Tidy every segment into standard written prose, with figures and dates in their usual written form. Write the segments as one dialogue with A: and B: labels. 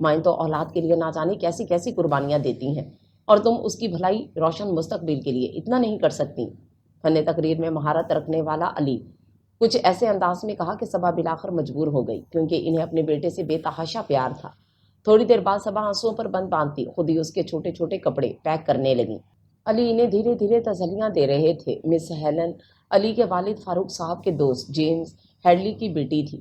A: مائیں تو اولاد کے لیے نہ جانے کیسی کیسی قربانیاں دیتی ہیں، اور تم اس کی بھلائی روشن مستقبل کے لیے اتنا نہیں کر سکتی؟ فن تقریر میں مہارت رکھنے والا علی کچھ ایسے انداز میں کہا کہ صبا بلاخر مجبور ہو گئی، کیونکہ انہیں اپنے بیٹے سے بے تحاشا پیار تھا۔ تھوڑی دیر بعد صبا آنسوؤں پر بند باندھتی خود ہی اس کے چھوٹے چھوٹے کپڑے پیک کرنے لگی۔ علی انہیں دھیرے دھیرے تسلیاں دے رہے تھے۔ مس ہیلن علی کے والد فاروق صاحب کے دوست جیمز ہیڈلی کی بیٹی تھی،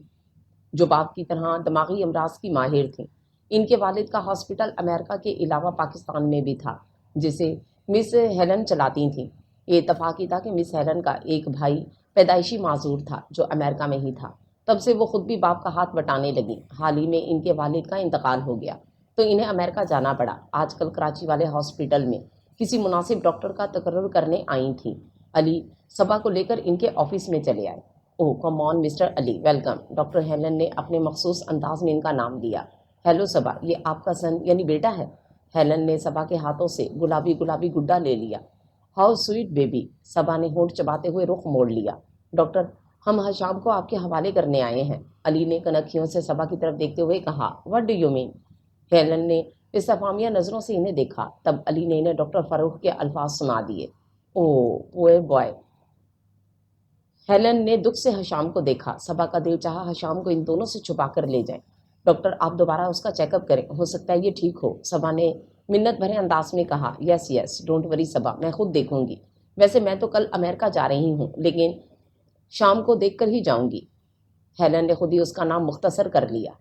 A: جو باپ کی طرح دماغی امراض کی ماہر تھیں۔ ان کے والد کا ہاسپٹل امریکہ کے علاوہ پاکستان میں بھی تھا، جسے مس ہیلن چلاتی تھیں۔ یہ اتفاقی تھا کہ مس ہیلن کا ایک بھائی پیدائشی معذور تھا جو امریکہ میں ہی تھا۔ تب سے وہ خود بھی باپ کا ہاتھ بٹانے لگیں۔ حال ہی میں ان کے والد کا انتقال ہو گیا تو انہیں امریکہ جانا پڑا۔ آج کل کراچی والے ہاسپٹل میں کسی مناسب ڈاکٹر کا تقرر کرنے آئی تھیں۔ علی صبا کو لے کر ان کے آفس میں چلے آئے۔ اوہ کم آن مسٹر علی، ویلکم۔ ڈاکٹر ہیلن نے اپنے مخصوص انداز میں ان کا نام لیا۔ ہیلو صبا، یہ آپ کا سن یعنی بیٹا ہے؟ ہیلن نے صبا کے ہاتھوں سے گلابی گلابی گڈا لے لیا۔ ہاؤ سویٹ بیبی، صبا نے ہونٹ چباتے ہوئے رخ موڑ لیا۔ ڈاکٹر، ہم حشام کو آپ کے حوالے کرنے آئے ہیں، علی نے کنکھیوں سے صبا کی طرف دیکھتے ہوئے کہا۔ What do you mean? Helen نے استفہامیہ نظروں سے انہیں دیکھا۔ تب علی نے انہیں ڈاکٹر فاروق کے الفاظ سنا دیے۔ اوہ پوئر بوائے۔ ہیلن نے دکھ سے حشام کو دیکھا۔ صبا کا دل چاہا حشام کو ان دونوں سے چھپا کر لے جائیں۔ ڈاکٹر، آپ دوبارہ اس کا چیک اپ کریں، ہو سکتا ہے یہ ٹھیک ہو، صبا نے منت بھرے انداز میں کہا۔ یس یس، ڈونٹ وری صبا، میں خود دیکھوں گی۔ ویسے میں تو کل امریکہ جا رہی ہوں، لیکن شام کو دیکھ کر ہی جاؤں گی۔ ہیلن نے خود ہی اس کا نام مختصر کر لیا۔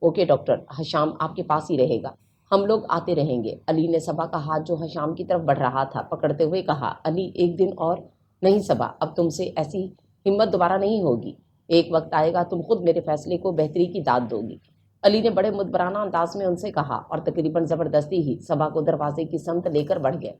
A: اوکے ڈاکٹر، حشام آپ کے پاس ہی رہے گا، ہم لوگ آتے رہیں گے۔ علی نے صبا کا ہاتھ جو حشام کی طرف بڑھ رہا تھا پکڑتے ہوئے کہا۔ علی، ایک دن اور نہیں صبا، اب تم سے ایسی ہمت دوبارہ نہیں ہوگی۔ ایک وقت آئے گا تم خود میرے فیصلے کو بہتری کی داد دو گی، علی نے بڑے مدبرانہ انداز میں ان سے کہا، اور تقریباً زبردستی ہی صبا کو دروازے کی سمت لے کر بڑھ گئے۔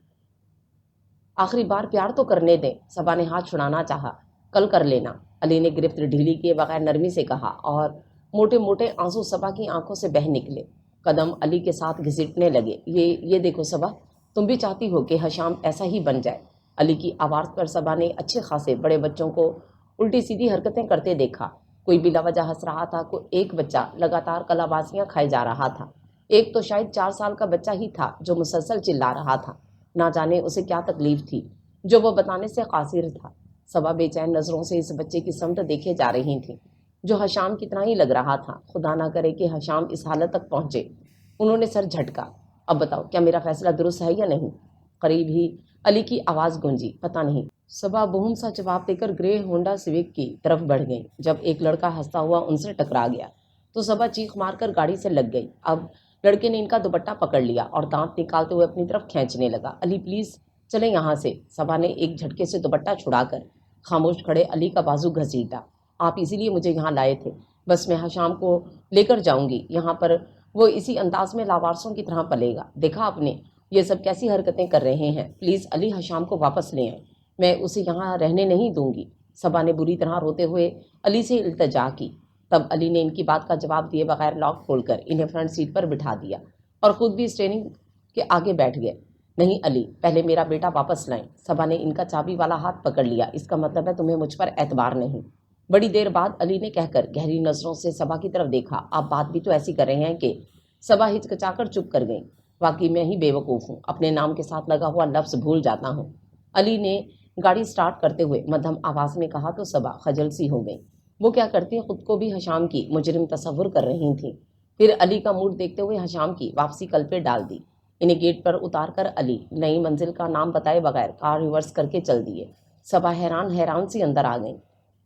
A: آخری بار پیار تو کرنے دیں، صبا نے ہاتھ چھڑانا چاہا۔ کل کر لینا، علی نے گرفت ڈھیلی کیے بغیر نرمی سے کہا، اور موٹے موٹے آنسو صبا کی آنکھوں سے بہہ نکلے۔ قدم علی کے ساتھ گھسیٹنے لگے۔ یہ دیکھو صبا، تم بھی چاہتی ہو کہ حشام ایسا ہی بن جائے؟ علی کی آواز پر صبا نے اچھے خاصے بڑے بچوں کو الٹی سیدھی حرکتیں کرتے دیکھا۔ کوئی بلا وجہ ہنس رہا تھا، کوئی ایک بچہ لگاتار کلا بازیاں کھائے جا رہا تھا، ایک تو شاید 4 سال کا بچہ ہی تھا جو مسلسل چلا رہا تھا۔ نہ جانے اسے کیا تکلیف تھی جو وہ بتانے سے قاصر تھا۔ صبا بے چین نظروں سے اس بچے کی سمت دیکھے جا رہی تھیں جو حشام کی طرح ہی لگ رہا تھا۔ خدا نہ کرے کہ حشام اس حالت تک پہنچے۔ انہوں نے سر جھٹکا۔ اب بتاؤ کیا میرا فیصلہ درست ہے یا نہیں؟ قریب ہی علی کی آواز گونجی۔ پتہ نہیں، صبا بہم سا جواب دے کر گرے ہونڈا سویک کی طرف بڑھ گئی۔ جب ایک لڑکا ہنستا ہوا ان سے ٹکرا گیا تو صبا چیخ مار کر گاڑی سے لگ گئی۔ اب لڑکے نے ان کا دوپٹہ پکڑ لیا اور دانت نکالتے ہوئے اپنی طرف کھینچنے لگا۔ علی پلیز چلیں یہاں سے، صبا نے ایک جھٹکے سے دوپٹہ چھڑا کر خاموش کھڑے علی کا بازو گھسیٹا۔ آپ اسی لیے مجھے یہاں لائے تھے، بس میں حشام کو لے کر جاؤں گی یہاں پر، وہ اسی انداز میں لاوارسوں کی طرح پلے گا۔ دیکھا آپ نے یہ سب کیسی حرکتیں کر رہے ہیں؟ پلیز علی حشام کو واپس لے آئیں، میں اسے یہاں رہنے نہیں دوں گی۔ صبا نے بری طرح روتے ہوئے علی سے التجا کی۔ تب علی نے ان کی بات کا جواب دیے بغیر لاک کھول کر انہیں فرنٹ سیٹ پر بٹھا دیا اور خود بھی اسٹیئرنگ کے آگے بیٹھ گئے۔ نہیں علی، پہلے میرا بیٹا واپس لائیں۔ صبا نے ان کا چابی والا ہاتھ پکڑ لیا۔ اس کا مطلب ہے تمہیں مجھ پر اعتبار نہیں۔ بڑی دیر بعد علی نے کہہ کر گہری نظروں سے صبا کی طرف دیکھا۔ آپ بات بھی تو ایسی کر رہے ہیں کہ صبا ہچکچا کر چپ کر گئی۔ واقعی میں ہی بے وقوف ہوں، اپنے نام کے ساتھ لگا ہوا لفظ بھول جاتا ہوں، علی نے گاڑی سٹارٹ کرتے ہوئے مدھم آواز میں کہا تو صبا خجل سی ہو گئی۔ وہ کیا کرتی خود کو بھی حشام کی مجرم تصور کر رہی تھیں۔ پھر علی کا موڈ دیکھتے ہوئے حشام کی واپسی کل پہ ڈال دی۔ انہیں گیٹ پر اتار کر علی نئی منزل کا نام بتائے بغیر کار ریورس کر کے چل دیے۔ صبا حیران سی اندر آ گئیں۔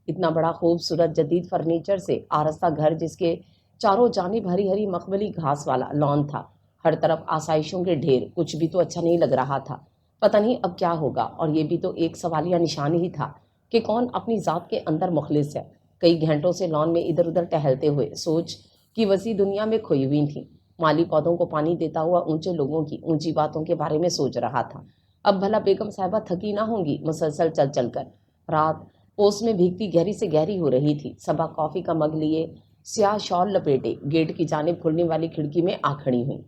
A: اتنا بڑا خوبصورت جدید فرنیچر سے آراستہ گھر، جس کے چاروں جانب ہری ہری مخملی گھاس والا لان تھا، ہر طرف آسائشوں کے ڈھیر، کچھ بھی تو اچھا نہیں لگ رہا تھا۔ پتہ نہیں اب کیا ہوگا، اور یہ بھی تو ایک سوالیہ نشان ہی تھا کہ کون اپنی ذات کے اندر مخلص ہے۔ کئی گھنٹوں سے لان میں ادھر ادھر ٹہلتے ہوئے سوچ کی وسیع دنیا میں کھوئی ہوئی تھیں۔ مالی پودوں کو پانی دیتا ہوا اونچے لوگوں کی اونچی باتوں کے بارے میں سوچ رہا تھا۔ اب بھلا بیگم صاحبہ تھکی نہ ہوں گی مسلسل چل چل کر؟ رات اوس میں بھیگتی گہری سے گہری ہو رہی تھی۔ صبا کافی کا مگ لیے سیاہ شال لپیٹے گیٹ کی جانب کھلنے والی کھڑکی میں آ کھڑی ہوئی۔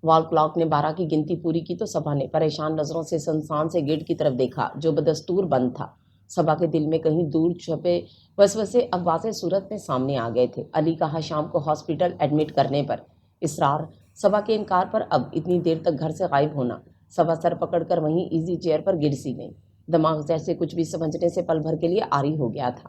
A: وال کلاک نے 12 کی گنتی پوری کی تو صبا نے پریشان نظروں سے سنسان سے گیٹ کی طرف دیکھا جو بدستور بند تھا۔ صبا کے دل میں کہیں دور چھپے وسوسے اب واضح صورت میں سامنے آ گئے تھے۔ علی کا حشام کو ہاسپٹل ایڈمٹ کرنے پر اصرار، صبا کے انکار پر اب اتنی دیر تک گھر سے غائب ہونا، صبا سر پکڑ کر وہیں ایزی چیئر پر گر سی گئی، دماغ جیسے کچھ بھی سمجھنے سے پل بھر کے لیے عاری ہو گیا تھا۔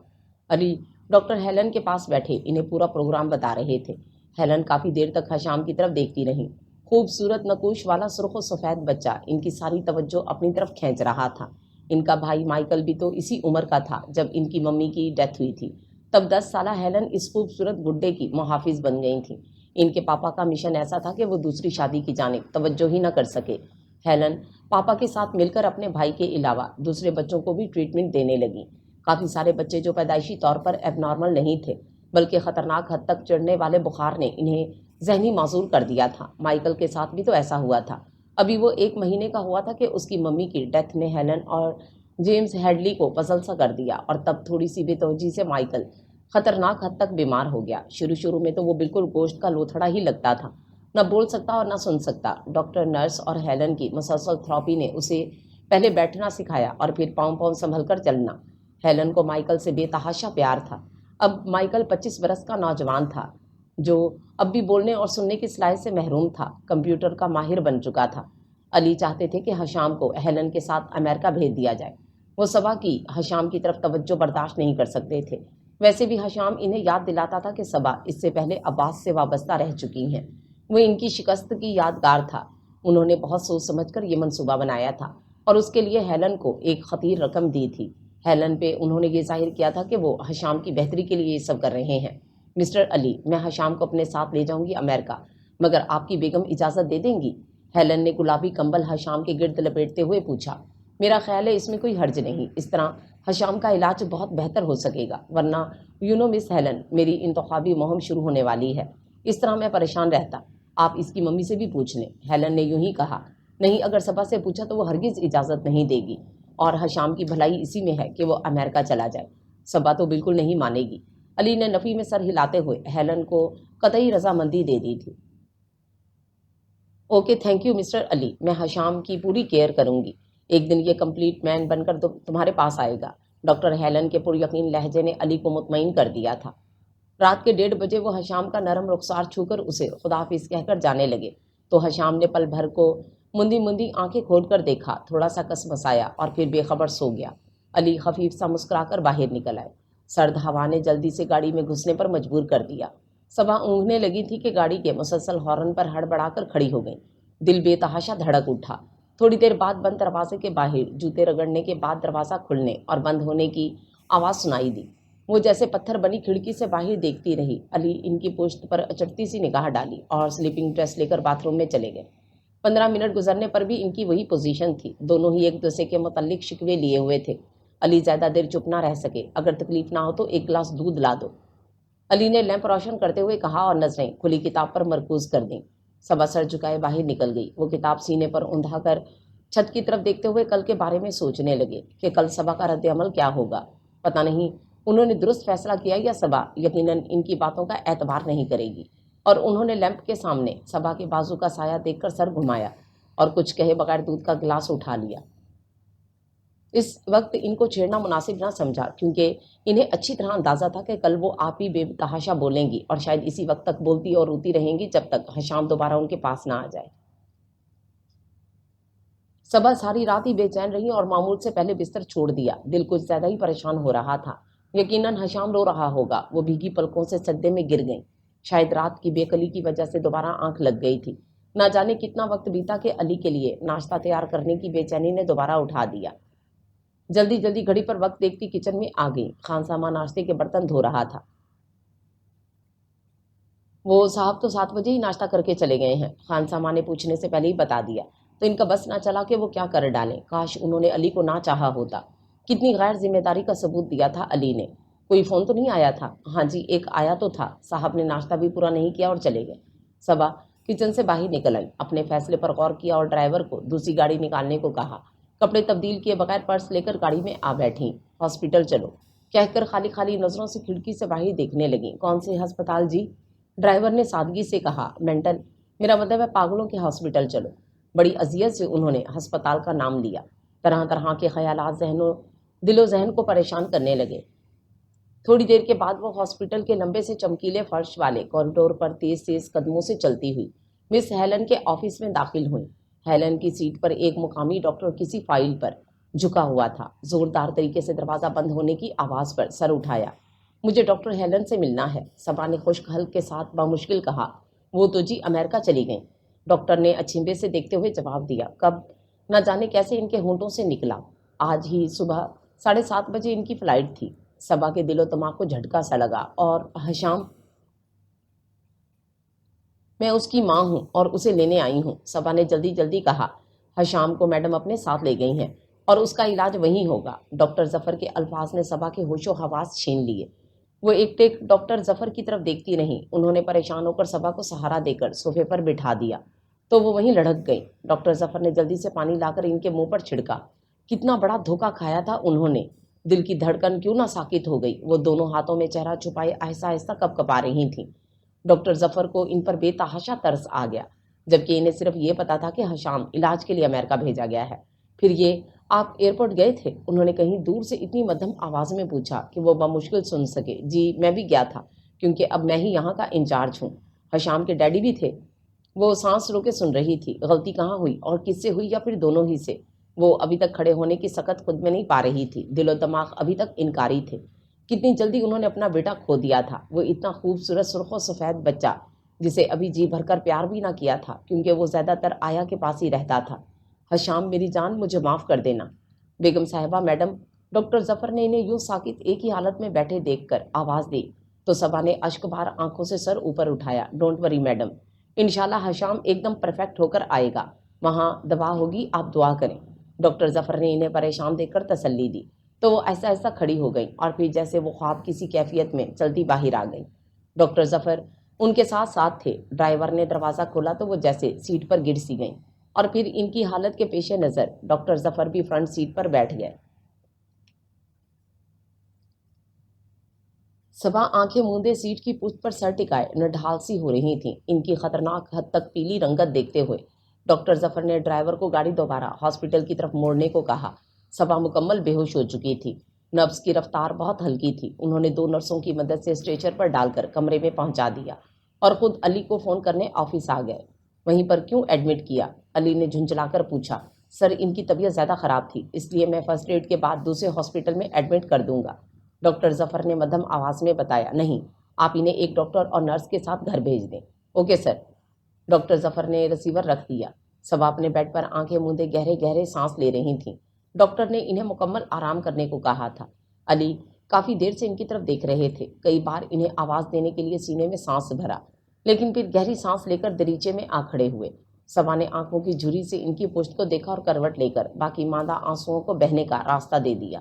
A: علی ڈاکٹر ہیلن کے پاس بیٹھے انہیں پورا پروگرام بتا رہے تھے۔ ہیلن کافی دیر تک حشام کی طرف دیکھتی رہی۔ خوبصورت نقوش والا سرخ و سفید بچہ ان کی ساری توجہ اپنی طرف کھینچ رہا تھا۔ ان کا بھائی مائیکل بھی تو اسی عمر کا تھا جب ان کی ممی کی ڈیتھ ہوئی تھی۔ تب 10 سالہ ہیلن اس خوبصورت گڈے کی محافظ بن گئی تھیں۔ ان کے پاپا کا مشن ایسا تھا کہ وہ دوسری شادی کی جانب توجہ ہی نہ کر سکے۔ ہیلن پاپا کے ساتھ مل کر اپنے بھائی کے علاوہ دوسرے بچوں کو بھی ٹریٹمنٹ دینے لگی۔ کافی سارے بچے جو پیدائشی طور پر ایب نارمل نہیں تھے بلکہ خطرناک حد تک چڑھنے والے بخار نے انہیں ذہنی معذور کر دیا تھا۔ مائیکل کے ساتھ بھی تو ایسا ہوا تھا۔ ابھی وہ 1 مہینے کا ہوا تھا کہ اس کی ممی کی ڈیتھ نے ہیلن اور جیمز ہیڈلی کو پزل سا کر دیا، اور تب تھوڑی سی بے توجہی سے مائیکل خطرناک حد تک بیمار ہو گیا۔ شروع میں تو وہ بالکل گوشت کا لوتھڑا ہی لگتا تھا، نہ بول سکتا اور نہ سن سکتا۔ ڈاکٹر، نرس اور ہیلن کی مسلسل تھراپی نے اسے پہلے بیٹھنا سکھایا اور پھر پاؤں پاؤں سنبھل کر چلنا۔ ہیلن کو مائیکل سے بے تحاشا پیار تھا۔ اب مائیکل 25 برس کا نوجوان تھا جو اب بھی بولنے اور سننے کی صلاحیت سے محروم تھا، کمپیوٹر کا ماہر بن چکا تھا۔ علی چاہتے تھے کہ حشام کو ہیلن کے ساتھ امریکہ بھیج دیا جائے۔ وہ صبا کی حشام کی طرف توجہ برداشت نہیں کر سکتے تھے۔ ویسے بھی حشام انہیں یاد دلاتا تھا کہ صبا اس سے پہلے عباس سے وابستہ رہ چکی ہیں۔ وہ ان کی شکست کی یادگار تھا۔ انہوں نے بہت سوچ سمجھ کر یہ منصوبہ بنایا تھا اور اس کے لیے ہیلن کو ایک خطیر رقم دی تھی۔ ہیلن پہ انہوں نے یہ ظاہر کیا تھا کہ وہ حشام کی بہتری کے لیے یہ سب کر رہے ہیں۔ مسٹر علی، میں حشام کو اپنے ساتھ لے جاؤں گی امریکہ، مگر آپ کی بیگم اجازت دے دیں گی؟ ہیلن نے گلابی کمبل حشام کے گرد لپیٹتے ہوئے پوچھا۔ میرا خیال ہے اس میں کوئی حرج نہیں، اس طرح حشام کا علاج بہت بہتر ہو سکے گا، ورنہ مس ہیلن، میری انتخابی مہم شروع ہونے والی ہے، اس طرح میں پریشان رہتا۔ آپ اس کی ممی سے بھی پوچھ لیں۔ ہیلن نے یوں ہی کہا۔ نہیں، اگر صبا سے پوچھا تو وہ ہرگز اجازت نہیں دے گی، اور حشام کی بھلائی اسی میں ہے کہ وہ امریکہ چلا جائے۔ صبا تو بالکل نہیں مانے گی۔ علی نے نفی میں سر ہلاتے ہوئے ہیلن کو قطعی رضامندی دے دی تھی۔ اوکے، تھینک یو مسٹر علی، میں حشام کی پوری کیئر کروں گی۔ ایک دن یہ کمپلیٹ مین بن کر تمہارے پاس آئے گا۔ ڈاکٹر ہیلن کے پر یقین لہجے نے علی کو مطمئن کر دیا تھا۔ رات کے 1:30 بجے وہ حشام کا نرم رخسار چھو کر اسے خداحافظ کہہ کر جانے لگے تو حشام نے پل بھر کو مندی آنکھیں کھول کر دیکھا، تھوڑا سا کسمسایا اور پھر بے خبر سو گیا۔ علی خفیف سا مسکرا کر باہر نکل آئے۔ سرد ہوا نے جلدی سے گاڑی میں گھسنے پر مجبور کر دیا۔ صبا اونگنے لگی تھی کہ گاڑی کے مسلسل ہارن پر ہڑبڑا کر کھڑی ہو گئی۔ دل بے تحاشا دھڑک اٹھا۔ تھوڑی دیر بعد بند دروازے کے باہر جوتے رگڑنے کے بعد دروازہ کھلنے اور بند ہونے کی آواز سنائی دی۔ وہ جیسے پتھر بنی کھڑکی سے باہر دیکھتی رہی۔ علی ان کی پشت پر اچٹتی سی نگاہ ڈالی اور سلیپنگ ڈریس لے کر باتھ روم میں چلے گئے۔ 15 منٹ گزرنے پر بھی ان کی وہی پوزیشن تھی۔ دونوں ہی ایک دوسرے کے متعلق شکوے لیے ہوئے تھے۔ علی زیادہ دیر چپ نہ رہ سکے۔ اگر تکلیف نہ ہو تو 1 گلاس دودھ لا دو، علی نے لیمپ روشن کرتے ہوئے کہا اور نظریں کھلی کتاب پر مرکوز کر دیں۔ صبا سر جھکائے باہر نکل گئی۔ وہ کتاب سینے پر اوندا کر چھت کی طرف دیکھتے ہوئے کل کے بارے میں سوچنے لگے کہ کل صبا کا رد عمل کیا ہوگا۔ پتہ نہیں انہوں نے درست فیصلہ کیا یا صبا یقیناً ان کی باتوں کا اعتبار نہیں کرے گی۔ اور انہوں نے لیمپ کے سامنے صبا کے بازو کا سایہ دیکھ کر سر گھمایا اور کچھ کہے بغیر دودھ کا گلاس اٹھا لیا۔ اس وقت ان کو چھیڑنا مناسب نہ سمجھا کیونکہ انہیں اچھی طرح اندازہ تھا کہ کل وہ آپ ہی بے تحاشا بولیں گی اور شاید اسی وقت تک بولتی اور روتی رہیں گی جب تک حشام دوبارہ ان کے پاس نہ آ جائے۔ صبا ساری رات ہی بے چین رہی اور معمول سے پہلے بستر چھوڑ دیا۔ دل کچھ زیادہ ہی پریشان ہو رہا تھا۔ یقیناً حشام رو رہا ہوگا۔ وہ بھیگی پلکوں سے سجدے میں گر گئیں۔ شاید رات کی بے قلی کی وجہ سے دوبارہ آنکھ لگ گئی تھی۔ نہ جانے کتنا وقت بیتا کہ علی کے لیے ناشتہ تیار کرنے کی بے چینی نے دوبارہ اٹھا دیا۔ جلدی گھڑی پر وقت دیکھتی کچن میں آ گئی۔ خان سامہ ناشتے کے برتن دھو رہا تھا۔ وہ صاحب تو 7 بجے ہی ناشتہ کر کے چلے گئے ہیں، خان سامہ نے پوچھنے سے پہلے ہی بتا دیا تو ان کا بس نہ چلا کہ وہ کیا کر ڈالیں۔ کاش انہوں نے علی کو نہ چاہا ہوتا۔ کتنی غیر ذمہ داری کا ثبوت دیا تھا علی نے۔ کوئی فون تو نہیں آیا تھا؟ ہاں جی، ایک آیا تو تھا، صاحب نے ناشتہ بھی پورا نہیں کیا اور چلے گئے۔ صبا کچن سے باہر نکل آئی، اپنے فیصلے پر غور کیا اور ڈرائیور کو دوسری گاڑی نکالنے کو کہا۔ کپڑے تبدیل کیے بغیر پرس لے کر گاڑی میں آ بیٹھیں۔ ہاسپٹل چلو کہہ کر خالی نظروں سے کھڑکی سے باہر دیکھنے لگیں۔ کون سے ہسپتال جی؟ ڈرائیور نے سادگی سے کہا۔ مینٹل، میرا مطلب ہے پاگلوں کے ہاسپٹل چلو۔ بڑی اذیت سے انہوں نے ہسپتال کا نام لیا۔ طرح کے خیالات ذہنوں دل و ذہن کو پریشان کرنے لگے۔ تھوڑی دیر کے بعد وہ ہاسپٹل کے لمبے سے چمکیلے فرش والے کوریڈور پر تیز تیز قدموں سے چلتی ہوئی مس ہیلن کے آفس میں داخل ہوئی۔ ہیلن کی سیٹ پر ایک مقامی ڈاکٹر کسی فائل پر جھکا ہوا تھا۔ زوردار طریقے سے دروازہ بند ہونے کی آواز پر سر اٹھایا۔ مجھے ڈاکٹر ہیلن سے ملنا ہے، صبا نے خشک حلق کے ساتھ بمشکل کہا۔ وہ تو جی امریکہ چلی گئیں، ڈاکٹر نے اچھمبے سے دیکھتے ہوئے جواب دیا۔ کب؟ نہ جانے کیسے ان کے ہونٹوں سے نکلا۔ آج ہی صبح 7:30 بجے ان کی فلائٹ تھی۔ صبا کے دل و دماغ کو جھٹکا سا لگا۔ اور حشام؟ میں اس کی ماں ہوں اور اسے لینے آئی ہوں، صبا نے جلدی جلدی کہا۔ حشام کو میڈم اپنے ساتھ لے گئی ہیں اور اس کا علاج وہیں ہوگا۔ ڈاکٹر ظفر کے الفاظ نے صبا کے ہوش و حواس چھین لیے۔ وہ ایک ٹیک ڈاکٹر ظفر کی طرف دیکھتی رہیں۔ انہوں نے پریشان ہو کر صبا کو سہارا دے کر صوفے پر بٹھا دیا تو وہ وہیں لڑھک گئی۔ ڈاکٹر ظفر نے جلدی سے پانی لا کر ان کے منہ پر چھڑکا۔ کتنا بڑا دھوکہ کھایا تھا انہوں نے۔ دل کی دھڑکن کیوں نہ ساکت ہو گئی۔ وہ دونوں ہاتھوں میں چہرہ چھپائے آہستہ آہستہ کپکپا رہی تھیں۔ ڈاکٹر ظفر کو ان پر بے تحاشا ترس آ گیا، جبکہ انہیں صرف یہ پتا تھا کہ حشام علاج کے لیے امریکہ بھیجا گیا ہے۔ پھر یہ آپ ایئرپورٹ گئے تھے؟ انہوں نے کہیں دور سے اتنی مدھم آواز میں پوچھا کہ وہ بمشکل سن سکے۔ جی میں بھی گیا تھا، کیونکہ اب میں ہی یہاں کا انچارج ہوں۔ حشام کے ڈیڈی بھی تھے؟ وہ سانس روکے سن رہی تھی۔ غلطی کہاں ہوئی اور کس سے ہوئی، یا پھر دونوں ہی سے؟ وہ ابھی تک کھڑے ہونے کی سکت خود میں نہیں پا رہی تھی۔ دل و دماغ ابھی تک انکاری تھے۔ کتنی جلدی انہوں نے اپنا بیٹا کھو دیا تھا۔ وہ اتنا خوبصورت سرخ و سفید بچہ جسے ابھی جی بھر کر پیار بھی نہ کیا تھا، کیونکہ وہ زیادہ تر آیا کے پاس ہی رہتا تھا۔ حشام میری جان، مجھے معاف کر دینا۔ بیگم صاحبہ، میڈم، ڈاکٹر ظفر نے انہیں یوں ساکت ایک ہی حالت میں بیٹھے دیکھ کر آواز دی تو صبا نے اشک بار آنکھوں سے سر اوپر اٹھایا۔ ڈونٹ وری میڈم، انشاءاللہ حشام ایک دم پرفیکٹ ہو کر آئے گا۔ وہاں دوا ہوگی، آپ دعا کریں۔ ڈاکٹر ظفر نے انہیں پریشان دیکھ کر تسلی دی تو وہ ایسا ایسا کھڑی ہو گئیں اور پھر جیسے وہ خواب کسی کیفیت میں چلتی باہر آ گئیں۔ ڈاکٹر ظفر ان کے ساتھ ساتھ تھے۔ ڈرائیور نے دروازہ کھولا تو وہ جیسے سیٹ پر گر سی گئیں اور پھر ان کی حالت کے پیش نظر ڈاکٹر ظفر بھی فرنٹ سیٹ پر بیٹھ گئے۔ صبا آنکھیں موندے سیٹ کی پشت پر سر ٹکائے نڈھال سی ہو رہی تھیں، ان کی خطرناک حد تک پیلی رنگت دیکھتے ہوئے۔ ڈاکٹر ظفر نے ڈرائیور کو گاڑی دوبارہ ہاسپٹل کی طرف موڑنے کو کہا۔ صبا مکمل بے ہوش ہو چکی تھی۔ نبض کی رفتار بہت ہلکی تھی۔ انہوں نے 2 نرسوں کی مدد سے اسٹریچر پر ڈال کر کمرے میں پہنچا دیا اور خود علی کو فون کرنے آفس آ گئے۔ وہیں پر کیوں ایڈمٹ کیا؟ علی نے جھنجھلا کر پوچھا۔ سر، ان کی طبیعت زیادہ خراب تھی، اس لیے میں فرسٹ ایڈ کے بعد دوسرے ہاسپٹل میں ایڈمٹ کر دوں گا، ڈاکٹر ظفر نے مدھم آواز میں بتایا۔ نہیں، آپ انہیں ایک ڈاکٹر اور نرس کے ساتھ گھر بھیج دیں۔ Okay sir. ڈاکٹر ظفر نے ریسیور رکھ دیا۔ صبا اپنے بیڈ پر آنکھیں موندے گہرے گہرے سانس لے رہی تھیں۔ ڈاکٹر نے انہیں مکمل آرام کرنے کو کہا تھا۔ علی کافی دیر سے ان کی طرف دیکھ رہے تھے۔ کئی بار انہیں آواز دینے کے لیے سینے میں سانس بھرا، لیکن پھر گہری سانس لے کر دریچے میں آ کھڑے ہوئے۔ صبا نے آنکھوں کی جھری سے ان کی پشت کو دیکھا اور کروٹ لے کر باقی ماندہ آنسوؤں کو بہنے کا راستہ دے دیا۔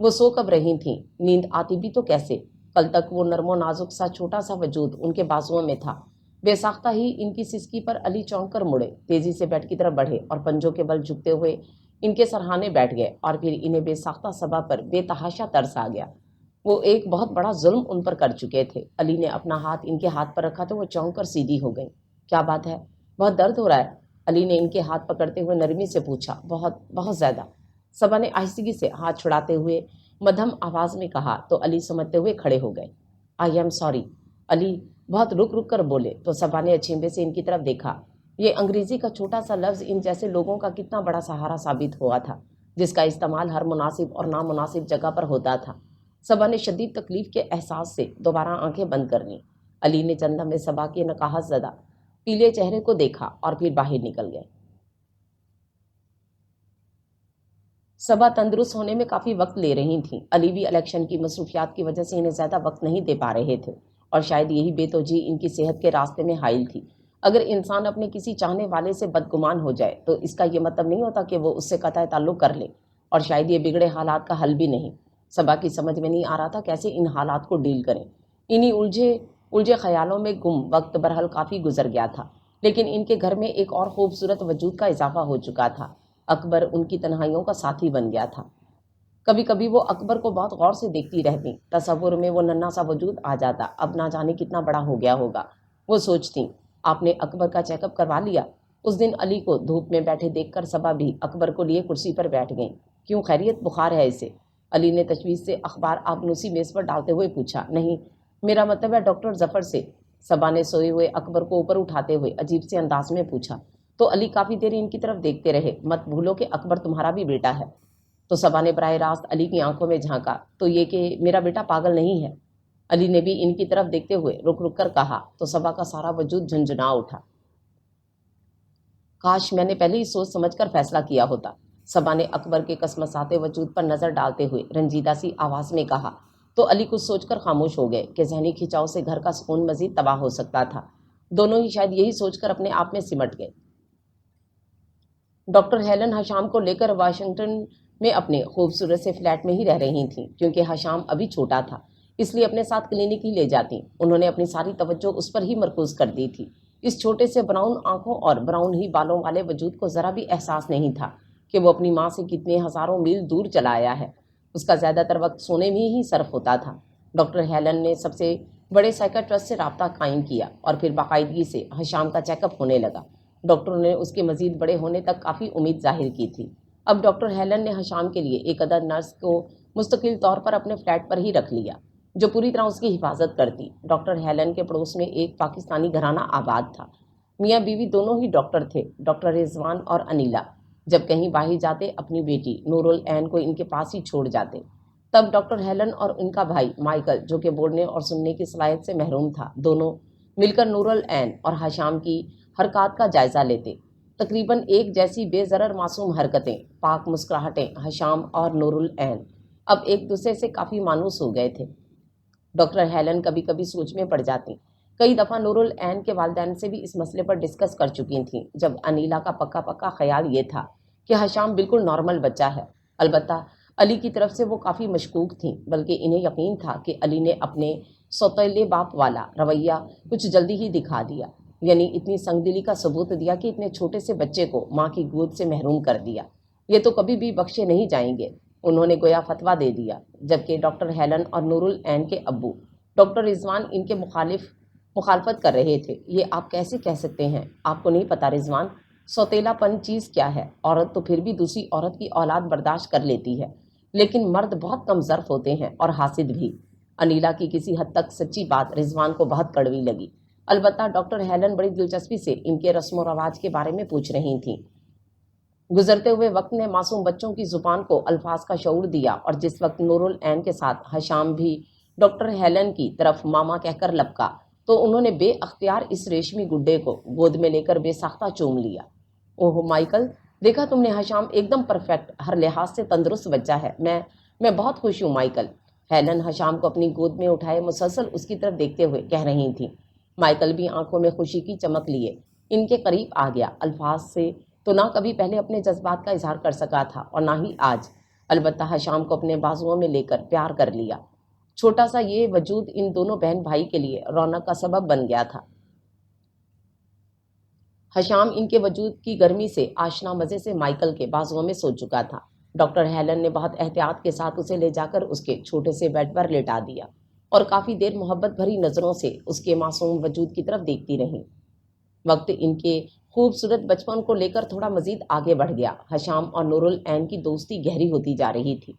A: وہ سو کب رہی تھیں؟ نیند آتی بھی تو کیسے؟ کل تک وہ نرم و نازک سا چھوٹا سا وجود ان کے بازوؤں میں تھا۔ بے ساختہ ہی ان کی سسکی پر علی چونک کر مڑے، تیزی سے بیڈ کی طرف بڑھے اور پنجوں کے بل جھکتے ہوئے ان کے سرہانے بیٹھ گئے، اور پھر انہیں بے ساختہ صبا پر بے تحاشا ترس آ گیا۔ وہ ایک بہت بڑا ظلم ان پر کر چکے تھے۔ علی نے اپنا ہاتھ ان کے ہاتھ پر رکھا تو وہ چونک کر سیدھی ہو گئیں۔ کیا بات ہے؟ بہت درد ہو رہا ہے؟ علی نے ان کے ہاتھ پکڑتے ہوئے نرمی سے پوچھا۔ بہت بہت زیادہ، صبا نے آہستگی سے ہاتھ چھڑاتے ہوئے مدھم آواز میں کہا تو علی سمجھتے ہوئے کھڑے ہو گئے۔ آئی ایم سوری، علی بہت رک رک کر بولے تو صبا نے اچھمبے سے ان کی طرف دیکھا۔ یہ انگریزی کا چھوٹا سا لفظ ان جیسے لوگوں کا کتنا بڑا سہارا ثابت ہوا تھا، جس کا استعمال ہر مناسب اور نامناسب جگہ پر ہوتا تھا۔ صبا نے شدید تکلیف کے احساس سے دوبارہ آنکھیں بند کر لیں۔ علی نے چند لمحے صبا کے نقاہت زدہ پیلے چہرے کو دیکھا اور پھر باہر نکل گئے۔ صبا تندرست ہونے میں کافی وقت لے رہی تھیں۔ علی بھی الیکشن کی مصروفیات کی وجہ سے انہیں زیادہ وقت نہیں دے پا رہے تھے، اور شاید یہی بے توجہی ان کی صحت کے راستے میں حائل تھی۔ اگر انسان اپنے کسی چاہنے والے سے بدگمان ہو جائے تو اس کا یہ مطلب نہیں ہوتا کہ وہ اس سے قطع تعلق کر لے، اور شاید یہ بگڑے حالات کا حل بھی نہیں۔ صبا کی سمجھ میں نہیں آ رہا تھا کیسے ان حالات کو ڈیل کریں۔ انہی الجھے خیالوں میں گم وقت برحال کافی گزر گیا تھا، لیکن ان کے گھر میں ایک اور خوبصورت وجود کا اضافہ ہو چکا تھا۔ اکبر ان کی تنہائیوں کا ساتھی بن گیا تھا۔ کبھی کبھی وہ اکبر کو بہت غور سے دیکھتی رہتی، تصور میں وہ ننھا سا وجود آ جاتا، اب نہ جانے کتنا بڑا ہو گیا ہوگا۔ وہ سوچتی، آپ نے اکبر کا چیک اپ کروا لیا؟ اس دن علی کو دھوپ میں بیٹھے دیکھ کر صبا بھی اکبر کو لیے کرسی پر بیٹھ گئیں۔ کیوں، خیریت؟ بخار ہے اسے؟ علی نے تشویش سے اخبار آبنوسی میز پر ڈالتے ہوئے پوچھا۔ نہیں، میرا مطلب ہے ڈاکٹر ظفر سے۔ صبا نے سوئے ہوئے اکبر کو اوپر اٹھاتے ہوئے عجیب سے انداز میں پوچھا۔ تو علی کافی دیر ان کی طرف دیکھتے رہے۔ مت بھولو کہ اکبر تمہارا بھی بیٹا ہے۔ تو صبا نے براہ راست علی کی آنکھوں میں جھانکا۔ تو یہ کہ میرا بیٹا پاگل نہیں ہے؟ علی نے بھی ان کی طرف دیکھتے ہوئے رک رک کر کہا تو صبا کا سارا وجود جھنجھنا اٹھا۔ کاش میں نے پہلے ہی سوچ سمجھ کر فیصلہ کیا ہوتا۔ صبا نے اکبر کے کسمساتے وجود پر نظر ڈالتے ہوئے رنجیدہ سی آواز میں کہا۔ تو علی کچھ سوچ کر خاموش ہو گئے کہ ذہنی کھنچاؤ سے گھر کا سکون مزید تباہ ہو سکتا تھا۔ دونوں ہی شاید یہی سوچ کر اپنے آپ میں سمٹ گئے۔ ڈاکٹر ہیلن حشام کو لے کر واشنگٹن میں اپنے خوبصورت سے فلیٹ میں ہی رہ رہی تھیں، کیونکہ حشام ابھی چھوٹا تھا، اس لیے اپنے ساتھ کلینک ہی لے جاتی۔ انہوں نے اپنی ساری توجہ اس پر ہی مرکوز کر دی تھی۔ اس چھوٹے سے براؤن آنکھوں اور براؤن ہی بالوں والے وجود کو ذرا بھی احساس نہیں تھا کہ وہ اپنی ماں سے کتنے ہزاروں میل دور چلا آیا ہے۔ اس کا زیادہ تر وقت سونے میں ہی صرف ہوتا تھا۔ ڈاکٹر ہیلن نے سب سے بڑے سائیکیٹرسٹ سے رابطہ قائم کیا اور پھر باقاعدگی سے حشام کا چیک اپ ہونے لگا۔ ڈاکٹروں نے اس کے مزید بڑے ہونے تک کافی امید ظاہر کی تھی۔ اب ڈاکٹر ہیلن نے حشام کے لیے ایک عدد نرس کو مستقل طور پر اپنے فلیٹ پر ہی رکھ لیا، جو پوری طرح اس کی حفاظت کرتی۔ ڈاکٹر ہیلن کے پڑوس میں ایک پاکستانی گھرانہ آباد تھا۔ میاں بیوی دونوں ہی ڈاکٹر تھے، ڈاکٹر رضوان اور انیلا۔ جب کہیں باہر جاتے اپنی بیٹی نور العین کو ان کے پاس ہی چھوڑ جاتے۔ تب ڈاکٹر ہیلن اور ان کا بھائی مائیکل، جو کہ بولنے اور سننے کی صلاحیت سے محروم تھا، دونوں مل کر نور العین اور حشام کی حرکات کا جائزہ لیتے۔ تقریباً ایک جیسی بے ضرر معصوم حرکتیں، پاک مسکراہٹیں، حشام اور نور العین اب ایک دوسرے سے کافی مانوس ہو گئے تھے۔ ڈاکٹر ہیلن کبھی کبھی سوچ میں پڑ جاتی۔ کئی دفعہ نور العین کے والدین سے بھی اس مسئلے پر ڈسکس کر چکی تھیں، جب انیلا کا پکا خیال یہ تھا کہ حشام بالکل نارمل بچہ ہے۔ البتہ علی کی طرف سے وہ کافی مشکوک تھیں، بلکہ انہیں یقین تھا کہ علی نے اپنے سوتیلے باپ والا رویہ کچھ جلدی ہی دکھا دیا، یعنی اتنی سنگ دلی کا ثبوت دیا کہ اتنے چھوٹے سے بچے کو ماں کی گود سے محروم کر دیا۔ یہ تو کبھی بھی بخشے نہیں جائیں گے، انہوں نے گویا فتویٰ دے دیا، جبکہ ڈاکٹر ہیلن اور نور العین کے ابو ڈاکٹر رضوان ان کے مخالفت کر رہے تھے۔ یہ آپ کیسے کہہ سکتے ہیں؟ آپ کو نہیں پتا رضوان، سوتیلا پن چیز کیا ہے؟ عورت تو پھر بھی دوسری عورت کی اولاد برداشت کر لیتی ہے، لیکن مرد بہت کم ظرف ہوتے ہیں اور حاسد بھی۔ انیلا کی کسی حد تک سچی بات رضوان کو بہت کڑوی لگی۔ البتہ ڈاکٹر ہیلن بڑی دلچسپی سے ان کے رسم و رواج کے بارے میں پوچھ رہی تھیں۔ گزرتے ہوئے وقت نے معصوم بچوں کی زبان کو الفاظ کا شعور دیا، اور جس وقت نور العین کے ساتھ حشام بھی ڈاکٹر ہیلن کی طرف ماما کہہ کر لپکا، تو انہوں نے بے اختیار اس ریشمی گڈے کو گود میں لے کر بے ساختہ چوم لیا۔ اوہ مائیکل، دیکھا تم نے، حشام ایک دم پرفیکٹ، ہر لحاظ سے تندرست بچہ ہے۔ میں بہت خوش ہوں مائیکل۔ ہیلن حشام کو اپنی گود میں اٹھائے مسلسل اس کی طرف دیکھتے ہوئے کہہ رہی تھیں۔ مائیکل بھی آنکھوں میں خوشی کی چمک لیے ان کے قریب آ گیا۔ الفاظ سے تو نہ کبھی پہلے اپنے جذبات کا اظہار کر سکا تھا اور نہ ہی آج، البتہ حشام کو اپنے بازوؤں میں لے کر پیار کر لیا۔ چھوٹا سا یہ وجود ان دونوں بہن بھائی کے لیے رونق کا سبب بن گیا تھا۔ حشام ان کے وجود کی گرمی سے آشنا مزے سے مائیکل کے بازوؤں میں سو چکا تھا۔ ڈاکٹر ہیلن نے بہت احتیاط کے ساتھ اسے لے جا کر اس کے چھوٹے سے بیڈ پر لٹا دیا اور کافی دیر محبت بھری نظروں سے اس کے معصوم وجود کی طرف دیکھتی رہیں۔ وقت ان کے خوبصورت بچپن کو لے کر تھوڑا مزید آگے بڑھ گیا۔ حشام اور نور العین کی دوستی گہری ہوتی جا رہی تھی۔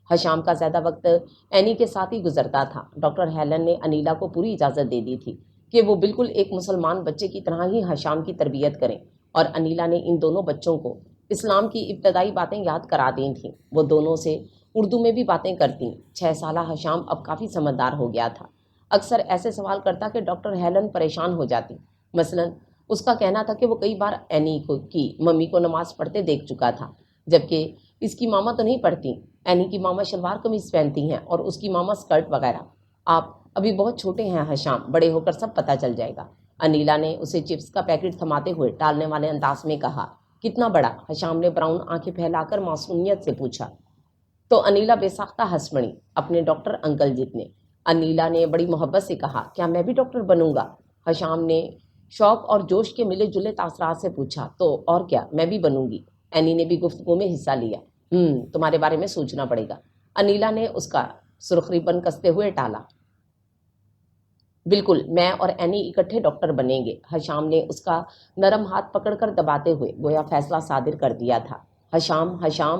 A: حشام کا زیادہ وقت اینی کے ساتھ ہی گزرتا تھا۔ ڈاکٹر ہیلن نے انیلا کو پوری اجازت دے دی تھی کہ وہ بالکل ایک مسلمان بچے کی طرح ہی حشام کی تربیت کریں، اور انیلا نے ان دونوں بچوں کو اسلام کی ابتدائی باتیں یاد کرا دی تھیں۔ وہ دونوں سے اردو میں بھی باتیں کرتیں۔ 6 سالہ حشام اب کافی سمجھدار ہو گیا تھا۔ اکثر ایسے سوال کرتا کہ ڈاکٹر ہیلن پریشان ہو جاتی۔ مثلاً اس کا کہنا تھا کہ وہ کئی بار اینی کی ممی کو نماز پڑھتے دیکھ چکا تھا، جبکہ اس کی ماما تو نہیں پڑھتی۔ اینی کی ماما شلوار قمیض پہنتی ہیں اور اس کی ماما اسکرٹ وغیرہ۔ آپ ابھی بہت چھوٹے ہیں حشام، بڑے ہو کر سب پتہ چل جائے گا۔ انیلا نے اسے چپس کا پیکٹ تھماتے ہوئے ٹالنے والے انداز میں کہا۔ کتنا بڑا؟ حشام نے براؤن آنکھیں پھیلا کر معصومیت سے پوچھا۔ تو انیلا بے ساختہ ہنس پڑی۔ اپنے ڈاکٹر انکل جتنے، انیلا نے بڑی محبت سے کہا۔ کیا میں بھی ڈاکٹر بنوں گا؟ حشام نے شوق اور جوش کے ملے جلے تاثرات سے پوچھا۔ تو اور کیا، میں بھی بنوں گی۔ اینی نے بھی گفتگو میں حصہ لیا۔ تمہارے بارے میں سوچنا پڑے گا، انیلا نے اس کا سرخ ریبن کستے ہوئے ٹالا۔ بالکل، میں اور اینی اکٹھے ڈاکٹر بنیں گے۔ حشام نے اس کا نرم ہاتھ پکڑ کر دباتے ہوئے گویا فیصلہ صادر کر دیا تھا۔ حشام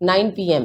A: 9 PM,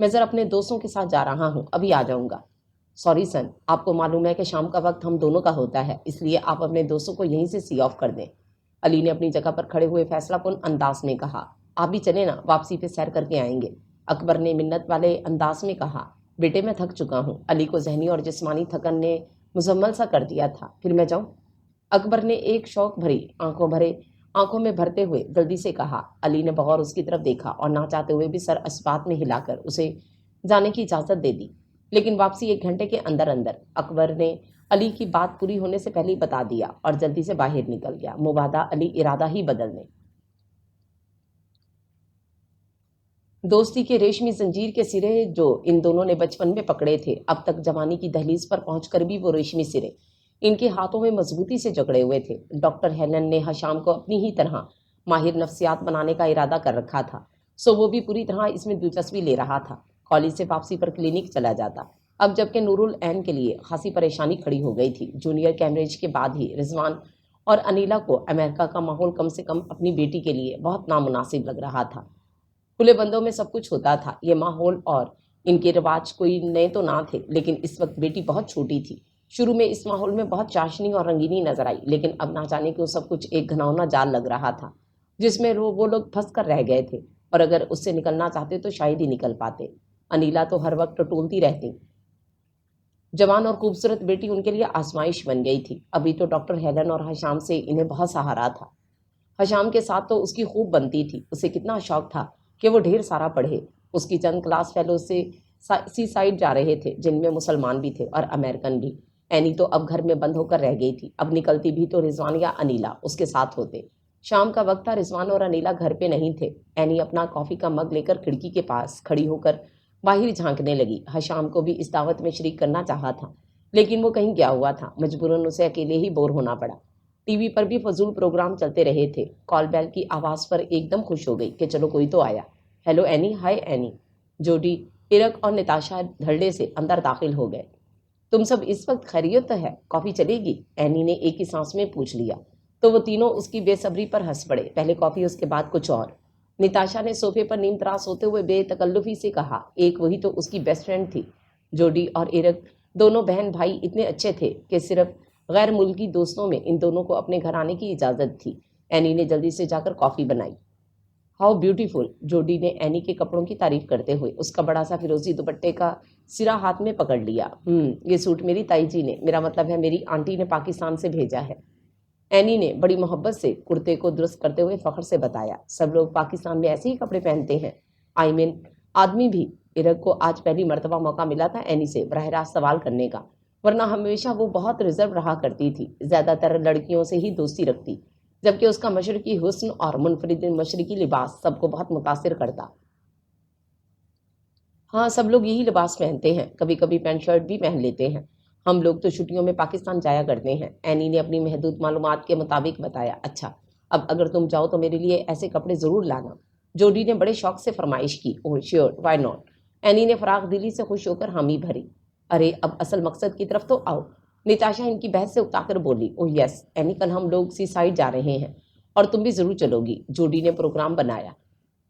A: میں ذرا اپنے دوستوں کے ساتھ جا رہا ہوں، ابھی آ جاؤں گا۔ سوری سن، آپ کو معلوم ہے کہ شام کا وقت ہم دونوں کا ہوتا ہے، اس لیے آپ اپنے دوستوں کو یہیں سے سی آف کر دیں۔ علی نے اپنی جگہ پر کھڑے ہوئے فیصلہ کن انداز میں کہا۔ آپ بھی چلیں نا، واپسی پہ سیر کر کے آئیں گے۔ اکبر نے منت والے انداز میں کہا۔ بیٹے میں تھک چکا ہوں۔ علی کو ذہنی اور جسمانی تھکن نے مزمل سا کر دیا تھا۔ پھر میں جاؤں؟ اکبر نے ایک شوق بھری آنکھوں میں بھرتے ہوئے جلدی سے کہا۔ علی نے بغور اس کی طرف دیکھا اور نہ چاہتے ہوئے بھی سر اسبات میں ہلا کر اسے جانے کی اجازت دے دی، لیکن واپسی 1 گھنٹے کے اندر اندر۔ اکبر نے علی کی بات پوری ہونے سے پہلے ہی بتا دیا اور جلدی سے باہر نکل گیا، مبادا علی ارادہ ہی بدل دیں۔ دوستی کے ریشمی زنجیر کے سرے جو ان دونوں نے بچپن میں پکڑے تھے، اب تک جوانی کی دہلیز پر پہنچ کر بھی وہ ریشمی سرے ان کے ہاتھوں میں مضبوطی سے جکڑے ہوئے تھے۔ ڈاکٹر ہیلن نے حشام کو اپنی ہی طرح ماہر نفسیات بنانے کا ارادہ کر رکھا تھا، سو وہ بھی پوری طرح اس میں دلچسپی لے رہا تھا۔ کالج سے واپسی پر کلینک چلا جاتا۔ اب جبکہ نور العین کے لیے خاصی پریشانی کھڑی ہو گئی تھی، جونیئر کیمبرج کے بعد ہی رضوان اور انیلا کو امریکہ کا ماحول کم سے کم اپنی بیٹی کے لیے بہت نامناسب لگ رہا تھا۔ کھلے بندوں میں سب کچھ ہوتا تھا، یہ ماحول اور ان کے رواج کوئی نئے تو نہ تھے، لیکن اس وقت بیٹی بہت چھوٹی تھی۔ شروع میں اس ماحول میں بہت چاشنی اور رنگینی نظر آئی، لیکن اب نہ جانے کہ وہ سب کچھ ایک گھناؤنا جال لگ رہا تھا جس میں وہ لوگ پھنس کر رہ گئے تھے، اور اگر اس سے نکلنا چاہتے تو شاید ہی نکل پاتے۔ انیلا تو ہر وقت ٹٹولتی رہتی۔ جوان اور خوبصورت بیٹی ان کے لیے آزمائش بن گئی تھی۔ ابھی تو ڈاکٹر ہیلن اور حشام سے انہیں بہت سہارا تھا۔ حشام کے ساتھ تو اس کی خوب بنتی تھی، اسے کتنا شوق تھا کہ وہ ڈھیر سارا پڑھے۔ اس کی چند کلاس فیلو سے سی سائڈ جا رہے تھے، جن میں مسلمان بھی تھے اور امریکن بھی۔ اینی تو اب گھر میں بند ہو کر رہ گئی تھی، اب نکلتی بھی تو رضوان یا انیلا اس کے ساتھ ہوتے۔ شام کا وقت تھا، رضوان اور انیلا گھر پہ نہیں تھے۔ اینی اپنا کافی کا مگ لے کر کھڑکی کے پاس کھڑی ہو کر باہر جھانکنے لگی۔ حشام کو بھی اس دعوت میں شریک کرنا چاہا تھا، لیکن وہ کہیں گیا ہوا تھا، مجبوراً اسے اکیلے ہی بور ہونا پڑا۔ ٹی وی پر بھی فضول پروگرام چلتے رہے تھے۔ کال بیل کی آواز پر ایک دم خوش ہو گئی کہ چلو کوئی تو آیا۔ ہیلو اینی، ہائے اینی۔ جوڈی، ایرک اور نتاشا دھڑلے سے اندر داخل ہو گئے۔ تم سب اس وقت خیریت تو ہے؟ کافی چلے گی؟ اینی نے ایک ہی سانس میں پوچھ لیا، تو وہ تینوں اس کی بے صبری پر ہنس پڑے۔ پہلے کافی، اس کے بعد کچھ اور۔ نتاشا نے صوفے پر نیم تراش ہوتے ہوئے بے تکلفی سے کہا۔ ایک وہی تو اس کی بیسٹ فرینڈ تھی۔ جوڈی اور ایرک دونوں بہن بھائی اتنے اچھے تھے کہ صرف غیر ملکی دوستوں میں ان دونوں کو اپنے گھر آنے کی اجازت تھی۔ اینی نے جلدی سے جا کر کافی بنائی۔ ہاؤ بیوٹیفل، جوڈی نے اینی کے کپڑوں کی تعریف کرتے ہوئے اس کا بڑا سا فیروزی دوپٹے کا سرا ہاتھ میں پکڑ لیا۔ یہ سوٹ میری تائی جی نے، میرا مطلب ہے میری آنٹی نے پاکستان سے بھیجا ہے۔ اینی نے بڑی محبت سے کرتے کو درست کرتے ہوئے فخر سے بتایا۔ سب لوگ پاکستان میں ایسے ہی کپڑے پہنتے ہیں، آدمی بھی۔ ایرک کو آج پہلی مرتبہ موقع ملا تھا اینی سے براہ راست سوال کرنے کا، ورنہ ہمیشہ وہ بہت ریزرو رہا کرتی تھی، زیادہ تر لڑکیوں سے ہی دوستی رکھتی، جبکہ اس کا مشرقی حسن اور منفرد مشرقی لباس سب کو بہت متاثر کرتا۔ ہاں، سب لوگ یہی لباس پہنتے ہیں، کبھی کبھی پینٹ شرٹ بھی پہن لیتے ہیں۔ ہم لوگ تو چھٹیوں میں پاکستان جایا کرتے ہیں، اینی نے اپنی محدود معلومات کے مطابق بتایا۔ اچھا، اب اگر تم جاؤ تو میرے لیے ایسے کپڑے ضرور لانا، جوڈی نے بڑے شوق سے فرمائش کی۔ اوہ شیور، وائی ناٹ، اینی نے فراغ دلی سے خوش ہو کر حامی بھری۔ ارے اب اصل مقصد کی طرف تو آؤ، نتاشا ان کی بحث سے اکتا کر بولی۔ اوہ یس اینی، کل ہم لوگ سی سائڈ جا رہے ہیں اور تم بھی ضرور چلو گی، جوڈی نے پروگرام بنایا۔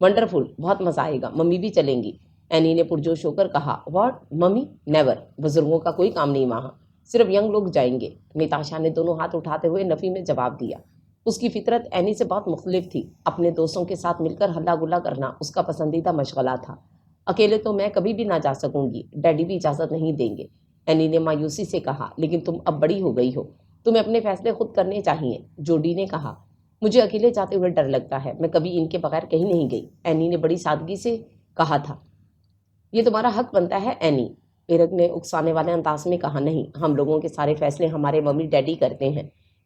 A: ونڈرفل، بہت مزہ آئے گا، ممی بھی چلیں گی، اینی نے پرجوش ہو کر کہا۔ What, mummy? نیور، بزرگوں کا کوئی کام نہیں وہاں، صرف ینگ لوگ جائیں گے، نتاشا نے دونوں ہاتھ اٹھاتے ہوئے نفی میں جواب دیا۔ اس کی فطرت اینی سے بہت مختلف تھی، اپنے دوستوں کے ساتھ مل کر ہلا گلا کرنا اس کا پسندیدہ مشغلہ تھا۔ اکیلے تو میں کبھی بھی نہ جا سکوں گی، ڈیڈی بھی اجازت نہیں دیں گے، اینی نے مایوسی سے کہا۔ لیکن تم اب بڑی ہو گئی ہو، تمہیں اپنے فیصلے خود کرنے چاہیے، جوڈی نے کہا۔ مجھے اکیلے جاتے ہوئے ڈر لگتا ہے، میں کبھی ان کے بغیر کہیں نہیں گئی، اینی نے بڑی سادگی سے کہا تھا۔ یہ تمہارا حق بنتا ہے اینی، ایرک نے اکسانے والے انداز میں کہا۔ نہیں، ہم لوگوں کے سارے فیصلے ہمارے ممی ڈیڈی کرتے ہیں،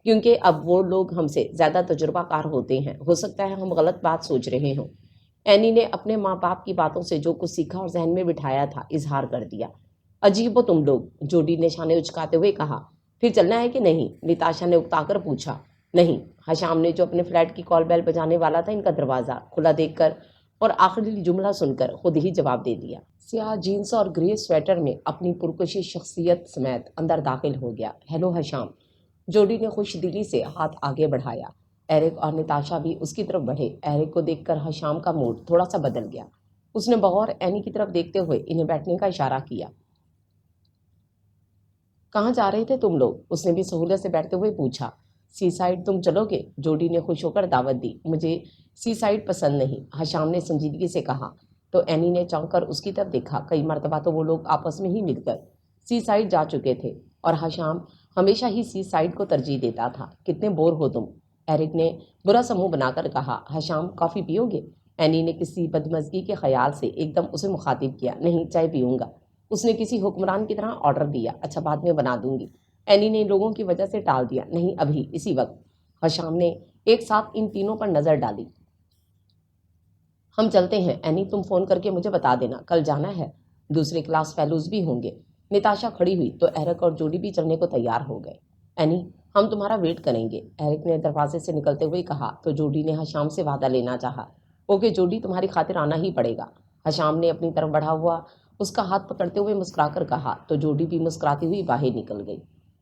A: کیونکہ اب وہ لوگ ہم سے زیادہ تجربہ کار ہوتے ہیں، ہو سکتا ہے ہم غلط بات سوچ رہے ہوں۔ اینی نے اپنے ماں باپ کی باتوں سے جو کچھ سیکھا اور ذہن میں بٹھایا تھا اظہار کر دیا۔ عجیب ہو تم لوگ، جوڈی نے شانے اچکاتے ہوئے کہا۔ پھر چلنا ہے کہ نہیں؟ نتاشا نے اکتا کر پوچھا۔ نہیں، حشام نے جو اپنے فلیٹ کی کال بیل بجانے والا تھا ان کا دروازہ کھلا دیکھ کر اور آخری جملہ سن کر خود ہی جواب دے دیا۔ سیاہ جینس اور گرے سویٹر میں اپنی پرکشش شخصیت سمیت اندر داخل ہو گیا۔ ہیلو حشام، جوڈی نے خوش دلی سے ہاتھ آگے بڑھایا۔ ایرک اور نتاشا بھی اس کی طرف بڑھے۔ ایرک کو دیکھ کر حشام کا موڈ تھوڑا سا بدل گیا۔ اس نے بغور اینی کی طرف دیکھتے ہوئے انہیں بیٹھنے کا اشارہ کیا۔ کہاں جا رہے تھے تم لوگ؟ اس نے بھی سہولت سے بیٹھتے ہوئے پوچھا۔ سی سائڈ تم چلو گے؟ جوڈی نے خوش ہو کر دعوت دی۔ مجھے سی سائڈ پسند نہیں، حشام نے سنجیدگی سے کہا۔ تو اینی نے چونک کر اس کی طرف دیکھا۔ کئی مرتبہ تو وہ لوگ آپس میں ہی مل کر سی سائڈ جا چکے تھے اور حشام ہمیشہ ہی سی سائڈ کو ترجیح دیتا تھا۔ کتنے بور ہو تم، ایرک نے برا سا منہ بنا کر کہا۔ حشام کافی پیو گے؟ اینی نے کسی بدمزگی کے خیال سے ایک دم اسے مخاطب کیا۔ نہیں، چائے پیوں گا، اس نے کسی حکمران کی طرح آرڈر دیا۔ اچھا، بعد میں بنا دوں گی، اینی نے لوگوں کی وجہ سے ٹال دیا۔ نہیں، ابھی اسی وقت۔ حشام نے ایک ساتھ ان تینوں پر نظر ڈالی۔ ہم چلتے ہیں اینی، تم فون کر کے مجھے بتا دینا، کل جانا ہے، دوسرے کلاس فیلوز بھی ہوں گے۔ نتاشا کھڑی ہوئی تو ایرک اور جوڈی بھی چلنے کو تیار ہو گئے۔ اینی، ہم تمہارا ویٹ کریں گے، ایرک نے دروازے سے نکلتے ہوئے کہا تو جوڈی نے حشام سے وعدہ لینا چاہا۔ اوکے جوڈی، تمہاری خاطر آنا ہی پڑے گا، حشام نے اپنی طرف بڑھا ہوا اس کا ہاتھ پکڑتے ہوئے مسکرا کر کہا تو جوڈی بھی مسکراتی ہوئی باہر نکل گئی۔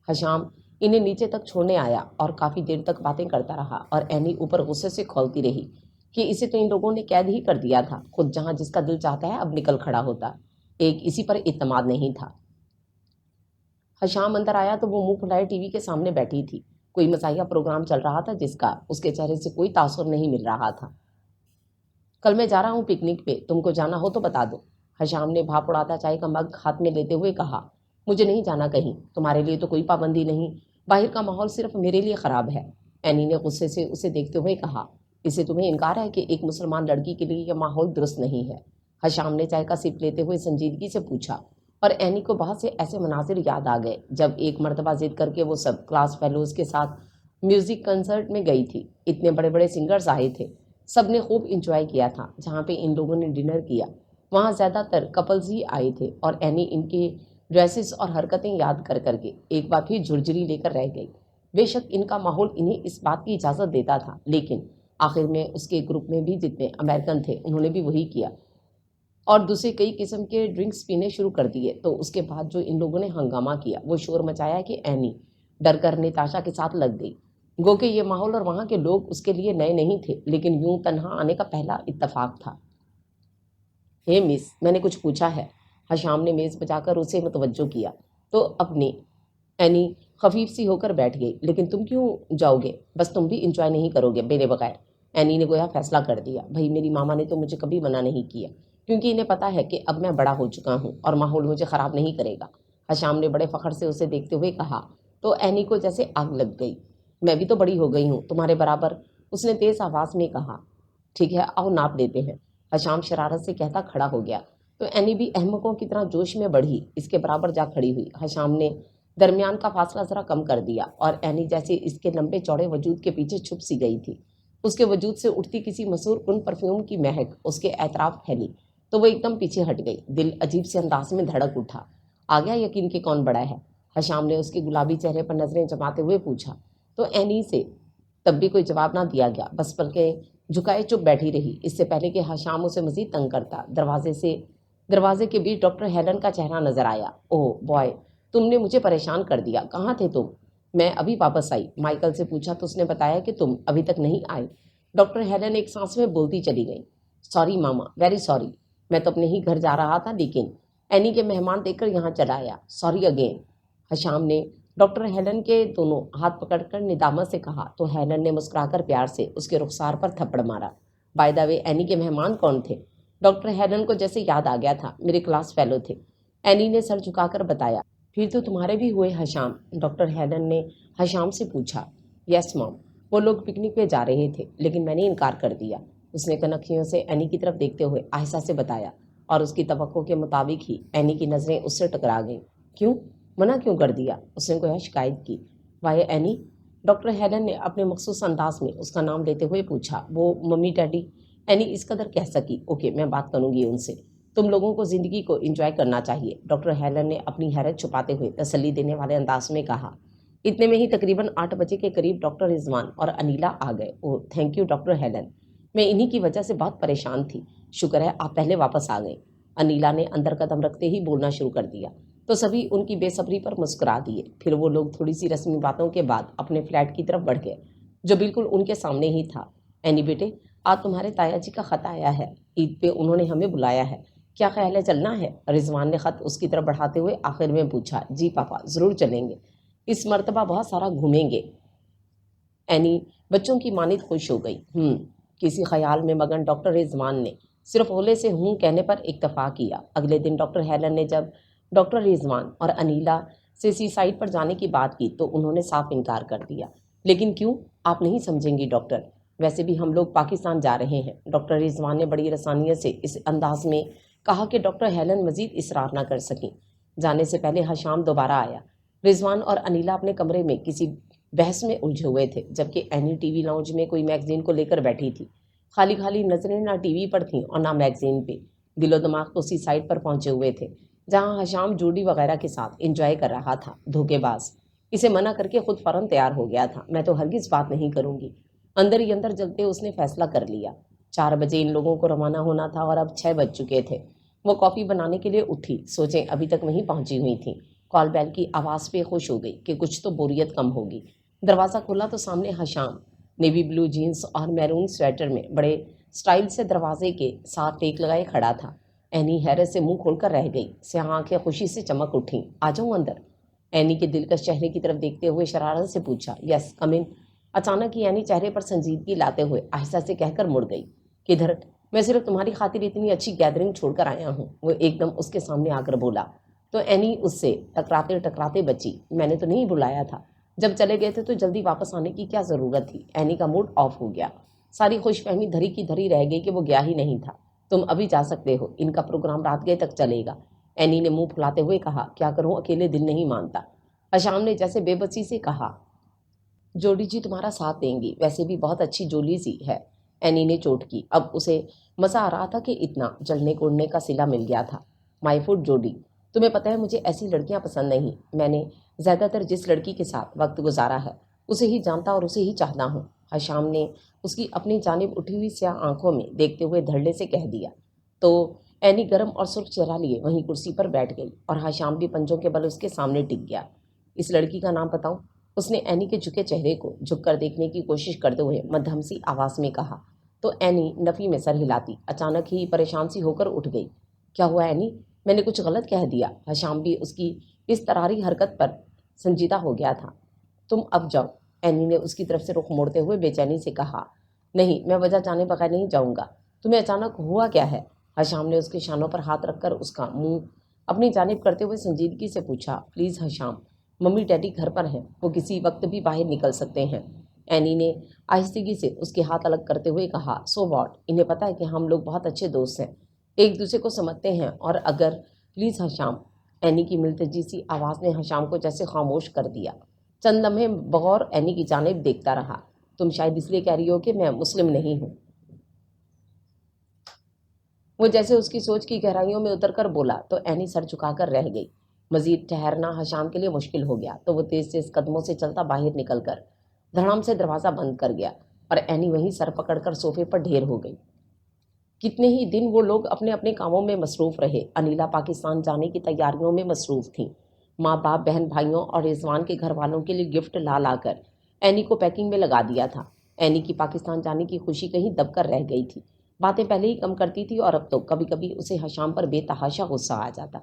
A: حشام انہیں نیچے تک چھوڑنے آیا اور کافی دیر تک باتیں کرتا رہا اور اینی اوپر غصے سے کھولتی رہی کہ اسے تو ان لوگوں نے قید ہی کر دیا تھا، خود جہاں جس کا دل چاہتا ہے اب نکل کھڑا ہوتا۔ ایک اسی پر اعتماد نہیں تھا۔ حشام اندر آیا تو وہ منہ پھلائے ٹی وی کے سامنے بیٹھی تھی۔ کوئی مزاحیہ پروگرام چل رہا تھا جس کا اس کے چہرے سے کوئی تاثر نہیں مل رہا تھا۔ کل میں جا رہا ہوں پکنک پہ، تم کو جانا ہو تو بتا دو، حشام نے بھاپ اڑاتا چائے کا مگ ہاتھ میں لیتے ہوئے کہا۔ مجھے نہیں جانا کہیں، تمہارے لیے تو کوئی پابندی نہیں، باہر کا ماحول صرف میرے لیے خراب ہے، اینی نے غصے سے اسے دیکھتے ہوئے کہا۔ اسے تمہیں انکار ہے کہ ایک مسلمان لڑکی کے لیے یہ ماحول درست نہیں ہے؟ حشام نے چائے کا سپ لیتے ہوئے سنجیدگی سے پوچھا اور اینی کو بہت سے ایسے مناظر یاد آ گئے جب ایک مرتبہ ضد کر کے وہ سب کلاس فیلوز کے ساتھ میوزک کنسرٹ میں گئی تھی۔ اتنے بڑے بڑے سنگرز آئے تھے، سب نے خوب انجوائے کیا تھا۔ جہاں پہ ان لوگوں نے ڈنر کیا وہاں زیادہ تر کپلز ہی آئے تھے اور اینی ان کے ڈریسز اور حرکتیں یاد کر کر کے ایک بار پھر جھرجھری لے کر رہ گئی۔ بے شک ان کا ماحول انہیں اس بات کی اجازت دیتا تھا، لیکن آخر میں اس کے گروپ میں بھی جتنے امریکن تھے انہوں نے بھی وہی کیا اور دوسرے کئی قسم کے ڈرنکس پینے شروع کر دیے۔ تو اس کے بعد جو ان لوگوں نے ہنگامہ کیا، وہ شور مچایا کہ اینی ڈر کر نتاشا کے ساتھ لگ گئی۔ گو کہ یہ ماحول اور وہاں کے لوگ اس کے لیے نئے نہیں تھے، لیکن یوں تنہا آنے کا پہلا اتفاق تھا۔ ہے مس، میں نے کچھ پوچھا ہے، حشام نے میز بجا کر اسے متوجہ کیا تو اپنی اینی خفیف سی ہو کر بیٹھ گئی۔ لیکن تم کیوں جاؤ گے؟ بس تم بھی انجوائے نہیں کرو گے میرے بغیر؟ اینی نے گویا فیصلہ کر دیا۔ بھائی میری ماما نے تو مجھے کبھی منع نہیں کیا، کیونکہ انہیں پتا ہے کہ اب میں بڑا ہو چکا ہوں اور ماحول مجھے خراب نہیں کرے گا، حشام نے بڑے فخر سے اسے دیکھتے ہوئے کہا تو اینی کو جیسے آگ لگ گئی۔ میں بھی تو بڑی ہو گئی ہوں تمہارے برابر، اس نے تیز آواز میں کہا۔ ٹھیک ہے، آؤ ناپ لیتے ہیں، حشام شرارت سے کہتا کھڑا ہو گیا تو اینی بھی احمقوں کی طرح جوش میں بڑھی اس کے برابر جا کھڑی ہوئی۔ حشام نے درمیان کا فاصلہ ذرا کم کر دیا اور اینی جیسے اس کے لمبے چوڑے وجود کے پیچھے چھپ سی گئی تھی۔ اس کے وجود سے اٹھتی کسی مسحور کن پرفیوم کی مہک اس کے اطراف پھیلی تو وہ ایک دم پیچھے ہٹ گئی۔ دل عجیب سے انداز میں دھڑک اٹھا۔ آ گیا یقین کہ کون بڑا ہے؟ حشام نے اس کے گلابی چہرے پر نظریں جماتے ہوئے پوچھا تو اینی سے تب بھی کوئی جواب نہ دیا گیا، بس بلکہ جھکائے چپ بیٹھی رہی اس سے پہلے کہ حشام اسے مزید تنگ کرتا۔ دروازے کے بیچ ڈاکٹر ہیلن کا چہرہ نظر آیا۔ اوہ بوائے، تم نے مجھے پریشان کر دیا، کہاں تھے تم؟ میں ابھی واپس آئی، مائیکل سے پوچھا تو اس نے بتایا کہ تم ابھی تک نہیں آئے۔ ڈاکٹر ہیلن ایک سانس میں بولتی چلی گئی۔ سوری ماما، ویری سوری، میں تو اپنے ہی گھر جا رہا تھا لیکن اینی کے مہمان دیکھ کر یہاں چلا آیا، سوری اگین۔ حشام نے ڈاکٹر ہیلن کے دونوں ہاتھ پکڑ کر ندامت سے کہا تو ہیلن نے مسکرا کر پیار سے اس کے رخسار پر تھپڑ مارا۔ بائی دا وے، اینی کے مہمان کون تھے؟ ڈاکٹر ہیلن کو جیسے یاد آ گیا تھا، میرے کلاس فیلو تھے، اینی نے سر جھکا کر بتایا۔ پھر تو تمہارے بھی ہوئے حشام؟ ڈاکٹر ہیلن نے حشام سے پوچھا۔ یس مام، وہ لوگ پکنک پہ جا رہے تھے لیکن میں نے انکار کر دیا، اس نے کنکھیوں سے اینی کی طرف دیکھتے ہوئے آہستہ سے بتایا اور اس کی توقع کے مطابق ہی اینی کی نظریں اس سے ٹکرا گئیں۔ کیوں منع کیوں کر دیا؟ اس نے گویا شکایت کی۔ Y any? ڈاکٹر ہیلن نے اپنے مخصوص انداز میں اس کا نام لیتے ہوئے پوچھا۔ وہ ممی ڈیڈی، اینی اس قدر کہہ سکی۔ اوکے، میں بات کروں گی ان سے، تم لوگوں کو زندگی کو انجوائے کرنا چاہیے، ڈاکٹر ہیلن نے اپنی حیرت چھپاتے ہوئے تسلی دینے والے انداز میں کہا۔ اتنے میں ہی تقریباً 8 بجے کے قریب ڈاکٹر رضوان اور انیلا آ گئے۔ اوہ تھینک یو ڈاکٹر ہیلن، میں انہی کی وجہ سے بہت پریشان تھی، شکر ہے آپ پہلے واپس آ گئے، انیلا نے اندر قدم رکھتے ہی بولنا شروع کر دیا تو سبھی ان کی بے صبری پر مسکرا دیے۔ پھر وہ لوگ تھوڑی سی رسمی باتوں کے بعد اپنے فلیٹ کی طرف بڑھ گئے جو بالکل ان کے سامنے ہی تھا۔ اینی بیٹے، آج تمہارے تایا جی کا خط آیا ہے، عید پہ انہوں نے ہمیں بلایا ہے، کیا خیال ہے چلنا ہے؟ رضوان نے خط اس کی طرف بڑھاتے ہوئے آخر میں پوچھا۔ جی پاپا ضرور چلیں گے، اس مرتبہ بہت سارا گھومیں گے۔ اینی بچوں کی مانند خوش ہو گئی۔ کسی خیال میں مگن ڈاکٹر رضوان نے صرف اولے سے ہوں کہنے پر اکتفا کیا۔ اگلے دن ڈاکٹر ہیلن نے جب ڈاکٹر رضوان اور انیلا سے سی سائٹ پر جانے کی بات کی تو انہوں نے صاف انکار کر دیا۔ لیکن کیوں؟ آپ نہیں سمجھیں گی ڈاکٹر، ویسے بھی ہم لوگ پاکستان جا رہے ہیں۔ ڈاکٹر رضوان نے بڑی رسانیت سے اس انداز میں کہا کہ ڈاکٹر ہیلن مزید اصرار نہ کر سکیں۔ جانے سے پہلے حشام دوبارہ آیا۔ رضوان اور انیلا اپنے کمرے میں کسی بحث میں الجھے ہوئے تھے، جبکہ اینی ٹی وی لاؤنج میں کوئی میگزین کو لے کر بیٹھی تھی۔ خالی خالی نظریں نہ ٹی وی پر تھیں اور نہ میگزین پہ، دل و دماغ تو اسی سائٹ پر پہنچے ہوئے تھے جہاں حشام جوڈی وغیرہ کے ساتھ انجوائے کر رہا تھا۔ دھوکے باز، اسے منع کر کے خود فوراً تیار ہو گیا تھا۔ میں تو ہرگز بات نہیں کروں گی، اندر ہی اندر جلتے اس نے فیصلہ کر لیا۔ 4 بجے ان لوگوں کو روانہ ہونا تھا اور اب 6 بج چکے تھے۔ وہ کافی بنانے کے لیے اٹھی، سوچیں ابھی تک وہیں پہنچی ہوئی تھیں۔ کال بیل کی آواز پہ خوش ہو گئی کہ کچھ تو بوریت کم ہوگی۔ دروازہ کھولا تو سامنے حشام نیوی بلو جینس اور میرون سویٹر میں بڑے سٹائل سے دروازے کے ساتھ ٹیک لگائے کھڑا تھا۔ اینی حیرت سے منہ کھول کر رہ گئی، سیاہ آنکھیں خوشی سے چمک اٹھیں۔ آ جاؤں اندر؟ اینی کے دلکش چہرے کی طرف دیکھتے ہوئے شرارت سے پوچھا۔ یس کم ان۔ اچانک ہی اینی چہرے پر سنجیدگی لاتے ہوئے آہستہ سے کہہ کر مڑ گئی۔ کدھر؟ میں صرف تمہاری خاطر اتنی اچھی گیدرنگ چھوڑ کر آیا ہوں۔ وہ ایک دم اس کے سامنے آ کر بولا تو اینی اس سے ٹکراتے ٹکراتے بچی۔ میں نے تو نہیں بلایا تھا، جب چلے گئے تھے تو جلدی واپس آنے کی کیا ضرورت تھی؟ اینی کا موڈ آف ہو گیا، ساری خوش فہمی دھری کی دھری رہ گئی کہ وہ گیا ہی نہیں تھا۔ تم ابھی جا سکتے ہو، ان کا پروگرام رات گئے تک چلے گا۔ اینی نے منہ پھلاتے ہوئے کہا۔ کیا کروں، اکیلے دل نہیں مانتا۔ حشام نے جیسے بے بسی سے کہا۔ جوڈی جی تمہارا ساتھ دیں گی، ویسے بھی بہت اچھی جولی سی ہے۔ اینی نے چوٹ کی، اب اسے مزہ آ رہا تھا کہ اتنا جلنے کوڑنے کا صلہ مل گیا تھا۔ مائی فوڈ جوڈی، تمہیں پتہ ہے مجھے ایسی لڑکیاں پسند نہیں۔ میں نے زیادہ تر جس لڑکی کے ساتھ وقت گزارا ہے اسے ہی جانتا اور اسے ہی چاہتا ہوں۔ حشام نے اس کی اپنی جانب اٹھی ہوئی سیاہ آنکھوں میں دیکھتے ہوئے دھڑلے سے کہہ دیا۔ تو اینی گرم اور سرخ چہرہ لیے وہیں کرسی پر بیٹھ گئی اور حشام بھی پنجوں کے بل اس کے سامنے ٹک گیا۔ اس لڑکی کا نام بتاؤں؟ اس نے اینی کے جھکے چہرے کو جھک کر دیکھنے کی کوشش کرتے ہوئے مدھم سی آواز میں کہا۔ تو اینی نفی میں سر ہلاتی اچانک ہی پریشان سی ہو کر اٹھ گئی۔ کیا ہوا اینی؟ میں نے کچھ غلط کہہ دیا؟ حشام بھی اس کی اس تراری حرکت پر سنجیدہ ہو گیا تھا۔ تم اب جاؤ، اینی نے اس کی طرف سے رخ موڑتے ہوئے بے چینی سے کہا۔ نہیں، میں وجہ جانے بغیر نہیں جاؤں گا۔ تمہیں اچانک ہوا کیا ہے؟ حشام نے اس کے شانوں پر ہاتھ رکھ کر اس کا منہ اپنی جانب کرتے ہوئے سنجیدگی سے پوچھا۔ پلیز حشام، ممی ڈیڈی گھر پر ہیں، وہ کسی وقت بھی باہر نکل سکتے ہیں۔ اینی نے آہستگی سے اس کے ہاتھ الگ کرتے ہوئے کہا۔ سو واٹ، انہیں پتہ ہے کہ ہم لوگ بہت اچھے دوست ہیں، ایک دوسرے کو سمجھتے ہیں، اور اگر پلیز حشام، اینی کی ملتجی سی آواز نے حشام کو جیسے خاموش کر دیا۔ چند لمحے بغور اینی کی جانب دیکھتا رہا۔ تم شاید اس لیے کہہ رہی ہو کہ میں مسلم نہیں ہوں؟ وہ جیسے اس کی سوچ کی گہرائیوں میں اتر کر بولا تو اینی سر جھکا کر رہ گئی۔ مزید ٹھہرنا حشام کے لیے مشکل ہو گیا تو وہ تیز تیز قدموں سے چلتا باہر نکل کر دھڑام سے دروازہ بند کر گیا اور اینی وہیں سر پکڑ کر صوفے پر ڈھیر ہو گئی۔ کتنے ہی دن وہ لوگ اپنے اپنے کاموں میں مصروف رہے۔ انیلا پاکستان جانے کی تیاریوں میں مصروف تھیں۔ ماں باپ، بہن بھائیوں اور رضوان کے گھر والوں کے لیے گفٹ لا لا کر اینی کو پیکنگ میں لگا دیا تھا۔ اینی کی پاکستان جانے کی خوشی کہیں دب کر رہ گئی تھی۔ باتیں پہلے ہی کم کرتی تھی اور اب تو کبھی کبھی اسے حشام پر بے تحاشا غصہ آ جاتا،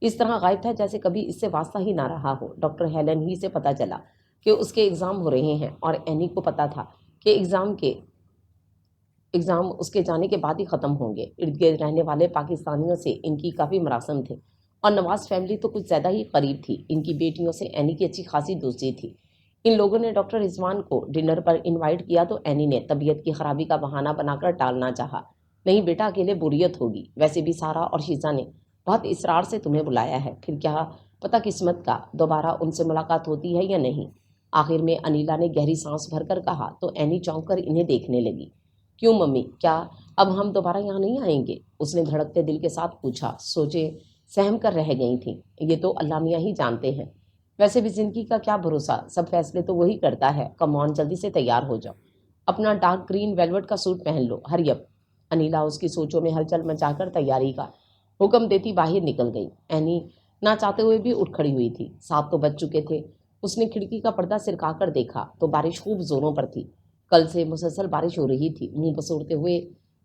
A: اس طرح غائب تھا جیسے کبھی اس سے واسطہ ہی نہ رہا ہو۔ ڈاکٹر ہیلن ہی سے پتہ چلا کہ اس کے ایگزام ہو رہے ہیں اور اینی کو پتہ تھا کہ ایگزام اس کے جانے کے بعد ہی ختم ہوں گے۔ ارد گرد رہنے والے پاکستانیوں سے ان کی کافی مراسم تھے اور نواز فیملی تو کچھ زیادہ ہی قریب تھی۔ ان کی بیٹیوں سے اینی کی اچھی خاصی دوستی تھی۔ ان لوگوں نے ڈاکٹر رضوان کو ڈنر پر انوائٹ کیا تو اینی نے طبیعت کی خرابی کا بہانہ بنا کر ٹالنا چاہا۔ نہیں بیٹا، اکیلے بوریت ہوگی، ویسے بھی سارا اور شیزا نے بہت اصرار سے تمہیں بلایا ہے، پھر کیا پتہ قسمت کا دوبارہ ان سے ملاقات ہوتی ہے یا نہیں۔ آخر میں انیلا نے گہری سانس بھر کر کہا تو اینی چونک کر انہیں دیکھنے لگی۔ کیوں ممی، کیا اب ہم دوبارہ یہاں نہیں آئیں گے؟ اس نے دھڑکتے دل کے ساتھ پوچھا۔ سوچے سہم کر رہ گئی تھیں۔ یہ تو اللہ میاں ہی جانتے ہیں، ویسے بھی زندگی کا کیا بھروسہ، سب فیصلے تو وہی کرتا ہے۔ کم آن، جلدی سے تیار ہو جاؤ، اپنا ڈارک گرین ویلوٹ کا سوٹ پہن لو، ہری اپ۔ انیلا اس کی سوچوں میں ہلچل مچا کر تیاری کا حکم دیتی باہر نکل گئی۔ اینی نہ چاہتے ہوئے بھی اٹھ کھڑی ہوئی تھی۔ 7 تو بج چکے تھے۔ اس نے کھڑکی کا پردہ سرکا کر دیکھا تو بارش خوب زوروں پر تھی۔ کل سے مسلسل بارش ہو رہی تھی۔ منہ بسوڑتے ہوئے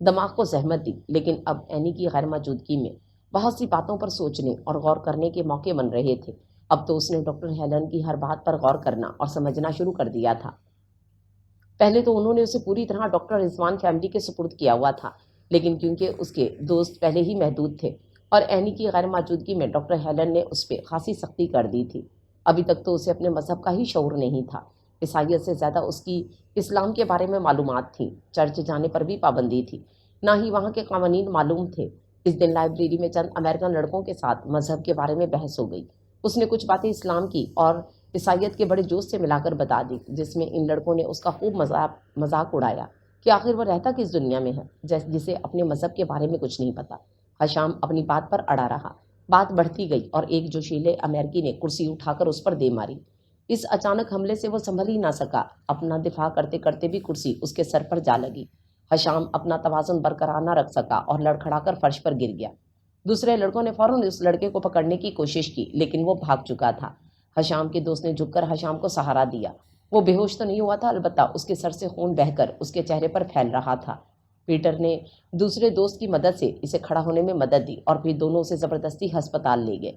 A: دماغ کو زحمت دی، لیکن اب اینی کی غیر موجودگی میں بہت سی باتوں پر سوچنے اور غور کرنے کے موقع بن رہے تھے۔ اب تو اس نے ڈاکٹر ہیلن کی ہر بات پر غور کرنا اور سمجھنا شروع کر دیا تھا۔ پہلے تو انہوں نے اسے پوری طرح ڈاکٹر رضوان فیملی کے سپرد کیا ہوا تھا، لیکن کیونکہ اس کے دوست پہلے ہی محدود تھے اور اینی کی غیر موجودگی میں ڈاکٹر ہیلن نے اس پہ خاصی سختی کر دی تھی۔ ابھی تک تو اسے اپنے مذہب کا ہی شعور نہیں تھا۔ عیسائیت سے زیادہ اس کی اسلام کے بارے میں معلومات تھیں۔ چرچ جانے پر بھی پابندی تھی، نہ ہی وہاں کے قوانین معلوم تھے۔ اس دن لائبریری میں چند امریکن لڑکوں کے ساتھ مذہب کے بارے میں بحث ہو گئی۔ اس نے کچھ باتیں اسلام کی اور عیسائیت کے بڑے جوش سے ملا کر بتا دی، جس میں ان لڑکوں نے اس کا خوب مذاق اڑایا کہ آخر وہ رہتا کس دنیا میں ہے جسے اپنے مذہب کے بارے میں کچھ نہیں پتا۔ حشام اپنی بات پر اڑا رہا۔ بات بڑھتی گئی اور ایک جوشیلے امریکی نے کرسی اٹھا کر اس پر دے ماری۔ اس اچانک حملے سے وہ سنبھل ہی نہ سکا۔ اپنا دفاع کرتے کرتے بھی کرسی اس کے سر پر جا لگی۔ حشام اپنا توازن برقرار نہ رکھ سکا اور لڑکھڑا کر فرش پر گر گیا۔ دوسرے لڑکوں نے فوراً اس لڑکے کو پکڑنے کی کوشش کی، لیکن وہ بھاگ چکا تھا۔ حشام کے دوست نے جھک کر حشام کو سہارا دیا۔ وہ بے ہوش تو نہیں ہوا تھا، البتہ اس کے سر سے خون بہہ کر اس کے چہرے پر پھیل رہا تھا۔ پیٹر نے دوسرے دوست کی مدد سے اسے کھڑا ہونے میں مدد دی اور پھر دونوں اسے زبردستی ہسپتال لے گئے،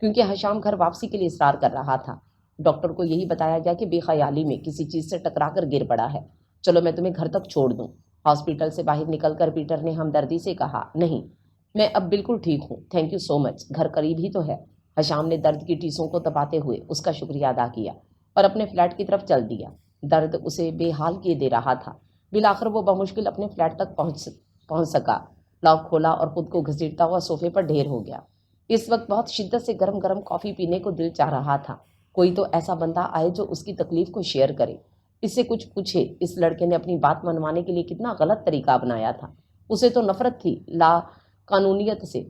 A: کیونکہ حشام گھر واپسی کے لیے اصرار کر رہا تھا۔ ڈاکٹر کو یہی بتایا گیا کہ بے خیالی میں کسی چیز سے ٹکرا کر گر پڑا ہے۔ چلو میں تمہیں گھر تک چھوڑ دوں۔ ہاسپٹل سے باہر نکل کر پیٹر نے ہمدردی سے کہا، نہیں، میں اب بالکل ٹھیک ہوں، تھینک یو سو مچ، گھر قریب ہی تو ہے۔ حشام نے درد کی ٹیسوں کو دباتے ہوئے اس کا شکریہ ادا کیا اور اپنے فلیٹ کی طرف چل دیا۔ درد اسے بے حال کیے دے رہا تھا۔ بالآخر وہ بمشکل اپنے فلیٹ تک پہنچ سکا، لاک کھولا اور خود کو گھسیٹتا ہوا صوفے پر ڈھیر ہو گیا۔ اس وقت بہت شدت سے گرم گرم کافی پینے کو دل چاہ رہا تھا۔ کوئی تو ایسا بندہ آئے جو اس کی تکلیف کو شیئر کرے، اس سے کچھ پوچھے۔ اس لڑکے نے اپنی بات منوانے کے لیے کتنا غلط طریقہ اپنایا تھا۔ اسے تو نفرت تھی لا قانونیت سے۔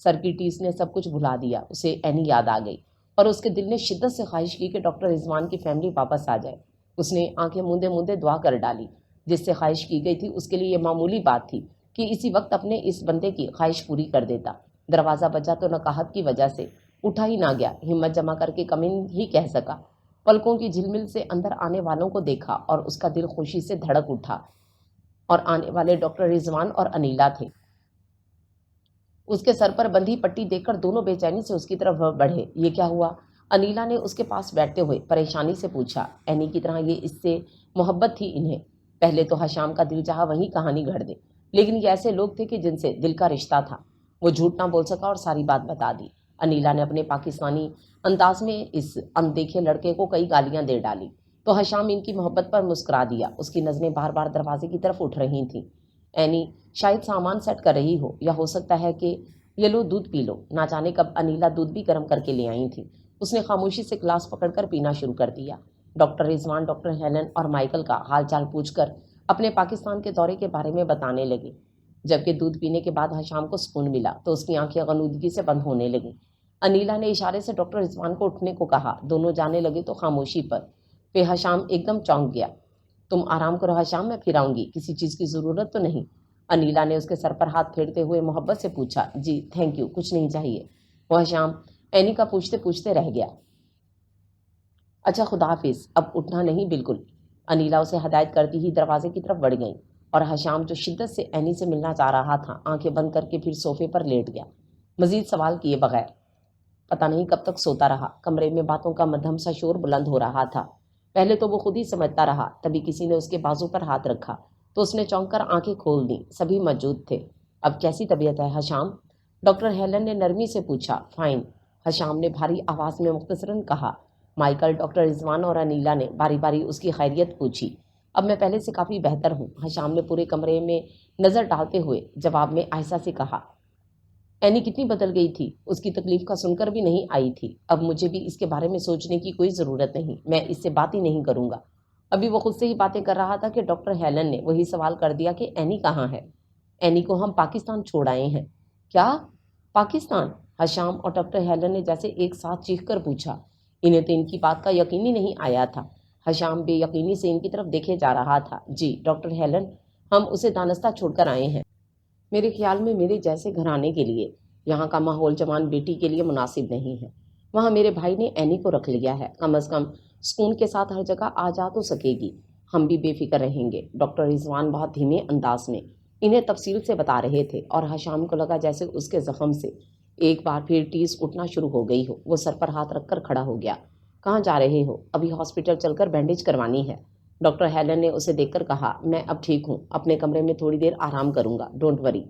A: سر کی ٹیس نے سب کچھ بھلا دیا۔ اسے اینی یاد آ گئی اور اس کے دل نے شدت سے خواہش کی کہ ڈاکٹر رضوان کی فیملی واپس آ جائے۔ اس نے آنکھیں موندے موندے دعا کر ڈالی۔ جس سے خواہش کی گئی تھی اس کے لیے یہ معمولی بات تھی کہ اسی وقت اپنے اس بندے کی خواہش پوری کر دیتا۔ دروازہ بجا تو نقاہت کی وجہ سے اٹھا ہی نہ گیا۔ ہمت جمع کر کے کمن ہی کہہ سکا۔ پلکوں کی جھلمل سے اندر آنے والوں کو دیکھا اور اس کا دل خوشی سے دھڑک اٹھا، اور آنے والے ڈاکٹر رضوان اور انیلا تھے۔ اس کے سر پر بندھی پٹی دیکھ کر دونوں بے چینی سے اس کی طرف بڑھے۔ یہ کیا ہوا؟ انیلا نے اس کے پاس بیٹھتے ہوئے پریشانی سے پوچھا۔ اینی کی طرح یہ اس سے محبت تھی انہیں۔ پہلے تو حشام کا دل چاہا وہیں کہانی گھڑ دے، لیکن یہ ایسے لوگ تھے کہ جن سے دل کا رشتہ تھا۔ وہ جھوٹ نہ بول سکا اور ساری بات بتا دی۔ انیلا نے اپنے پاکستانی انداز میں اس اندیکھے لڑکے کو کئی گالیاں دے ڈالی تو حشام ان کی محبت پر مسکرا دیا۔ اس کی نظریں بار بار دروازے کی طرف اٹھ رہی تھیں۔ اینی شاید سامان سیٹ کر رہی ہو، یا ہو سکتا ہے کہ یہ لو دودھ پی لو۔ نہ جانے کب انیلا دودھ بھی گرم کر کے لے آئی تھی۔ اس نے خاموشی سے گلاس پکڑ کر پینا شروع کر دیا۔ ڈاکٹر رضوان ڈاکٹر ہیلن اور مائیکل کا حال چال پوچھ کر اپنے پاکستان کے دورے کے بارے میں بتانے لگے۔ جبکہ دودھ پینے کے بعد حشام کو سکون ملا تو اس کی آنکھیں غنودگی سے بند ہونے لگیں۔ انیلا نے اشارے سے ڈاکٹر رضوان کو اٹھنے کو کہا۔ دونوں جانے لگے تو خاموشی پر۔ پھر حشام ایک دم چونک گیا۔ تم آرام کرو حشام، میں پھر آؤں گی، کسی چیز کی ضرورت تو نہیں؟ انیلا نے اس کے سر پر ہاتھ پھیرتے ہوئے محبت سے پوچھا۔ جی تھینک یو، کچھ نہیں چاہیے۔ وہ حشام اینی کا پوچھتے پوچھتے رہ گیا۔ اچھا خدا حافظ، اب اٹھنا نہیں بالکل۔ انیلا اسے ہدایت کرتی ہی دروازے کی طرف بڑھ گئیں اور حشام جو شدت سے اینی سے ملنا چاہ رہا تھا آنکھیں بند کر کے پھر صوفے پر لیٹ گیا، مزید سوال کیے بغیر۔ پتہ نہیں کب تک سوتا رہا۔ کمرے میں باتوں کا مدھم سا شور بلند ہو رہا تھا۔ پہلے تو وہ خود ہی سمجھتا رہا، تبھی کسی نے اس کے بازو پر ہاتھ رکھا تو اس نے چونک کر آنکھیں کھول دیں۔ سبھی موجود تھے۔ اب کیسی طبیعت ہے حشام؟ ڈاکٹر ہیلن نے نرمی سے پوچھا۔ فائن، حشام نے بھاری آواز میں مختصراً کہا۔ مائیکل، ڈاکٹر رضوان اور انیلا نے باری باری اس کی خیریت پوچھی۔ اب میں پہلے سے کافی بہتر ہوں، حشام نے پورے کمرے میں نظر ڈالتے ہوئے جواب میں آہستہ سے کہا۔ اینی کتنی بدل گئی تھی، اس کی تکلیف کا سن کر بھی نہیں آئی تھی۔ اب مجھے بھی اس کے بارے میں سوچنے کی کوئی ضرورت نہیں، میں اس سے بات ہی نہیں کروں گا۔ ابھی وہ خود سے ہی باتیں کر رہا تھا کہ ڈاکٹر ہیلن نے وہی سوال کر دیا کہ اینی کہاں ہے؟ اینی کو ہم پاکستان چھوڑ آئے ہیں۔ کیا پاکستان؟ حشام اور ڈاکٹر ہیلن نے جیسے ایک ساتھ چیخ کر پوچھا۔ انہیں تو ان کی بات کا یقین ہی نہیں آیا تھا۔ حشام بے یقینی سے ان کی طرف دیکھے جا رہا تھا۔ جی ڈاکٹر ہیلن، ہم اسے دانستہ چھوڑ کر آئے ہیں۔ میرے خیال میں میرے جیسے گھرانے کے لیے یہاں کا ماحول جوان بیٹی کے لیے مناسب نہیں ہے۔ وہاں میرے بھائی نے اینی کو رکھ لیا ہے، کم از کم سکون کے ساتھ ہر جگہ آ جا تو سکے گی، ہم بھی بے فکر رہیں گے۔ ڈاکٹر رضوان بہت دھیمے انداز میں انہیں تفصیل سے بتا رہے تھے اور ہشام کو لگا جیسے اس کے زخم سے ایک بار پھر ٹیس اٹھنا شروع ہو گئی ہو۔ وہ سر پر ہاتھ رکھ کر کھڑا ہو گیا۔ کہاں جا رہے ہو؟ ابھی ہاسپٹل چل کر بینڈیج کروانی ہے۔ ڈاکٹر ہیلن نے اسے دیکھ کر کہا، میں اب ٹھیک ہوں، اپنے کمرے میں تھوڑی دیر آرام کروں گا، ڈونٹ وری۔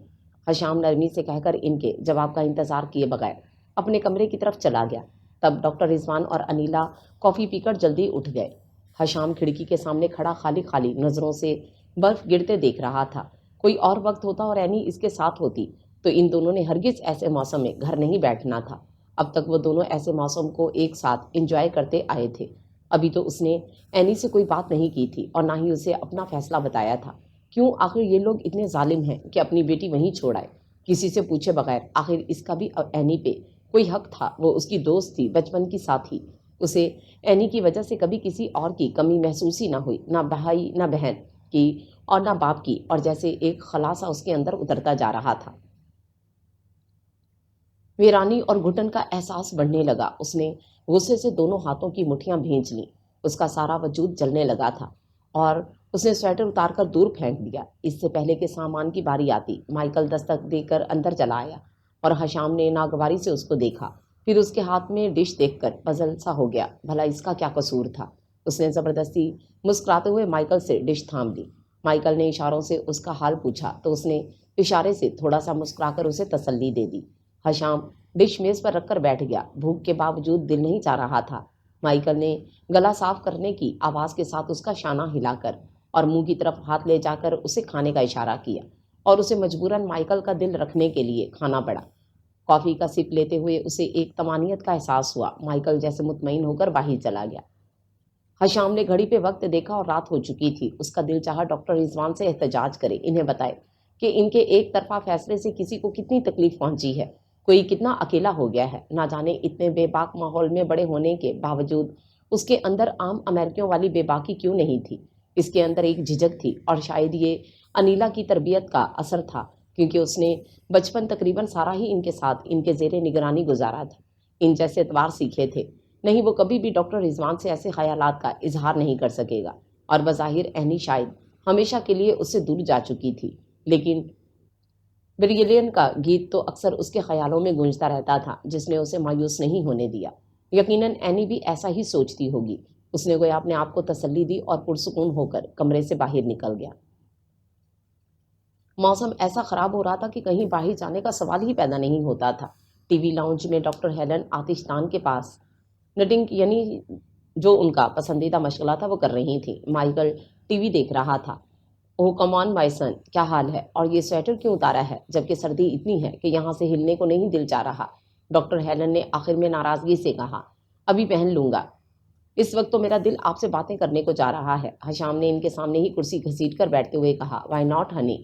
A: ہشام نرمی سے کہہ کر ان کے جواب کا انتظار کیے بغیر اپنے کمرے کی طرف چلا گیا۔ تب ڈاکٹر رضوان اور انیلا کافی پی کر جلدی اٹھ گئے۔ ہشام کھڑکی کے سامنے کھڑا خالی خالی نظروں سے برف گرتے دیکھ رہا تھا۔ کوئی اور وقت ہوتا اور اینی اس کے ساتھ ہوتی تو ان دونوں نے ہرگز ایسے موسم میں گھر نہیں بیٹھنا تھا۔ اب تک وہ دونوں ایسے موسم کو ایک ساتھ انجوائے کرتے آئے تھے۔ ابھی تو اس نے اینی سے کوئی بات نہیں کی تھی اور نہ ہی اسے اپنا فیصلہ بتایا تھا۔ کیوں آخر یہ لوگ اتنے ظالم ہیں کہ اپنی بیٹی وہیں چھوڑ آئے، کسی سے پوچھے بغیر؟ آخر اس کا بھی اینی پہ کوئی حق تھا، وہ اس کی دوست تھی، بچپن کی ساتھی۔ اسے اینی کی وجہ سے کبھی کسی اور کی کمی محسوس ہی نہ ہوئی، نہ بھائی نہ بہن کی اور نہ باپ کی، اور جیسے ایک خلاصہ اس کے اندر اترتا جا رہا تھا۔ ویرانی اور گھٹن کا احساس بڑھنے لگا۔ اس نے غصے سے دونوں ہاتھوں کی مٹھیاں بھینچ لیں۔ اس کا سارا وجود جلنے لگا تھا اور اس نے سویٹر اتار کر دور پھینک دیا۔ اس سے پہلے کہ سامان کی باری آتی، مائیکل دستک دے کر اندر چلا آیا اور ہشام نے ناگواری سے اس کو دیکھا، پھر اس کے ہاتھ میں ڈش دیکھ کر پزل سا ہو گیا۔ بھلا اس کا کیا قصور تھا؟ اس نے زبردستی مسکراتے ہوئے مائیکل سے ڈش تھام لی۔ مائیکل نے اشاروں سے اس کا حال پوچھا تو اس نے اشارے سے تھوڑا سا مسکرا کر اسے تسلی دے دی۔ ہشام ڈش میز پر رکھ کر بیٹھ گیا۔ بھوک کے باوجود دل نہیں چاہ رہا تھا۔ مائیکل نے گلا صاف کرنے کی آواز کے ساتھ اس کا شانہ ہلا کر اور منہ کی طرف ہاتھ لے جا کر اسے کھانے کا اشارہ کیا اور اسے مجبوراً مائیکل کا دل رکھنے کے لیے کھانا پڑا۔ کافی کا سپ لیتے ہوئے اسے ایک طمانینت کا احساس ہوا۔ مائیکل جیسے مطمئن ہو کر باہر چلا گیا۔ ہشام نے گھڑی پہ وقت دیکھا اور رات ہو چکی تھی۔ اس کا دل چاہا ڈاکٹر رضوان سے احتجاج کرے، انہیں بتائے کہ ان کے ایک طرفہ فیصلے سے کسی کو کتنی تکلیف پہنچی ہے، کوئی کتنا اکیلا ہو گیا ہے۔ نہ جانے اتنے بے باک ماحول میں بڑے ہونے کے باوجود اس کے اندر عام امریکیوں والی بے باکی کیوں نہیں تھی۔ اس کے اندر ایک جھجک تھی اور شاید یہ انیلا کی تربیت کا اثر تھا، کیونکہ اس نے بچپن تقریباً سارا ہی ان کے ساتھ ان کے زیر نگرانی گزارا تھا، ان جیسے اتوار سیکھے تھے۔ نہیں، وہ کبھی بھی ڈاکٹر رضوان سے ایسے خیالات کا اظہار نہیں کر سکے گا، اور بظاہر اینی شاید ہمیشہ کے لیے اس سے دور جا چکی تھی، لیکن بریلین کا گیت تو اکثر اس کے خیالوں میں گونجتا رہتا تھا، جس نے اسے مایوس نہیں ہونے دیا۔ یقیناً اینی بھی ایسا ہی سوچتی ہوگی۔ اس نے گویا اپنے آپ کو تسلی دی اور پرسکون ہو کر کمرے سے باہر نکل گیا۔ موسم ایسا خراب ہو رہا تھا کہ کہیں باہر جانے کا سوال ہی پیدا نہیں ہوتا تھا۔ ٹی وی لاؤنج میں ڈاکٹر ہیلن آتش دان کے پاس نٹنگ یعنی جو ان کا پسندیدہ مشغلہ تھا وہ کر رہی تھی۔ مائیکل ٹی وی دیکھ رہا تھا۔ اوہ کم آن مائی سن، کیا حال ہے؟ اور یہ سویٹر کیوں اتارا ہے جبکہ سردی اتنی ہے کہ یہاں سے ہلنے کو نہیں دل چاہ رہا؟ ڈاکٹر ہیلن نے آخر میں ناراضگی سے کہا، ابھی پہن لوں گا، اس وقت تو میرا دل آپ سے باتیں کرنے کو جا رہا ہے۔ ہشام نے ان کے سامنے ہی کرسی گھسیٹ کر بیٹھتے ہوئے کہا، وائی ناٹ ہنی،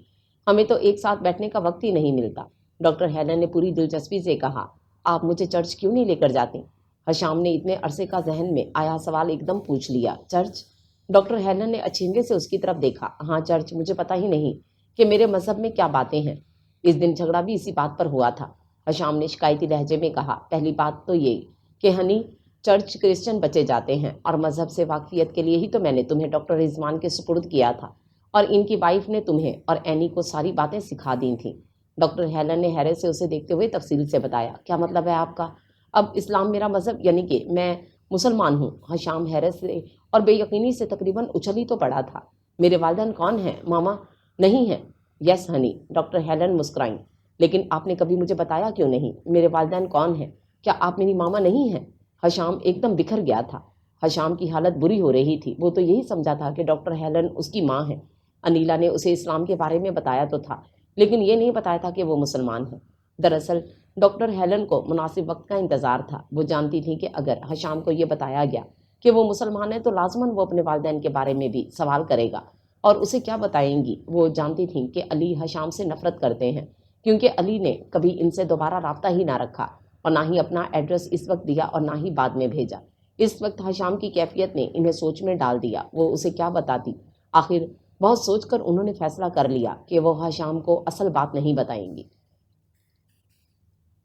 A: ہمیں تو ایک ساتھ بیٹھنے کا وقت ہی نہیں ملتا۔ ڈاکٹر ہیلن نے پوری دلچسپی سے کہا، آپ مجھے چرچ کیوں نہیں لے کر جاتے؟ ہشام نے اتنے عرصے کا ذہن میں آیا سوال ایک دم پوچھ لیا، چرچ؟ ڈاکٹر ہیلن نے اچھینگے سے اس کی طرف دیکھا، ہاں چرچ، مجھے پتہ ہی نہیں کہ میرے مذہب میں کیا باتیں ہیں۔ اس دن جھگڑا بھی اسی بات پر ہوا تھا۔ ہشام نے شکایتی لہجے میں کہا، پہلی بات تو یہ کہ ہنی، چرچ کرسچن بچے جاتے ہیں اور مذہب سے واقفیت کے لیے ہی تو میں نے تمہیں ڈاکٹر رضوان کے سپرد کیا تھا، اور ان کی وائف نے تمہیں اور اینی کو ساری باتیں سکھا دی تھیں۔ ڈاکٹر ہیلن نے حیرت سے اسے دیکھتے ہوئے تفصیل سے بتایا، کیا مطلب ہے آپ کا؟ اب اسلام میرا مذہب یعنی کہ میں مسلمان ہوں؟ ہشام حیرت سے اور بے یقینی سے تقریباً اچھل ہی تو پڑا تھا۔ میرے والدین کون ہیں؟ ماما نہیں ہیں؟ یس ہنی، ڈاکٹر ہیلن مسکرائیں، لیکن آپ نے کبھی مجھے بتایا کیوں نہیں؟ میرے والدین کون ہیں؟ کیا آپ میری ماما نہیں ہیں؟ ہشام ایک دم بکھر گیا تھا۔ ہشام کی حالت بری ہو رہی تھی۔ وہ تو یہی سمجھا تھا کہ ڈاکٹر ہیلن اس کی ماں ہے۔ انیلا نے اسے اسلام کے بارے میں بتایا تو تھا، لیکن یہ نہیں بتایا تھا کہ وہ مسلمان ہے۔ دراصل ڈاکٹر ہیلن کو مناسب وقت کا انتظار تھا۔ وہ جانتی تھی کہ اگر ہشام کو یہ بتایا گیا کہ وہ مسلمان ہے تو لازماً وہ اپنے والدین کے بارے میں بھی سوال کرے گا، اور اسے کیا بتائیں گی؟ وہ جانتی تھیں کہ علی ہشام سے نفرت کرتے ہیں، کیونکہ علی نے کبھی ان سے دوبارہ رابطہ ہی نہ رکھا اور نہ ہی اپنا ایڈریس اس وقت دیا اور نہ ہی بعد میں بھیجا۔ اس وقت ہشام کی کیفیت نے انہیں سوچ میں ڈال دیا۔ وہ اسے کیا بتاتی؟ آخر بہت سوچ کر انہوں نے فیصلہ کر لیا کہ وہ ہشام کو اصل بات نہیں بتائیں گی۔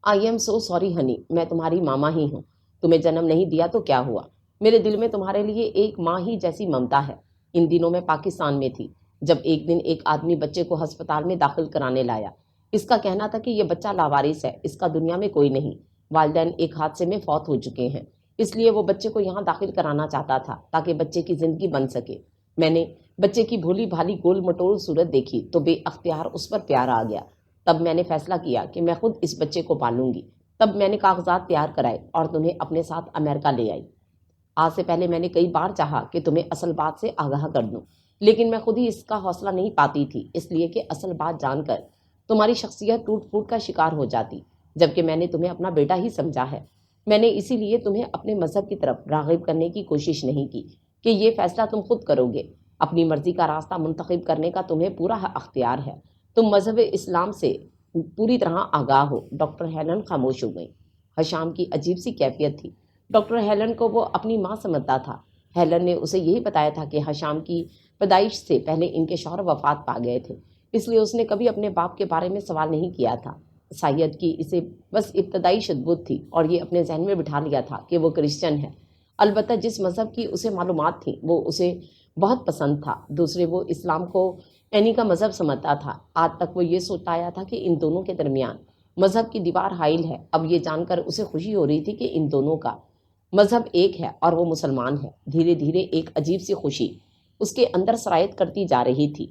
A: I am so sorry honey, میں تمہاری ماما ہی ہوں۔ تمہیں جنم نہیں دیا تو کیا ہوا؟ میرے دل میں تمہارے لیے ایک ماں ہی جیسی ممتا ہے۔ ان دنوں میں پاکستان میں تھی، جب ایک دن ایک آدمی بچے کو ہسپتال میں داخل کرانے لایا۔ اس کا کہنا تھا کہ یہ بچہ لاوارث ہے، اس کا دنیا میں کوئی نہیں، والدین ایک حادثے میں فوت ہو چکے ہیں، اس لیے وہ بچے کو یہاں داخل کرانا چاہتا تھا تاکہ بچے کی زندگی بن سکے۔ میں نے بچے کی بھولی بھالی گول مٹول صورت دیکھی تو بے اختیار اس پر پیار آ گیا۔ تب میں نے فیصلہ کیا کہ میں خود اس بچے کو پالوں گی۔ تب میں نے کاغذات تیار کرائے اور تمہیں اپنے ساتھ امریکہ لے آئی۔ آج سے پہلے میں نے کئی بار چاہا کہ تمہیں اصل بات سے آگاہ کر دوں، لیکن میں خود ہی اس کا حوصلہ نہیں پاتی تھی، اس لیے کہ اصل بات جان کر تمہاری شخصیت ٹوٹ پھوٹ کا شکار ہو جاتی، جبکہ میں نے تمہیں اپنا بیٹا ہی سمجھا ہے۔ میں نے اسی لیے تمہیں اپنے مذہب کی طرف راغب کرنے کی کوشش نہیں کی کہ یہ فیصلہ تم خود کرو گے۔ اپنی مرضی کا راستہ منتخب کرنے کا تمہیں پورا اختیار ہے۔ تم مذہب اسلام سے پوری طرح آگاہ ہو۔ ڈاکٹر ہیلن خاموش ہو گئی۔ حشام کی عجیب سی کیفیت تھی۔ ڈاکٹر ہیلن کو وہ اپنی ماں سمجھتا تھا۔ ہیلن نے اسے یہی بتایا تھا کہ حشام کی پیدائش سے پہلے ان کے شوہر وفات پا گئے تھے، اس لیے اس نے کبھی اپنے باپ کے بارے میں سوال نہیں کیا تھا۔ عیسائیت کی اسے بس ابتدائی شدت تھی اور یہ اپنے ذہن میں بٹھا لیا تھا کہ وہ کرسچن ہے۔ البتہ جس مذہب کی اسے معلومات تھیں وہ اسے بہت پسند تھا۔ دوسرے وہ اسلام کو اینی کا مذہب سمجھتا تھا۔ آج تک وہ یہ سوچتا آیا تھا کہ ان دونوں کے درمیان مذہب کی دیوار حائل ہے۔ اب یہ جان کر اسے خوشی ہو رہی تھی کہ ان دونوں کا مذہب ایک ہے اور وہ مسلمان ہے۔ دھیرے دھیرے ایک عجیب سی خوشی اس کے اندر سرایت کرتی جا رہی تھی۔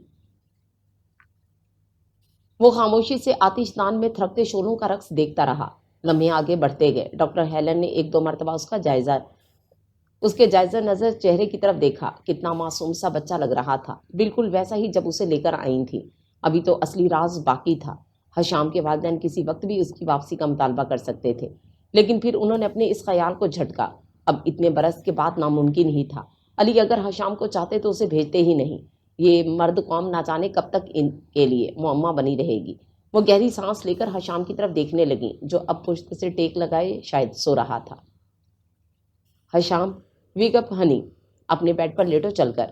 A: وہ خاموشی سے آتش دان میں تھرکتے شعلوں کا رقص دیکھتا رہا۔ لمحے آگے بڑھتے گئے۔ ڈاکٹر ہیلن نے ایک دو مرتبہ اس کے جائزہ نظر چہرے کی طرف دیکھا۔ کتنا معصوم سا بچہ لگ رہا تھا، بالکل ویسا ہی جب اسے لے کر آئی تھی۔ ابھی تو اصلی راز باقی تھا۔ حشام کے والدین کسی وقت بھی اس کی واپسی کا مطالبہ کر سکتے تھے، لیکن پھر انہوں نے اپنے اس خیال کو جھٹکا۔ اب اتنے برس کے بعد ناممکن ہی تھا۔ علی اگر حشام کو چاہتے تو اسے بھیجتے ہی نہیں۔ یہ مرد قوم نہ جانے کب تک ان کے لیے معمہ بنی رہے گی۔ وہ گہری سانس لے کر حشام کی طرف دیکھنے لگیں، جو اب پشت سے ٹیک لگائے شاید سو رہا تھا۔ حشام، ویک اپ ہنی، اپنے بیڈ پر لیٹو چل کر۔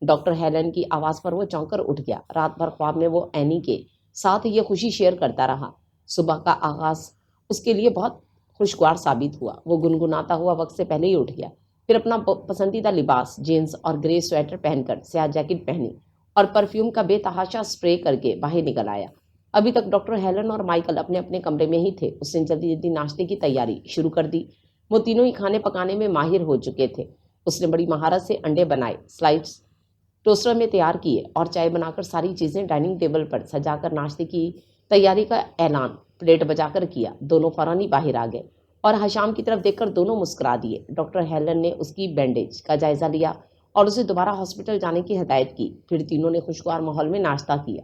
A: ڈاکٹر ہیلن کی آواز پر وہ چونک کر اٹھ گیا۔ رات بھر خواب میں وہ اینی کے ساتھ یہ خوشی شیئر کرتا رہا۔ صبح کا آغاز اس کے لیے بہت خوشگوار ثابت ہوا۔ وہ گنگناتا ہوا وقت سے پہلے ہی اٹھ گیا، پھر اپنا پسندیدہ لباس جینز اور گرے سویٹر پہن کر سیاہ جیکٹ پہنی اور پرفیوم کا بے تحاشا سپرے کر کے باہر نکل آیا۔ ابھی تک ڈاکٹر ہیلن اور مائیکل اپنے اپنے کمرے میں ہی تھے۔ اس نے جلدی جلدی ناشتے کی تیاری شروع کر دی۔ وہ تینوں ہی کھانے پکانے میں ماہر ہو چکے تھے۔ اس نے بڑی مہارت سے انڈے بنائے، سلائسز ٹوسٹر میں تیار کیے اور چائے بنا کر ساری چیزیں ڈائننگ ٹیبل پر سجا کر ناشتے کی تیاری کا اعلان پلیٹ بجا کر کیا۔ دونوں فوراً ہی باہر آ گئے اور حشام کی طرف دیکھ کر دونوں مسکرا دیے۔ ڈاکٹر ہیلن نے اس کی بینڈیج کا جائزہ لیا اور اسے دوبارہ ہاسپٹل جانے کی ہدایت کی۔ پھر تینوں نے خوشگوار ماحول میں ناشتہ کیا۔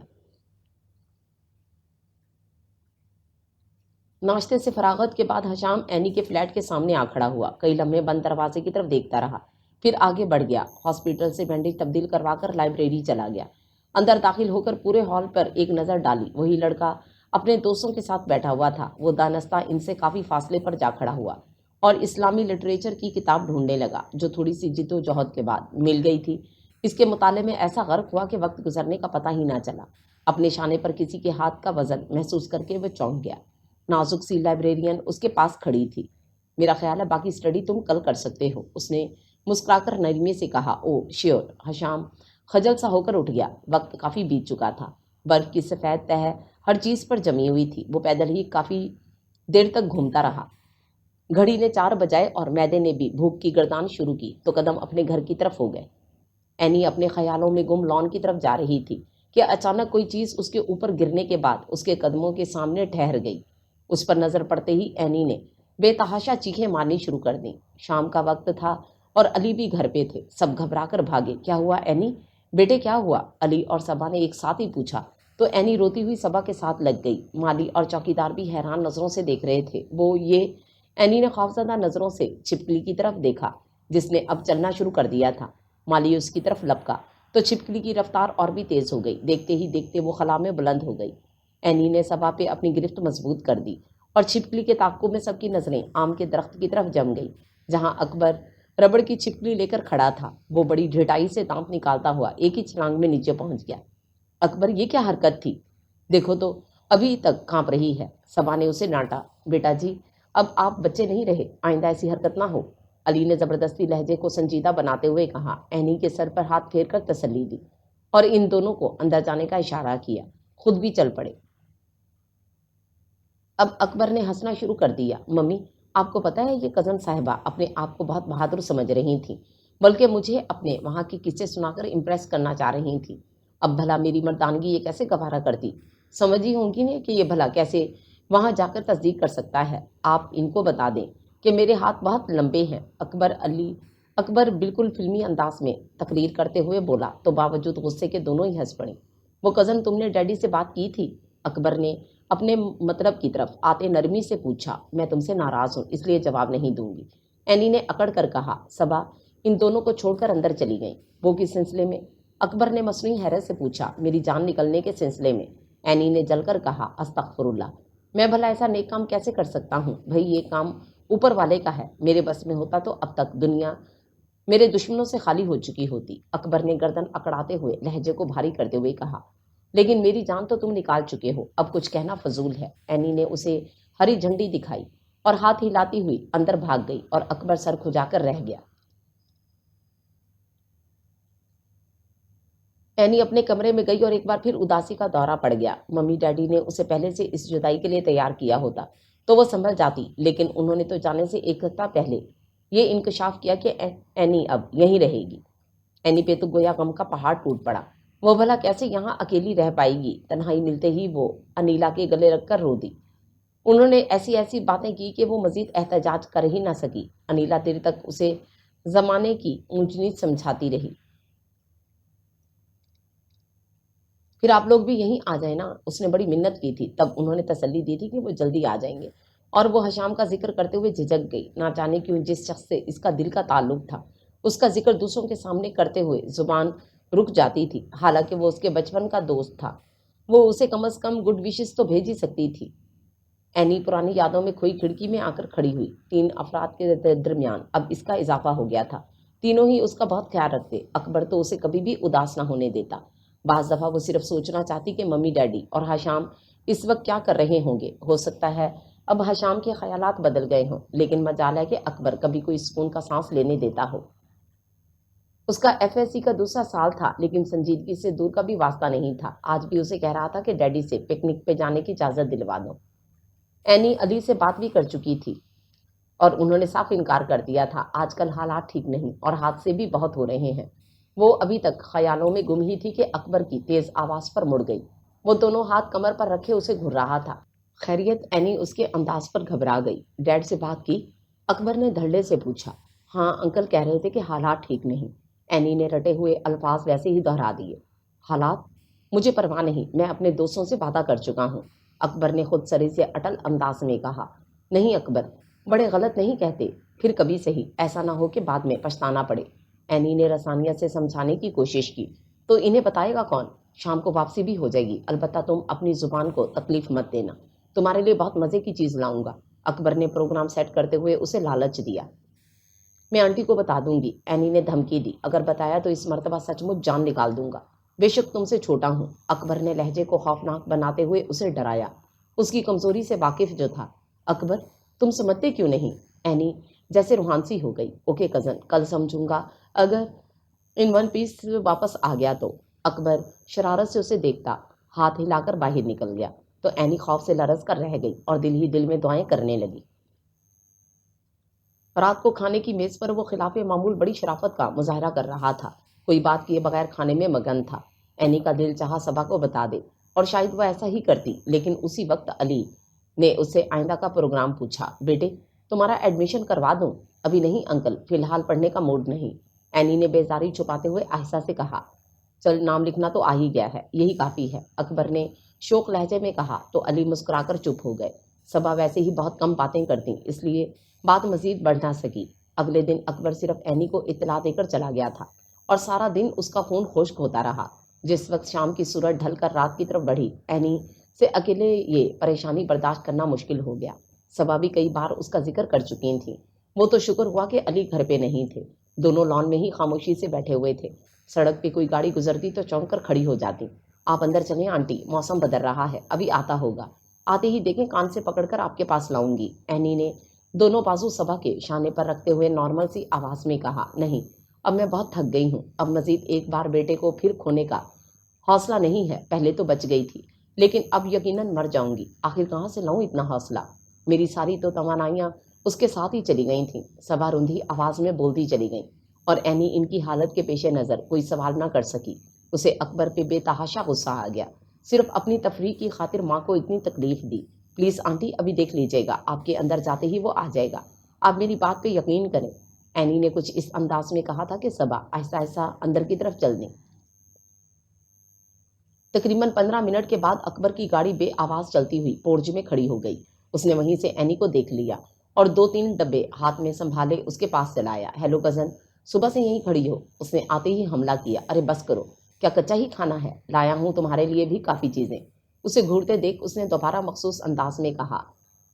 A: ناشتے سے فراغت کے بعد حشام اینی کے فلیٹ کے سامنے آ کھڑا ہوا۔ کئی لمحے بند دروازے کی طرف دیکھتا رہا، پھر آگے بڑھ گیا۔ ہاسپٹل سے بینڈیج تبدیل کروا کر لائبریری چلا گیا۔ اندر داخل ہو کر پورے ہال پر ایک نظر ڈالی۔ وہی لڑکا اپنے دوستوں کے ساتھ بیٹھا ہوا تھا۔ وہ دانستہ ان سے کافی فاصلے پر جا کھڑا ہوا اور اسلامی لٹریچر کی کتاب ڈھونڈنے لگا، جو تھوڑی سی جد و جہد کے بعد مل گئی تھی۔ اس کے مطالعے میں ایسا غرق ہوا کہ وقت گزرنے کا پتہ ہی نہ چلا۔ اپنے شانے پر کسی کے ہاتھ کا وزن محسوس کر کے وہ چونک گیا۔ نازک سی لائبریرین اس کے پاس کھڑی تھی۔ میرا خیال ہے باقی اسٹڈی تم کل کر سکتے ہو، اس نے مسکرا کر نرمی سے کہا۔ او شیور۔ حشام خجل سا ہو کر اٹھ گیا۔ وقت کافی بیت چکا تھا۔ برف کی سفید تہ ہر چیز پر جمی ہوئی تھی۔ وہ پیدل ہی کافی دیر تک گھومتا رہا۔ گھڑی نے 4 بجائے اور میدے نے بھی بھوک کی گردان شروع کی تو قدم اپنے گھر کی طرف ہو گئے۔ اینی اپنے خیالوں میں گم لان کی طرف جا رہی تھی کہ اچانک کوئی چیز اس کے اوپر گرنے کے بعد اس کے قدموں کے سامنے ٹھہر گئی۔ اس پر نظر پڑتے ہی اینی نے بے تحاشا چیخیں مارنی شروع کر دیں۔ شام کا وقت تھا اور علی بھی گھر پہ تھے۔ سب گھبرا کر بھاگے۔ کیا ہوا اینی؟ بیٹے کیا ہوا؟ علی اور صبا نے ایک ساتھ ہی پوچھا تو اینی روتی ہوئی صبا کے ساتھ لگ گئی۔ مالی اور چوکیدار بھی حیران نظروں سے دیکھ رہے تھے۔ اینی نے خوفزدہ نظروں سے چھپکلی کی طرف دیکھا جس نے اب چلنا شروع کر دیا تھا۔ مالی اس کی طرف لپکا تو چھپکلی کی رفتار اور بھی تیز ہو گئی۔ دیکھتے ہی دیکھتے وہ خلا میں بلند ہو گئی۔ اینی نے صبا پہ اپنی گرفت مضبوط کر دی اور چھپکلی کے تعاقب میں سب کی نظریں آم کے درخت کی طرف جم گئی جہاں اکبر ربڑ کی چھپکلی لے کر کھڑا تھا۔ وہ بڑی ڈھٹائی سے دانت نکالتا ہوا ایک ہی چھلانگ میں نیچے پہنچ گیا۔ اکبر، یہ کیا حرکت تھی؟ دیکھو تو ابھی تک کانپ رہی ہے۔ صبا نے اسے ڈانٹا۔ بیٹا جی، اب آپ بچے نہیں رہے، آئندہ ایسی حرکت نہ ہو، علی نے زبردستی لہجے کو سنجیدہ بناتے ہوئے کہا۔ اینی کے سر پر ہاتھ پھیر کر تسلی دی۔ اور ان دونوں کو اندر جانے کا اشارہ کیا، خود بھی چل پڑے۔ اب اکبر نے ہنسنا شروع کر دیا۔ ممی، آپ کو پتہ ہے یہ کزن صاحبہ اپنے آپ کو بہت بہادر سمجھ رہی تھیں، بلکہ مجھے اپنے وہاں کے قصے سنا کر امپریس کرنا چاہ رہی تھیں۔ اب بھلا میری مردانگی یہ کیسے گوارا کرتی؟ سمجھی ہوں گی نے کہ یہ بھلا کیسے وہاں جا کر تصدیق کر سکتا ہے۔ آپ ان کو بتا دیں کہ میرے ہاتھ بہت لمبے ہیں۔ اکبر بالکل فلمی انداز میں تقریر کرتے ہوئے بولا تو باوجود غصے کے دونوں ہی ہنس پڑے۔ وہ کزن تم نے ڈیڈی سے بات کی تھی؟ اکبر نے اپنے مطلب کی طرف آتے نرمی سے پوچھا۔ میں تم سے ناراض ہوں، اس لیے جواب نہیں دوں گی، اینی نے اکڑ کر کہا۔ صبا ان دونوں کو چھوڑ کر اندر چلی گئیں۔ وہ کس سلسلے میں؟ اکبر نے مصنوعی حیرت سے پوچھا۔ میری جان نکلنے کے سلسلے میں، اینی نے جل کر کہا۔ استغفر اللہ، میں بھلا ایسا نیک کام کیسے کر سکتا ہوں؟ بھئی یہ کام اوپر والے کا ہے، میرے بس میں ہوتا تو اب تک دنیا میرے دشمنوں سے خالی ہو چکی ہوتی۔ اکبر نے گردن اکڑاتے ہوئے لہجے کو بھاری کرتے ہوئے کہا۔ لیکن میری جان تو تم نکال چکے ہو، اب کچھ کہنا فضول ہے۔ اینی نے اسے ہری جھنڈی دکھائی اور ہاتھ ہلاتی ہوئی اندر بھاگ گئی اور اکبر سر کھجا کر رہ گیا۔ اینی اپنے کمرے میں گئی اور ایک بار پھر اداسی کا دورہ پڑ گیا۔ ممی ڈیڈی نے اسے پہلے سے اس جدائی کے لیے تیار کیا ہوتا تو وہ سنبھل جاتی، لیکن انہوں نے تو جانے سے ایک ہفتہ پہلے یہ انکشاف کیا کہ اینی اب یہیں رہے گی۔ اینی پہ تو گویا غم کا پہاڑ ٹوٹ پڑا۔ وہ بھلا کیسے یہاں اکیلی رہ پائے گی؟ تنہائی ملتے ہی وہ انیلا کے گلے رکھ کر رو دی۔ انہوں نے ایسی باتیں کی کہ وہ مزید احتجاج کر ہی نہ سکی۔ انیلا دیر تک اسے زمانے کی اونچ نیچ سمجھاتی رہی۔ پھر آپ لوگ بھی یہیں آ جائیں نا، اس نے بڑی منت کی تھی۔ تب انہوں نے تسلی دی تھی کہ وہ جلدی آ جائیں گے، اور وہ حشام کا ذکر کرتے ہوئے جھجک گئی۔ نہ جانے کیوں جس شخص سے اس کا دل کا تعلق تھا، اس کا ذکر دوسروں کے سامنے کرتے ہوئے زبان رک جاتی تھی، حالانکہ وہ اس کے بچپن کا دوست تھا۔ وہ اسے کم از کم گڈ وشز تو بھیج ہی سکتی تھی۔ اینی پرانی یادوں میں کھوئی کھڑکی میں آ کر کھڑی ہوئی۔ 3 افراد کے درمیان اب اس کا اضافہ ہو گیا تھا۔ تینوں ہی اس کا بہت خیال رکھتے۔ اکبر تو اسے کبھی بھی اداس نہ ہونے دیتا۔ بعض دفعہ وہ صرف سوچنا چاہتی کہ ممی ڈیڈی اور حشام اس وقت کیا کر رہے ہوں گے۔ ہو سکتا ہے اب حشام کے خیالات بدل گئے ہوں، لیکن مجال ہے کہ اکبر کبھی کوئی سکون کا سانس لینے دیتا ہو۔ اس کا FSC کا دوسرا سال تھا، لیکن سنجیدگی سے دور کا بھی واسطہ نہیں تھا۔ آج بھی اسے کہہ رہا تھا کہ ڈیڈی سے پکنک پہ جانے کی اجازت دلوا دو۔ اینی علی سے بات بھی کر چکی تھی اور انہوں نے صاف انکار کر دیا تھا۔ آج کل حالات ٹھیک نہیں اور حادثے بھی بہت ہو رہے ہیں۔ وہ ابھی تک خیالوں میں گم ہی تھی کہ اکبر کی تیز آواز پر مڑ گئی۔ وہ دونوں ہاتھ کمر پر رکھے اسے گھور رہا تھا۔ خیریت؟ اینی اس کے انداز پر گھبرا گئی۔ ڈیڈ سے بات کی؟ اکبر نے دھڑلے سے پوچھا۔ ہاں، انکل کہہ رہے تھے کہ حالات ٹھیک نہیں۔ اینی نے رٹے ہوئے الفاظ ویسے ہی دہرا دیے۔ حالات؟ مجھے پرواہ نہیں، میں اپنے دوستوں سے وعدہ کر چکا ہوں، اکبر نے خود سری سے اٹل انداز میں کہا۔ نہیں اکبر، بڑے غلط نہیں کہتے، پھر کبھی صحیح، ایسا نہ ہو کہ بعد میں پچھتانا پڑے۔ اینی نے رسانیت سے سمجھانے کی کوشش کی۔ تو انہیں بتائے گا کون؟ شام کو واپسی بھی ہو جائے گی، البتہ تم اپنی زبان کو تکلیف مت دینا، تمہارے لیے بہت مزے کی چیز لاؤں گا، اکبر نے پروگرام سیٹ کرتے ہوئے اسے لالچ دیا۔ میں آنٹی کو بتا دوں گی، اینی نے دھمکی دی، اگر بتایا تو اس مرتبہ سچ مچ جان نکال دوں گا، بے شک تم سے چھوٹا ہوں، اکبر نے لہجے کو خوفناک بناتے ہوئے اسے ڈرایا، اس کی کمزوری سے واقف جو تھا۔ اکبر، تم سمجھتے کیوں نہیں؟ اینی جیسے روحانسی ہو گئی۔ اوکے کزن، کل سمجھوں گا، اگر ان ون پیس واپس آ گیا تو۔ اکبر شرارت سے اسے دیکھتا ہاتھ ہلا کر باہر نکل گیا تو اینی خوف سے لرز کر رہ گئی اور دل ہی دل میں دعائیں کرنے لگی۔ رات کو کھانے کی میز پر وہ خلاف معمول بڑی شرافت کا مظاہرہ کر رہا تھا، کوئی بات کیے بغیر کھانے میں مگن تھا۔ اینی کا دل چاہا صبا کو بتا دے اور شاید وہ ایسا ہی کرتی، لیکن اسی وقت علی نے اس سے آئندہ کا پروگرام پوچھا۔ بیٹے، تمہارا ایڈمیشن کروا دوں؟ ابھی نہیں انکل، فی الحال پڑھنے کا موڈ نہیں، اینی نے بیزاری چھپاتے ہوئے آہستہ سے کہا۔ چل، نام لکھنا تو آ ہی گیا ہے، یہی کافی ہے، اکبر نے شوق لہجے میں کہا تو علی مسکرا کر چپ ہو گئے۔ صبا ویسے ہی بہت کم باتیں کرتی، اس لیے بات مزید بڑھ نہ سکی۔ اگلے دن اکبر صرف اینی کو اطلاع دے کر چلا گیا تھا اور سارا دن اس کا خون خشک ہوتا رہا۔ جس وقت شام کی سورج ڈھل کر رات کی طرف بڑھی، اینی سے اکیلے یہ پریشانی برداشت کرنا مشکل ہو گیا۔ صبا بھی کئی بار اس کا ذکر کر چکی تھیں۔ وہ تو شکر ہوا کہ علی گھر پہ نہیں تھے، دونوں لان میں ہی خاموشی سے بیٹھے ہوئے تھے۔ سڑک پہ کوئی گاڑی گزرتی تو چونک کر کھڑی ہو جاتی۔ آپ اندر چلیں آنٹی، موسم بدل رہا ہے، ابھی آتا ہوگا، آتے ہی دیکھیں کان سے پکڑ کر آپ کے پاس لاؤں گی، اینی نے دونوں بازو صبا کے شانے پر رکھتے ہوئے نارمل سی آواز میں کہا۔ نہیں، اب میں بہت تھک گئی ہوں، اب مزید ایک بار بیٹے کو پھر کھونے کا حوصلہ نہیں ہے، پہلے تو بچ گئی تھی لیکن اب یقیناً مر جاؤں گی، آخر کہاں سے لاؤں اتنا حوصلہ؟ میری ساری تو توانائیاں اس کے ساتھ ہی چلی گئی تھیں۔ صبا رندھی آواز میں بولتی چلی گئی اور اینی ان کی حالت کے پیش نظر کوئی سوال نہ کر سکی۔ اسے اکبر پہ بے تحاشا غصہ آ گیا، صرف اپنی تفریح کی خاطر ماں کو اتنی تکلیف دی۔ پلیز آنٹی ابھی دیکھ لیجیے گا، آپ کے اندر جاتے ہی وہ آ جائے گا، آپ میری بات پہ یقین کریں۔ اینی نے کچھ اس انداز میں کہا تھا کہ صبا آہستہ آہستہ اندر کی طرف چل دیں۔ تقریباً 15 منٹ کے بعد اکبر کی گاڑی بے آواز چلتی ہوئی پورج میں کھڑی ہو گئی۔ اس نے وہیں سے اینی کو دیکھ لیا اور 2-3 ڈبے ہاتھ میں سنبھالے اس کے پاس چلایا۔ ہیلو کزن، صبح سے یہیں کھڑی ہو؟ اس نے آتے ہی حملہ کیا۔ ارے بس کرو، کیا کچا ہی کھانا ہے؟ لایا ہوں تمہارے لیے بھی کافی چیزیں۔ اسے گھورتے دیکھ اس نے دوبارہ مخصوص انداز میں کہا،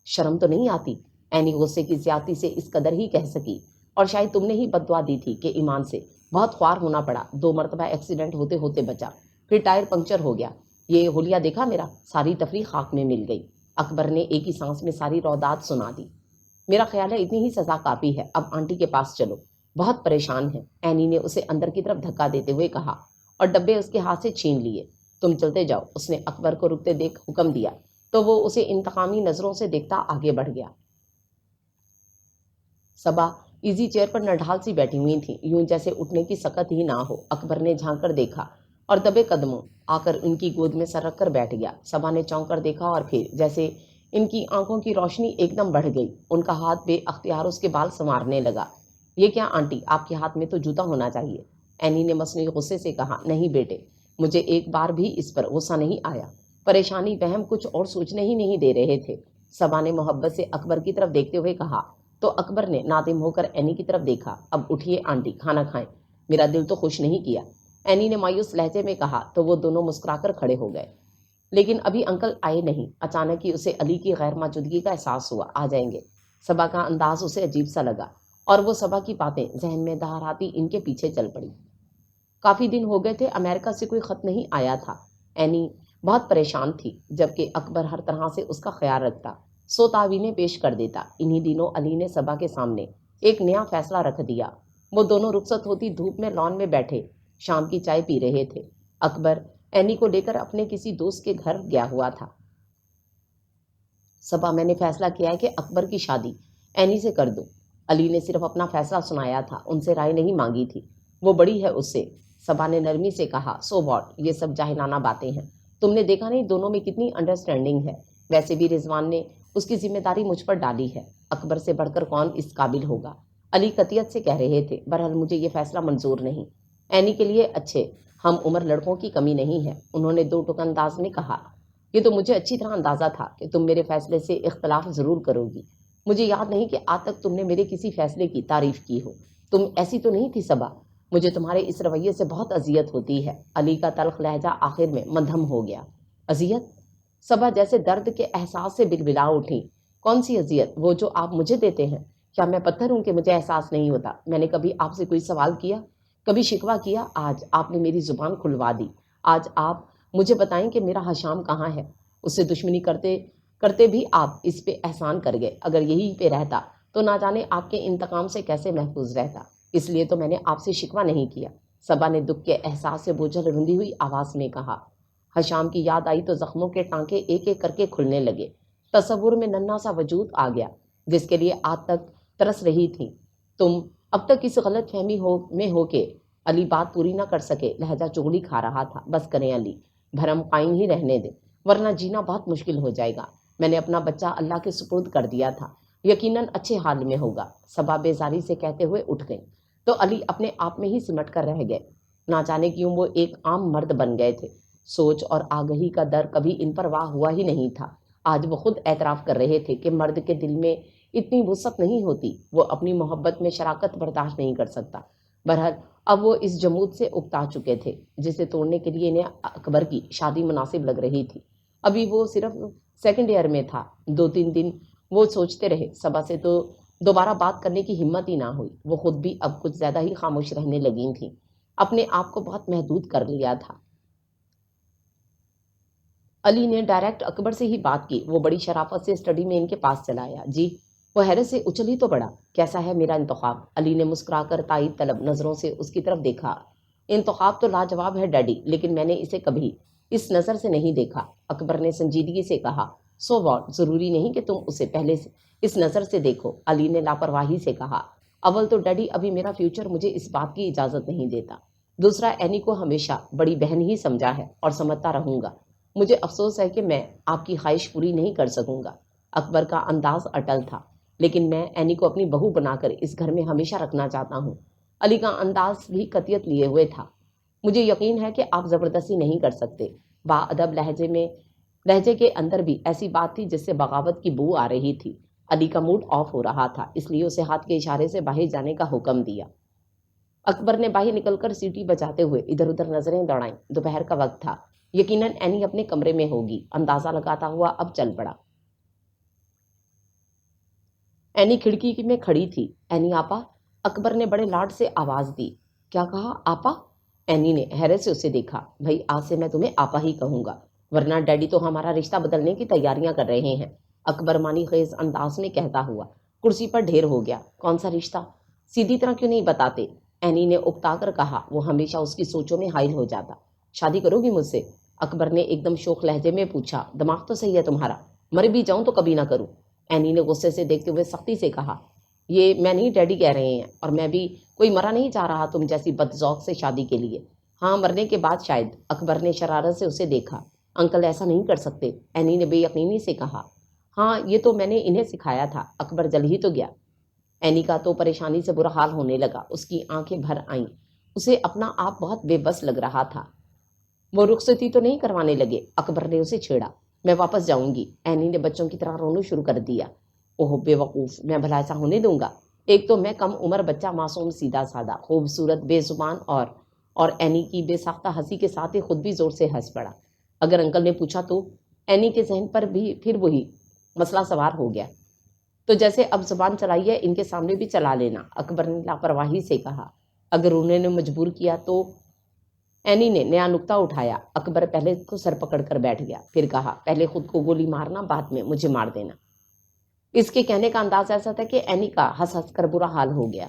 A: شرم تو نہیں آتی؟ اینی غصے کی زیادتی سے اس قدر ہی کہہ سکی، اور شاید تم نے ہی بددعا دی تھی کہ ایمان سے بہت خوار ہونا پڑا، 2 مرتبہ ایکسیڈنٹ ہوتے ہوتے بچا، پھر ٹائر پنکچر ہو گیا، یہ ہولیا دیکھا میرا، ساری تفریح خاک میں مل گئی۔ اکبر نے ایک ہی سانس میں ساری رودات سنا دی۔ میرا خیال ہے اتنی ہی سزا کافی ہے، اب آنٹی کے پاس چلو، بہت پریشان ہے، اینی نے اسے اندر کی طرف دھکا دیتے ہوئے کہا اور ڈبے اس کے ہاتھ سے چھین لیے۔ تم چلتے جاؤ، اس نے اکبر کو رکتے دیکھ حکم دیا تو وہ اسے انتقامی نظروں سے دیکھتا آگے بڑھ گیا۔ صبا ایزی چیئر پر نڈھال سی بیٹھی ہوئی تھی، یوں جیسے اٹھنے کی سکت ہی نہ ہو۔ اکبر نے جھانک کر دیکھا اور دبے قدموں آ کر ان کی گود میں سر رکھ کر بیٹھ گیا۔ صبا نے چونک کر دیکھا اور پھر جیسے ان کی آنکھوں کی روشنی ایک دم بڑھ گئی، ان کا ہاتھ بے اختیار اس کے بال سنوارنے لگا۔ یہ کیا آنٹی، آپ کے ہاتھ میں تو جوتا ہونا چاہیے، اینی نے مصنوعی غصے سے کہا۔ نہیں بیٹے، مجھے ایک بار بھی اس پر غصہ نہیں آیا، پریشانی وہم کچھ اور سوچنے ہی نہیں دے رہے تھے، صبا نے محبت سے اکبر کی طرف دیکھتے ہوئے کہا۔ تو اکبر نے نادم ہو کر اینی کی طرف دیکھا۔ اب اٹھیے آنٹی، کھانا کھائیں، میرا دل تو خوش نہیں کیا، اینی نے مایوس لہجے میں کہا تو وہ دونوں مسکرا کر کھڑے ہو گئے۔ لیکن ابھی انکل آئے نہیں، اچانک ہی اسے علی کی غیر موجودگی کا احساس ہوا۔ آ جائیں گے، صبا کا انداز اسے عجیب سا لگا اور وہ صبا کی باتیں ذہن میں دہراتی ان کے پیچھے چل پڑی۔ کافی دن ہو گئے تھے امریکہ سے کوئی خط نہیں آیا تھا۔ اینی بہت پریشان تھی، جبکہ اکبر ہر طرح سے اس کا خیال رکھتا، 100 تعویذیں پیش کر دیتا۔ انہی دنوں علی نے صبا کے سامنے ایک نیا فیصلہ رکھ دیا۔ وہ دونوں رخصت ہوتی دھوپ میں لان میں بیٹھے شام کی چائے پی رہے تھے۔ اکبر اینی کو لے کر اپنے کسی دوست کے گھر گیا ہوا تھا۔ صبا، میں نے فیصلہ کیا ہے کہ اکبر کی شادی اینی سے کر دوں۔ علی نے صرف اپنا فیصلہ سنایا تھا، ان سے رائے نہیں مانگی تھی، وہ بڑی ہے اس سے۔ صبا نے نرمی سے کہا، سو واٹ، یہ سب جاہلانہ باتیں ہیں، تم نے دیکھا نہیں دونوں میں کتنی انڈرسٹینڈنگ ہے، ویسے بھی رضوان نے اس کی ذمہ داری مجھ پر ڈالی ہے، اکبر سے بڑھ کر کون اس قابل ہوگا؟ علی قطعیت سے کہہ رہے تھے۔ بہرحال مجھے یہ فیصلہ منظور نہیں، اینی کے لیے اچھے ہم عمر لڑکوں کی کمی نہیں ہے، انہوں نے دو ٹوک انداز میں کہا۔ یہ تو مجھے اچھی طرح اندازہ تھا کہ تم میرے فیصلے سے اختلاف ضرور کرو گی، مجھے یاد نہیں کہ آج تک تم نے میرے کسی فیصلے کی تعریف کی ہو، تم ایسی تو نہیں تھی صبا، مجھے تمہارے اس رویے سے بہت اذیت ہوتی ہے۔ علی کا تلخ لہجہ آخر میں مدھم ہو گیا۔ اذیت؟ صبا جیسے درد کے احساس سے بلبلا اٹھی۔ کون سی اذیت؟ وہ جو آپ مجھے دیتے ہیں؟ کیا میں پتھر ہوں کہ مجھے احساس نہیں ہوتا؟ میں نے کبھی آپ سے کوئی سوال کیا، کبھی شکوہ کیا؟ آج آپ نے میری زبان کھلوا دی، آج آپ مجھے بتائیں کہ میرا حشام کہاں ہے؟ اس سے دشمنی کرتے کرتے بھی آپ اس پہ احسان کر گئے، اگر یہی پہ رہتا تو نہ جانے آپ کے انتقام سے کیسے محفوظ رہتا، اس لیے تو میں نے آپ سے شکوہ نہیں کیا۔ صبا نے دکھ کے احساس سے بوجھل رندی ہوئی آواز میں کہا۔ حشام کی یاد آئی تو زخموں کے ٹانکے ایک ایک کر کے کھلنے لگے، تصور میں ننھا سا وجود آ گیا جس کے لیے آج تک ترس رہی تھی۔ تم اب تک اس غلط فہمی میں ہو کہ علی بات پوری نہ کر سکے، لہجہ چغلی کھا رہا تھا۔ بس کریں علی، بھرم قائم ہی رہنے دیں، ورنہ جینا بہت مشکل ہو جائے گا۔ میں نے اپنا بچہ اللہ کے سپرد کر دیا تھا، یقیناً اچھے حال میں ہوگا، صبا بیزاری سے کہتے ہوئے اٹھ گئے۔ تو علی اپنے آپ میں ہی سمٹ کر رہ گئے، نہ جانے کیوں وہ ایک عام مرد بن گئے تھے۔ سوچ اور آگہی کا در کبھی ان پر واہ ہوا ہی نہیں تھا۔ آج وہ خود اعتراف کر رہے تھے کہ مرد کے دل میں اتنی وسعت نہیں ہوتی، وہ اپنی محبت میں شراکت برداشت نہیں کر سکتا۔ بہرحال اب وہ اس جمود سے اکتا چکے تھے جسے توڑنے کے لیے انہیں اکبر کی شادی مناسب لگ رہی تھی۔ ابھی وہ صرف سیکنڈ ایئر میں تھا۔ 2-3 دن وہ سوچتے رہے، صبا سے تو دوبارہ بات کرنے کی ہمت ہی نہ ہوئی، وہ خود بھی اب کچھ زیادہ ہی خاموش رہنے لگی تھیں، اپنے آپ کو بہت محدود کر لیا تھا۔ علی نے ڈائریکٹ اکبر سے ہی بات کی، وہ بڑی شرافت سے اسٹڈی میں ان کے پاس چلا آیا۔ جی؟ وہ حیرت سے اچھل ہی تو پڑا۔ کیسا ہے میرا انتخاب؟ علی نے مسکرا کر تائید طلب نظروں سے اس کی طرف دیکھا۔ انتخاب تو لاجواب ہے ڈیڈی، لیکن میں نے اسے کبھی اس نظر سے نہیں دیکھا۔ اکبر نے سنجیدگی سے کہا۔ سو واٹ، ضروری نہیں کہ تم اسے پہلے سے اس نظر سے دیکھو، علی نے لاپرواہی سے کہا۔ اول تو ڈیڈی ابھی میرا فیوچر مجھے اس بات کی اجازت نہیں دیتا، دوسرا اینی کو ہمیشہ بڑی بہن ہی سمجھا ہے اور سمجھتا رہوں گا۔ مجھے افسوس ہے کہ میں آپ کی خواہش پوری نہیں کر سکوں گا۔ اکبر کا انداز اٹل تھا، لیکن میں اینی کو اپنی بہو بنا کر اس گھر میں ہمیشہ رکھنا چاہتا ہوں۔ علی کا انداز بھی قطعیت لیے ہوئے تھا۔ مجھے یقین ہے کہ آپ زبردستی نہیں کر سکتے۔ باادب لہجے کے اندر بھی ایسی بات تھی جس سے بغاوت کی بو آ رہی تھی۔ علی کا موڈ آف ہو رہا تھا، اس لیے اسے ہاتھ کے اشارے سے باہر جانے کا حکم دیا۔ اکبر نے باہر نکل کر سیٹی بجاتے ہوئے ادھر ادھر نظریں دوڑائیں۔ دوپہر کا وقت تھا، یقیناً اینی اپنے کمرے میں ہوگی، اندازہ لگاتا ہوا اب چل پڑا۔ اینی کھڑکی میں کھڑی تھی۔ اینی آپا، اکبر نے بڑے لاڈ سے آواز دی۔ کیا کہا آپا؟ اینی نے حیرت سے اسے دیکھا۔ بھائی آج سے میں تمہیں آپا ہی کہوں گا، ورنہ ڈیڈی تو ہمارا رشتہ بدلنے کی تیاریاں کر رہے ہیں، اکبر مانی خیز انداز میں کہتا ہوا کرسی پر ڈھیر ہو گیا۔ کون سا رشتہ؟ سیدھی طرح کیوں نہیں بتاتے؟ اینی نے اکتا کر کہا، وہ ہمیشہ اس کی سوچوں میں حائل ہو جاتا۔ شادی کرو گی مجھ سے؟ اکبر نے ایک دم شوخ لہجے میں پوچھا۔ دماغ تو صحیح ہے تمہارا، مر بھی جاؤں تو کبھی نہ کروں، اینی نے غصے سے دیکھتے ہوئے سختی سے کہا۔ یہ میں نہیں، ڈیڈی کہہ رہے ہیں، اور میں بھی کوئی مرا نہیں جا رہا تم جیسی بد ذوق سے شادی کے لیے۔ ہاں، مرنے کے بعد شاید، اکبر نے شرارت سے اسے دیکھا۔ انکل ایسا نہیں کر سکتے، اینی نے بے یقینی سے کہا۔ ہاں، یہ تو میں نے انہیں سکھایا تھا، اکبر جل ہی تو گیا۔ اینی کا تو پریشانی سے برا حال ہونے لگا، اس کی آنکھیں بھر آئیں، اسے اپنا آپ بہت بے بس لگ رہا تھا۔ وہ رخصتی تو نہیں کروانے لگے؟ اکبر نے اسے چھیڑا۔ میں واپس جاؤں گی، اینی نے بچوں کی طرح رونا شروع کر دیا۔ اوہ بے وقوف، میں بھلا ایسا ہونے دوں گا؟ ایک تو میں کم عمر بچہ، معصوم، سیدھا سادہ، خوبصورت، بے زبان، اور اینی کی بے ساختہ ہنسی کے ساتھ ہی خود بھی زور سے ہنس پڑا۔ اگر انکل نے پوچھا تو؟ اینی کے ذہن پر بھی پھر وہی مسئلہ سوار ہو گیا۔ تو جیسے اب زبان چلائی ہے ان کے سامنے بھی چلا لینا، اکبر نے لاپرواہی سے کہا۔ اگر انہوں نے مجبور کیا تو؟ اینی نے نیا نکتہ اٹھایا۔ اکبر پہلے کو سر پکڑ کر بیٹھ گیا، پھر کہا، پہلے خود کو گولی مارنا، بعد میں مجھے مار دینا۔ اس کے کہنے کا انداز ایسا تھا کہ اینی کا ہنس ہنس کر برا حال ہو گیا۔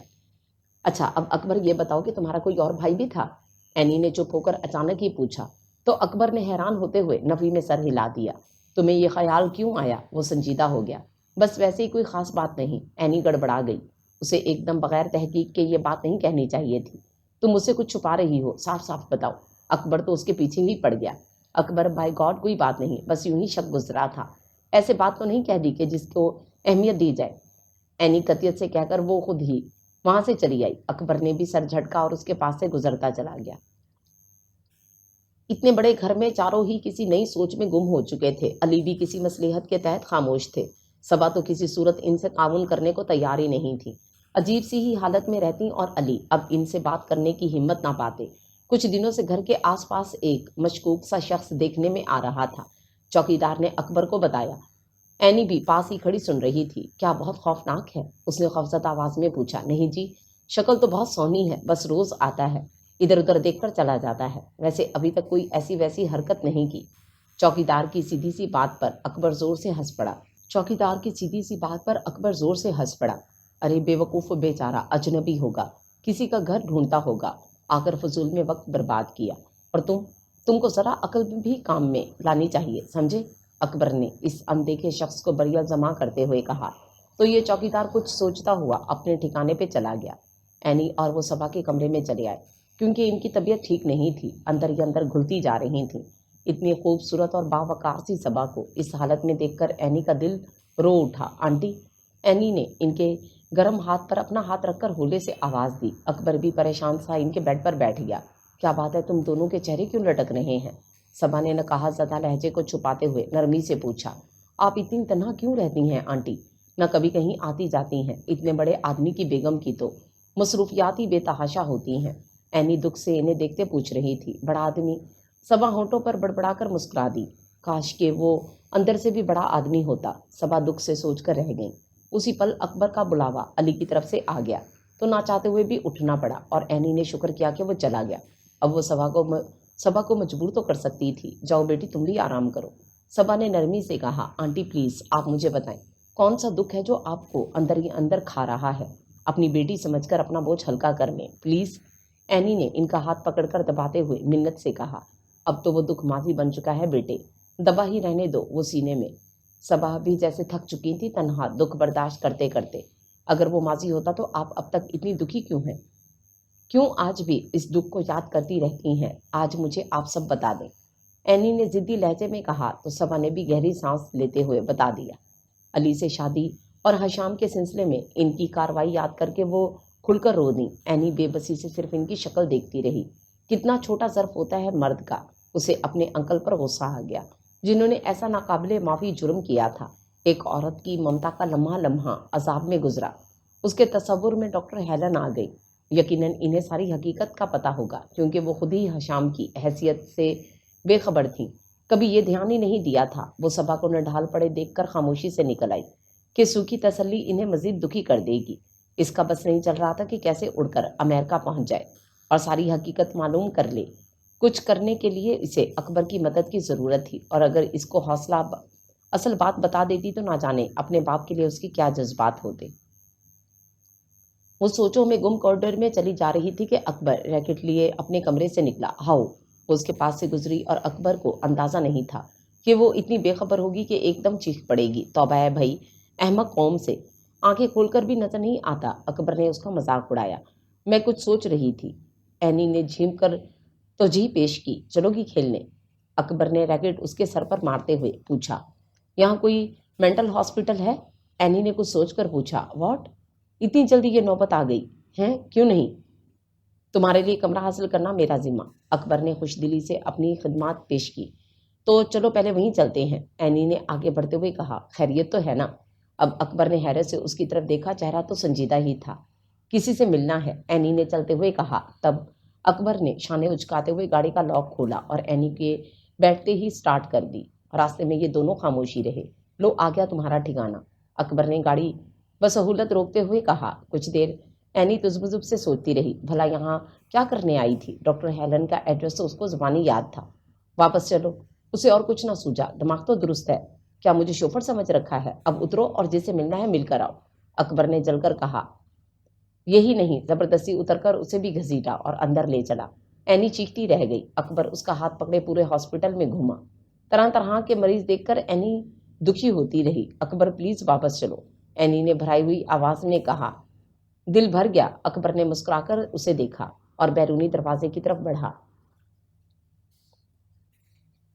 A: اچھا اب اکبر یہ بتاؤ کہ تمہارا کوئی اور بھائی بھی تھا؟ اینی نے چپ ہو کر اچانک ہی پوچھا۔ تو اکبر نے حیران ہوتے ہوئے نفی میں سر ہلا دیا۔ تمہیں یہ خیال کیوں آیا؟ وہ سنجیدہ ہو گیا۔ بس ویسے ہی، کوئی خاص بات نہیں، اینی گڑبڑا گئی۔ اسے ایک دم بغیر تحقیق کے یہ بات نہیں کہنی چاہیے تھی۔ تم مجھ سے کچھ چھپا رہی ہو، صاف صاف بتاؤ۔ اکبر تو اس کے پیچھے ہی پڑ گیا۔ اکبر، بائی گاڈ کوئی بات نہیں، بس یوں ہی شک گزرا تھا، ایسے بات تو نہیں کہہ دی کہ جس کو اہمیت دی جائے، اینی قطعیت سے کہہ کر وہ خود ہی وہاں سے چلی آئی۔ اکبر نے بھی سر جھٹکا اور اس کے پاس سے گزرتا چلا گیا۔ اتنے بڑے گھر میں چاروں ہی کسی نئی سوچ میں گم ہو چکے تھے۔ علی بھی کسی مصلحت کے تحت خاموش تھے۔ صبا تو کسی صورت ان سے تعاون کرنے کو تیار ہی نہیں تھی، عجیب سی ہی حالت میں رہتی، اور علی اب ان سے بات کرنے کی ہمت نہ پاتے۔ کچھ دنوں سے گھر کے آس پاس ایک مشکوک سا شخص دیکھنے میں آ رہا تھا، چوکیدار نے اکبر کو بتایا۔ اینی بھی پاس ہی کھڑی سن رہی تھی۔ کیا بہت خوفناک ہے؟ اس نے خوفزدہ آواز میں پوچھا۔ نہیں جی، شکل تو بہت سونی ہے، بس روز آتا ہے، ادھر ادھر دیکھ کر چلا جاتا ہے، ویسے ابھی تک کوئی ایسی ویسی حرکت نہیں کی۔ چوکیدار کی سیدھی سی بات پر اکبر زور سے ہنس پڑا۔ ارے بے وقوف بیچارہ، اجنبی ہوگا، کسی کا گھر ڈھونڈتا ہوگا، آ کر فضول میں وقت برباد کیا، اور تم کو ذرا عقل بھی کام میں لانی چاہیے، سمجھے؟ اکبر نے اس اندیکھے شخص کو بریت جمع کرتے ہوئے کہا۔ تو یہ چوکیدار کچھ سوچتا ہوا اپنے ٹھکانے پہ چلا گیا۔ اینی اور وہ صبا کے کمرے میں چلے آئے، کیونکہ ان کی طبیعت ٹھیک نہیں تھی، اندر ہی اندر گھلتی جا رہی تھیں۔ اتنی خوبصورت اور باوقار سی صبا کو اس حالت میں دیکھ کر اینی کا دل رو اٹھا۔ آنٹی، اینی نے ان کے گرم ہاتھ پر اپنا ہاتھ رکھ کر ہولے سے آواز دی۔ اکبر بھی پریشان سا ان کے بیڈ پر بیٹھ گیا۔ کیا بات ہے، تم دونوں کے چہرے کیوں لٹک رہے ہیں؟ صبا نے نقاہت زدہ لہجے کو چھپاتے ہوئے نرمی سے پوچھا۔ آپ اتنی تنہا کیوں رہتی ہیں آنٹی؟ نہ کبھی کہیں آتی جاتی ہیں، اتنے بڑے آدمی کی بیگم کی تو مصروفیات ہی بے تحاشا ہوتی ہیں۔ اینی دکھ سے انہیں دیکھتے پوچھ رہی تھی۔ بڑا آدمی؟ صبا ہونٹوں پر بڑبڑا کر مسکرا دی۔ کاش کہ وہ اندر سے بھی بڑا آدمی ہوتا، صبا دکھ سے سوچ کر رہ گئی۔ اسی پل اکبر کا بلاوا علی کی طرف سے آ گیا تو نہ چاہتے ہوئے بھی اٹھنا پڑا، اور اینی نے شکر کیا کہ وہ چلا گیا۔ اب وہ صبا کو مجبور تو کر سکتی تھی۔ جاؤ بیٹی، تم بھی آرام کرو، صبا نے نرمی سے کہا۔ آنٹی پلیز، آپ مجھے بتائیں، کون سا دکھ ہے جو آپ کو اندر ہی اندر کھا رہا ہے؟ اپنی بیٹی سمجھ کر اپنا بوجھ ہلکا کر لیں پلیز۔ اینی نے ان کا ہاتھ پکڑ کر دباتے ہوئے منت سے کہا، اب تو وہ دکھ ماضی بن چکا ہے بیٹے، دبا ہی رہنے دو وہ سینے میں۔ صبا بھی جیسے تھک چکی تھی تنہا دکھ برداشت کرتے کرتے۔ اگر وہ ماضی ہوتا تو آپ اب تک اتنی دکھی کیوں ہیں؟ کیوں آج بھی اس دکھ کو یاد کرتی رہتی ہیں؟ آج مجھے آپ سب بتا دیں۔ اینی نے ضدی لہجے میں کہا تو صبا نے بھی گہری سانس لیتے ہوئے بتا دیا۔ علی سے شادی اور حشام کے سلسلے میں ان کی کارروائی یاد کر کے وہ کھل کر رو دیں۔ اینی بے بسی سے صرف ان کی شکل دیکھتی رہی۔ کتنا چھوٹا ظرف ہوتا ہے مرد کا۔ اسے اپنے انکل پر غصہ آ گیا جنہوں نے ایسا ناقابل معافی جرم کیا تھا۔ ایک عورت کی ممتا کا لمحہ لمحہ عذاب میں گزرا۔ اس کے تصور میں ڈاکٹر ہیلن آ گئی۔ یقیناً انہیں ساری حقیقت کا پتہ ہوگا کیونکہ وہ خود ہی حشام کی حیثیت سے بے خبر تھیں۔ کبھی یہ دھیان ہی نہیں دیا تھا۔ وہ صبا کو نڈھال پڑے دیکھ کر خاموشی سے نکل آئی کہ سوکھی تسلی انہیں مزید دکھی کر دے گی۔ اس کا بس نہیں چل رہا تھا کہ کیسے اڑ کر امریکہ پہنچ جائے اور ساری حقیقت معلوم کر لے۔ کچھ کرنے کے لیے اسے اکبر کی مدد کی ضرورت تھی اور اگر اس کو حوصلہ اصل بات بتا دیتی تو نہ جانے اپنے باپ کے لیے اس کی کیا جذبات ہوتے۔ وہ سوچوں میں گم کوریڈور میں چلی جا رہی تھی کہ اکبر ریکٹ لیے اپنے کمرے سے نکلا۔ ہاؤ وہ اس کے پاس سے گزری اور اکبر کو اندازہ نہیں تھا کہ وہ اتنی بے خبر ہوگی کہ ایک دم چیخ پڑے گی، توبہ ہے بھائی، احمق قوم سے، آنکھیں کھول کر بھی نظر نہیں آتا۔ اکبر نے اس کا مذاق اڑایا۔ میں کچھ سوچ رہی تھی۔ اینی نے جھیم کر توجہ پیش کی۔ چلو گی کھیلنے؟ اکبر نے ریکٹ اس کے سر پر مارتے ہوئے پوچھا۔ یہاں کوئی مینٹل ہاسپٹل ہے؟ اینی نے کچھ سوچ کر پوچھا۔ واٹ؟ اتنی جلدی یہ نوبت آ گئی ہے؟ کیوں نہیں؟ تمہارے لیے کمرہ حاصل کرنا میرا ذمہ۔ اکبر نے خوش دلی سے اپنی خدمات پیش کی۔ تو چلو پہلے وہیں چلتے ہیں، اینی نے آگے بڑھتے ہوئے کہا۔ خیریت تو ہے نا؟ اب اکبر نے حیرت سے اس کی طرف دیکھا، چہرہ تو سنجیدہ ہی تھا۔ کسی سے ملنا ہے، اینی نے چلتے ہوئے کہا۔ تب اکبر نے شانے اچکاتے ہوئے گاڑی کا لاک کھولا اور اینی کے بیٹھتے ہی سٹارٹ کر دی۔ راستے میں یہ دونوں خاموشی رہے۔ لو آ گیا تمہارا ٹھکانہ، اکبر نے گاڑی بسہولت روکتے ہوئے کہا۔ کچھ دیر اینی تذبذب سے سوچتی رہی، بھلا یہاں کیا کرنے آئی تھی؟ ڈاکٹر ہیلن کا ایڈریس تو اس کو زبانی یاد تھا۔ واپس چلو، اسے اور کچھ نہ سوجا، دماغ تو درست ہے، کیا مجھے شوفر سمجھ رکھا ہے؟ اب اترو اور جسے ملنا ہے مل کر آؤ، اکبر نے جل کر کہا۔ یہی نہیں، زبردستی اتر کر اسے بھی گھسیٹا اور اندر لے چلا۔ اینی چیختی رہ گئی۔ اکبر اس کا ہاتھ پکڑے پورے ہاسپٹل میں گھوما۔ طرح طرح کے مریض دیکھ کر اینی دکھی ہوتی رہی۔ اکبر پلیز واپس چلو، اینی نے بھرائی ہوئی آواز میں کہا۔ دل بھر گیا۔ اکبر نے مسکرا کر اسے دیکھا اور بیرونی دروازے کی طرف بڑھا۔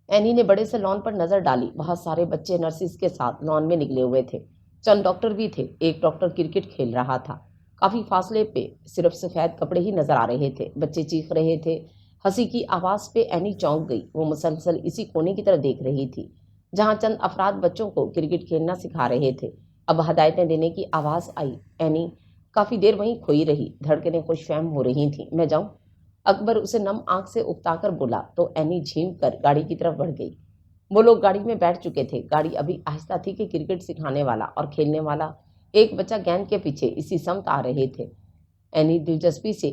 A: اینی نے بڑے سے لان پر نظر ڈالی۔ بہت سارے بچے نرسز کے ساتھ لان میں نکلے ہوئے تھے۔ چند ڈاکٹر بھی تھے۔ ایک ڈاکٹر کرکٹ کھیل رہا تھا۔ کافی فاصلے پہ صرف سفید کپڑے ہی نظر آ رہے تھے۔ بچے چیخ رہے تھے۔ ہنسی کی آواز پہ اینی چونک گئی۔ وہ مسلسل اسی کونے کی طرف دیکھ رہی تھی جہاں چند افراد بچوں کو کرکٹ کھیلنا سکھا رہے تھے۔ اب ہدایتیں دینے کی آواز آئی۔ اینی کافی دیر وہیں کھوئی رہی۔ دھڑکنیں خوش فہم ہو رہی تھیں۔ میں جاؤں؟ اکبر اسے نم آنکھ سے اکتا کر بولا تو اینی جھیم کر گاڑی کی طرف بڑھ گئی۔ وہ لوگ گاڑی میں بیٹھ چکے تھے۔ گاڑی ابھی آہستہ تھی کہ کرکٹ سکھانے والا اور کھیلنے والا ایک بچہ گیند کے پیچھے اسی سمت آ رہے تھے۔ اینی دلچسپی سے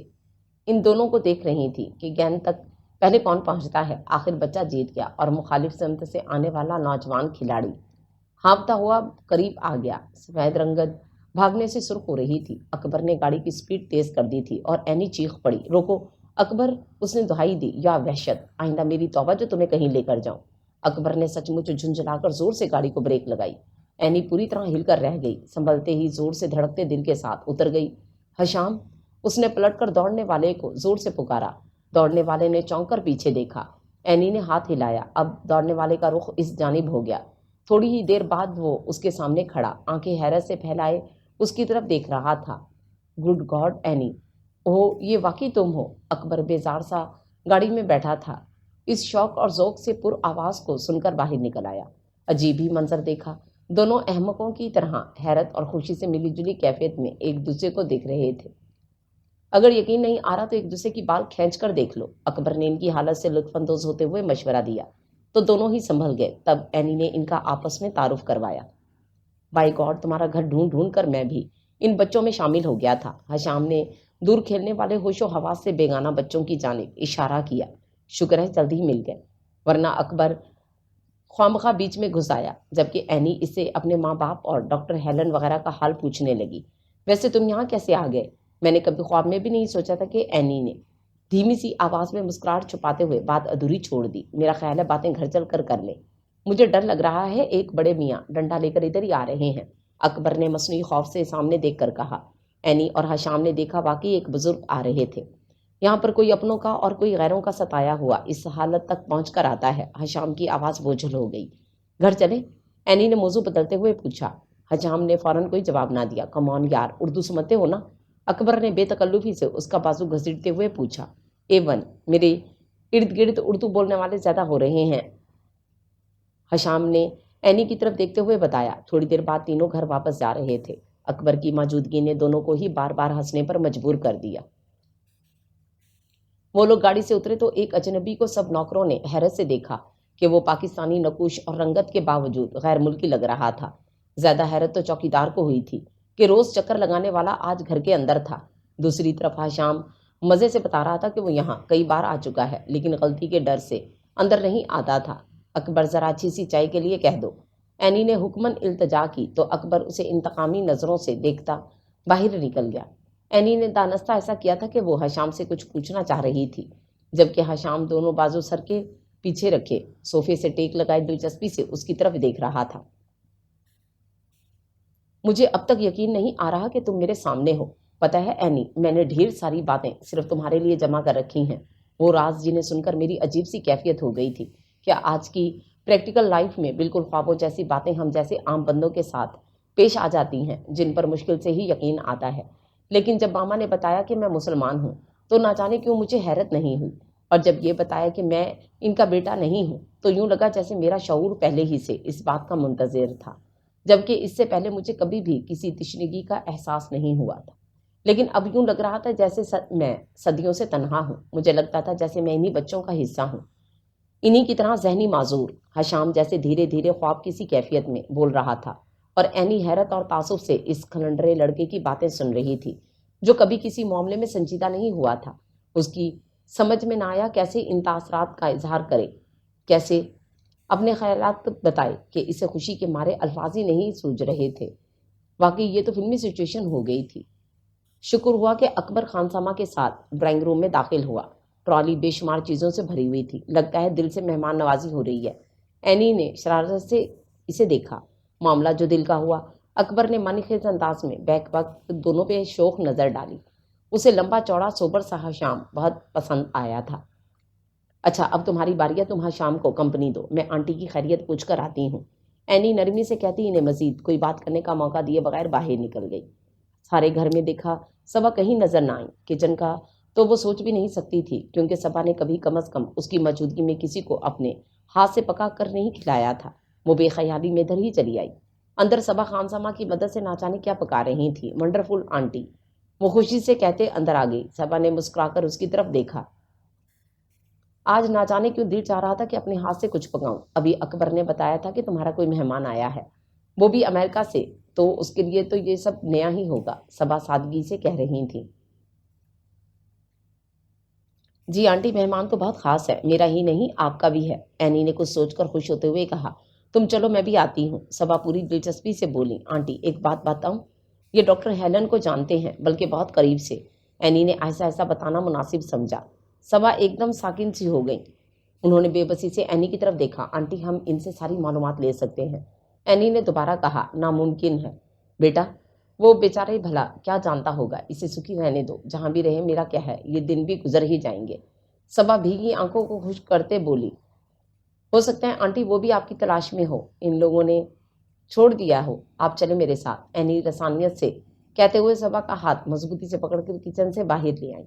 A: ان دونوں کو دیکھ رہی تھی کہ گیند تک پہلے کون پہنچتا ہے۔ آخر بچہ جیت گیا اور مخالف سمت سے آنے والا نوجوان کھلاڑی ہانپتا ہوا قریب آ گیا۔ سفید رنگت بھاگنے سے سرخ ہو رہی تھی۔ اکبر نے گاڑی کی سپیڈ تیز کر دی تھی اور اینی چیخ پڑی، روکو اکبر! اس نے دہائی دی، یا وحشت! آئندہ میری توبہ جو تمہیں کہیں لے کر جاؤں۔ اکبر نے سچ مچ جھنجھلا کر زور سے گاڑی کو بریک لگائی۔ اینی پوری طرح ہل کر رہ گئی۔ سنبھلتے ہی زور سے دھڑکتے دل کے ساتھ اتر گئی۔ حشام! اس نے پلٹ کر دوڑنے والے کو زور سے پکارا۔ دوڑنے والے نے چونک کر پیچھے دیکھا۔ اینی نے ہاتھ ہلایا۔ اب دوڑنے والے کا رخ اس جانب ہو گیا۔ تھوڑی ہی دیر بعد وہ اس کے سامنے کھڑا، آنکھیں حیرت سے پھیلائے اس کی طرف دیکھ رہا تھا۔ Good God any! اوہ، یہ واقعی تم ہو! اکبر بیزار سا گاڑی میں بیٹھا تھا۔ اس شوق اور ذوق سے پر آواز کو سن کر باہر نکل آیا۔ عجیب ہی منظر دیکھا۔ دونوں احمقوں کی طرح حیرت اور خوشی سے ملی جلی کیفیت میں ایک دوسرے کو دیکھ رہے تھے۔ اگر یقین نہیں آ رہا تو ایک دوسرے کی بال کھینچ کر دیکھ لو، اکبر نے ان کی حالت سے لطف اندوز ہوتے ہوئے مشورہ دیا تو دونوں ہی سنبھل گئے۔ تب اینی نے ان کا آپس میں تعارف کروایا۔ بائی گاڈ، تمہارا گھر ڈھونڈ ڈھونڈ کر میں بھی ان بچوں میں شامل ہو گیا تھا۔ حشام نے دور کھیلنے والے ہوش و حواس سے بیگانہ بچوں کی جانب اشارہ کیا۔ شکر ہے جلد ہی مل گئے، ورنہ اکبر خوامخواہ بیچ میں گھس آیا، جبکہ اینی اس سے اپنے ماں باپ اور ڈاکٹر ہیلن وغیرہ کا حال پوچھنے لگی۔ ویسے تم یہاں کیسے آ گئے؟ میں نے کبھی خواب میں بھی نہیں سوچا تھا کہ اینی نے دھیمی سی آواز میں مسکراہٹ چھپاتے ہوئے بات ادھوری چھوڑ دی۔ میرا خیال ہے باتیں گھر چل کر لیں، مجھے ڈر لگ رہا ہے، ایک بڑے میاں ڈنڈا لے کر ادھر ہی آ رہے ہیں۔ اکبر نے مصنوعی خوف سے سامنے دیکھ کر کہا۔ اینی اور حشام نے دیکھا، واقعی ایک بزرگ آ رہے تھے۔ یہاں پر کوئی اپنوں کا اور کوئی غیروں کا ستایا ہوا اس حالت تک پہنچ کر آتا ہے۔ حشام کی آواز بوجھل ہو گئی۔ گھر چلیں؟ اینی نے موضوع بدلتے ہوئے پوچھا۔ حشام نے فوراً کوئی جواب نہ دیا۔ کم آن یار، اردو سمجھتے ہو نا؟ اکبر نے بے تکلفی سے اس کا بازو گھسیٹتے ہوئے پوچھا۔ A1، میرے ارد گرد اردو بولنے والے زیادہ ہو رہے ہیں، حشام نے اینی کی طرف دیکھتے ہوئے بتایا۔ تھوڑی دیر بعد تینوں گھر واپس جا رہے تھے۔ اکبر کی موجودگی نے دونوں کو ہی بار بار ہنسنے پر مجبور کر دیا۔ وہ لوگ گاڑی سے اترے تو ایک اجنبی کو سب نوکروں نے حیرت سے دیکھا کہ وہ پاکستانی نقوش اور رنگت کے باوجود غیر ملکی لگ رہا تھا۔ زیادہ حیرت تو چوکیدار کو ہوئی تھی کہ روز چکر لگانے والا آج گھر کے اندر تھا۔ دوسری طرف حشام مزے سے بتا رہا تھا کہ وہ یہاں کئی بار آ چکا ہے، لیکن غلطی کے ڈر سے اندر نہیں آتا تھا۔ اکبر ذرا اچھی سی چائے کے لیے کہہ دو۔ اینی نے حکمن التجا کی تو اکبر اسے انتقامی نظروں سے دیکھتا باہر نکل گیا۔ اینی نے دانستہ ایسا کیا تھا کہ وہ حشام سے کچھ پوچھنا چاہ رہی تھی، جبکہ حشام دونوں بازو سر کے پیچھے رکھے صوفے سے ٹیک لگائے دلچسپی سے اس کی طرف دیکھ رہا تھا۔ مجھے اب تک یقین نہیں آ رہا کہ تم میرے سامنے ہو۔ پتہ ہے اینی، میں نے ڈھیر ساری باتیں صرف تمہارے لیے جمع کر رکھی ہیں، وہ راز جنہیں سن کر میری عجیب سی کیفیت ہو گئی تھی۔ کیا آج کی پریکٹیکل لائف میں بالکل خوابوں جیسی باتیں ہم جیسے عام بندوں کے ساتھ پیش آ جاتی ہیں، جن پر مشکل سے ہی یقین آتا ہے۔ لیکن جب ماما نے بتایا کہ میں مسلمان ہوں تو نہ جانے کیوں مجھے حیرت نہیں ہوئی، اور جب یہ بتایا کہ میں ان کا بیٹا نہیں ہوں تو یوں لگا جیسے میرا شعور پہلے ہی سے اس بات کا منتظر تھا، جبکہ اس سے پہلے مجھے کبھی بھی کسی تشنگی کا احساس نہیں ہوا تھا۔ لیکن اب یوں لگ رہا تھا جیسے میں صدیوں سے تنہا ہوں۔ مجھے لگتا تھا جیسے میں انہی بچوں کا حصہ ہوں، انہی کی طرح ذہنی معذور۔ حشام جیسے دھیرے دھیرے خواب کسی کیفیت میں بول رہا تھا، اور اینی حیرت اور تعصب سے اس کھلنڈرے لڑکے کی باتیں سن رہی تھی جو کبھی کسی معاملے میں سنجیدہ نہیں ہوا تھا۔ اس کی سمجھ میں نہ آیا کیسے ان تاثرات کا اظہار کرے، کیسے اپنے خیالات بتائے کہ اسے خوشی کے مارے الفاظ ہی نہیں سوجھ رہے تھے۔ واقعی یہ تو فلمی سچویشن ہو گئی تھی۔ شکر ہوا کہ اکبر خانسامہ کے ساتھ ڈرائنگ روم میں داخل ہوا۔ ٹرالی بے شمار چیزوں سے بھری ہوئی تھی۔ لگتا ہے دل سے مہمان نوازی ہو رہی ہے۔ اینی نے شرارت سے اسے دیکھا۔ معاملہ جو دل کا ہوا۔ اکبر نے من خیز انداز میں بیک وقت دونوں پہ شوق نظر ڈالی۔ اسے لمبا چوڑا سوبر سا حشام بہت پسند آیا تھا۔ اچھا اب تمہاری باری ہے، تم حشام کو کمپنی دو، میں آنٹی کی خیریت پوچھ کر آتی ہوں، اینی نرمی سے کہتی انہیں مزید کوئی بات کرنے کا موقع دیے بغیر باہر نکل گئی۔ سارے گھر میں دیکھا، صبا کہیں نظر نہ آئی۔ کچن کا تو وہ سوچ بھی نہیں سکتی تھی، کیونکہ صبا نے کبھی کم از کم اس کی موجودگی میں کسی کو اپنے ہاتھ سے پکا کر نہیں کھلایا تھا۔ وہ بے خیالی میں ادھر ہی چلی آئی۔ اندر صبا خانسامہ کی مدد سے نہ جانے کیا پکا رہی تھی۔ ونڈرفل آنٹی، وہ خوشی سے کہتے اندر آ گئی۔ صبا نے مسکرا کر اس کی طرف دیکھا۔ آج نہ جانے کیوں دل چاہ رہا تھا کہ اپنے ہاتھ سے کچھ پکاؤں۔ ابھی اکبر نے بتایا تھا کہ تمہارا کوئی مہمان آیا ہے، وہ بھی امریکہ سے، تو اس کے لیے تو یہ سب نیا ہی ہوگا، صبا سادگی سے کہہ رہی تھی۔ جی آنٹی، مہمان تو بہت خاص ہے، میرا ہی نہیں آپ کا بھی ہے، اینی نے کچھ سوچ کر خوش ہوتے ہوئے کہا۔ تم چلو میں بھی آتی ہوں، صبا پوری دلچسپی سے بولی۔ آنٹی ایک بات بتاؤں، یہ ڈاکٹر ہیلن کو جانتے ہیں، بلکہ بہت قریب سے، اینی نے ایسا ایسا بتانا مناسب سمجھا۔ صبا ایک دم ساکن سی ہو گئی۔ انہوں نے بے بسی سے اینی کی طرف دیکھا۔ آنٹی ہم ان سے ساری معلومات لے سکتے ہیں، اینی نے دوبارہ کہا۔ ناممکن ہے بیٹا، وہ بیچارہ بھلا کیا جانتا ہوگا، اسے سکھی رہنے دو، جہاں بھی رہے میرا کیا ہے، یہ دن بھی گزر ہی جائیں گے۔ صبا بھیگی آنکھوں کو خشک کرتے بولی۔ ہو سکتا ہے آنٹی وہ بھی آپ کی تلاش میں ہو، ان لوگوں نے چھوڑ دیا ہو، آپ چلے میرے ساتھ، اینی رسانیت سے کہتے ہوئے صبا کا ہاتھ مضبوطی سے پکڑ کر کچن سے باہر لے آئی۔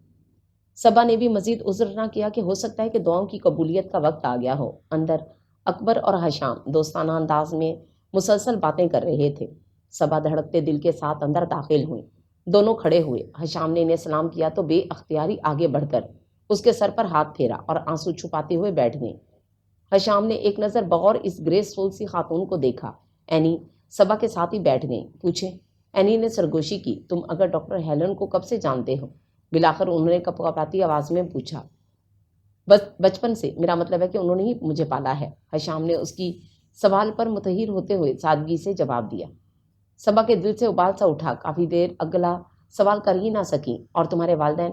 A: صبا نے بھی مزید عذر نہ کیا کہ ہو سکتا ہے کہ دعاؤں کی قبولیت کا وقت آ گیا ہو۔ اندر اکبر اور حشام دوستانہ انداز میں مسلسل باتیں کر رہے تھے۔ صبا دھڑکتے دل کے ساتھ اندر داخل ہوئی۔ دونوں کھڑے ہوئے۔ حشام نے انہیں سلام کیا تو بے اختیاری آگے بڑھ کر اس کے سر پر ہاتھ پھیرا اور آنسو چھپاتے ہوئے بیٹھ گئی۔ حشام نے ایک نظر بغور اس گریسفل سی خاتون کو دیکھا۔ اینی صبا کے ساتھ ہی بیٹھ گئی۔ پوچھیں؟ اینی نے سرگوشی کی۔ تم اگر ڈاکٹر ہیلن کو کب سے جانتے ہو؟ بلاخر انہوں نے کپکپاتی آواز میں پوچھا۔ بس بچپن سے، میرا مطلب ہے کہ انہوں نے ہی مجھے پالا ہے، حشام نے اس کی سوال پر متحیر ہوتے ہوئے سادگی سے جواب دیا۔ صبا کے دل سے ابال سا اٹھا۔ کافی دیر اگلا سوال کر ہی نہ سکی۔ اور تمہارے والدین؟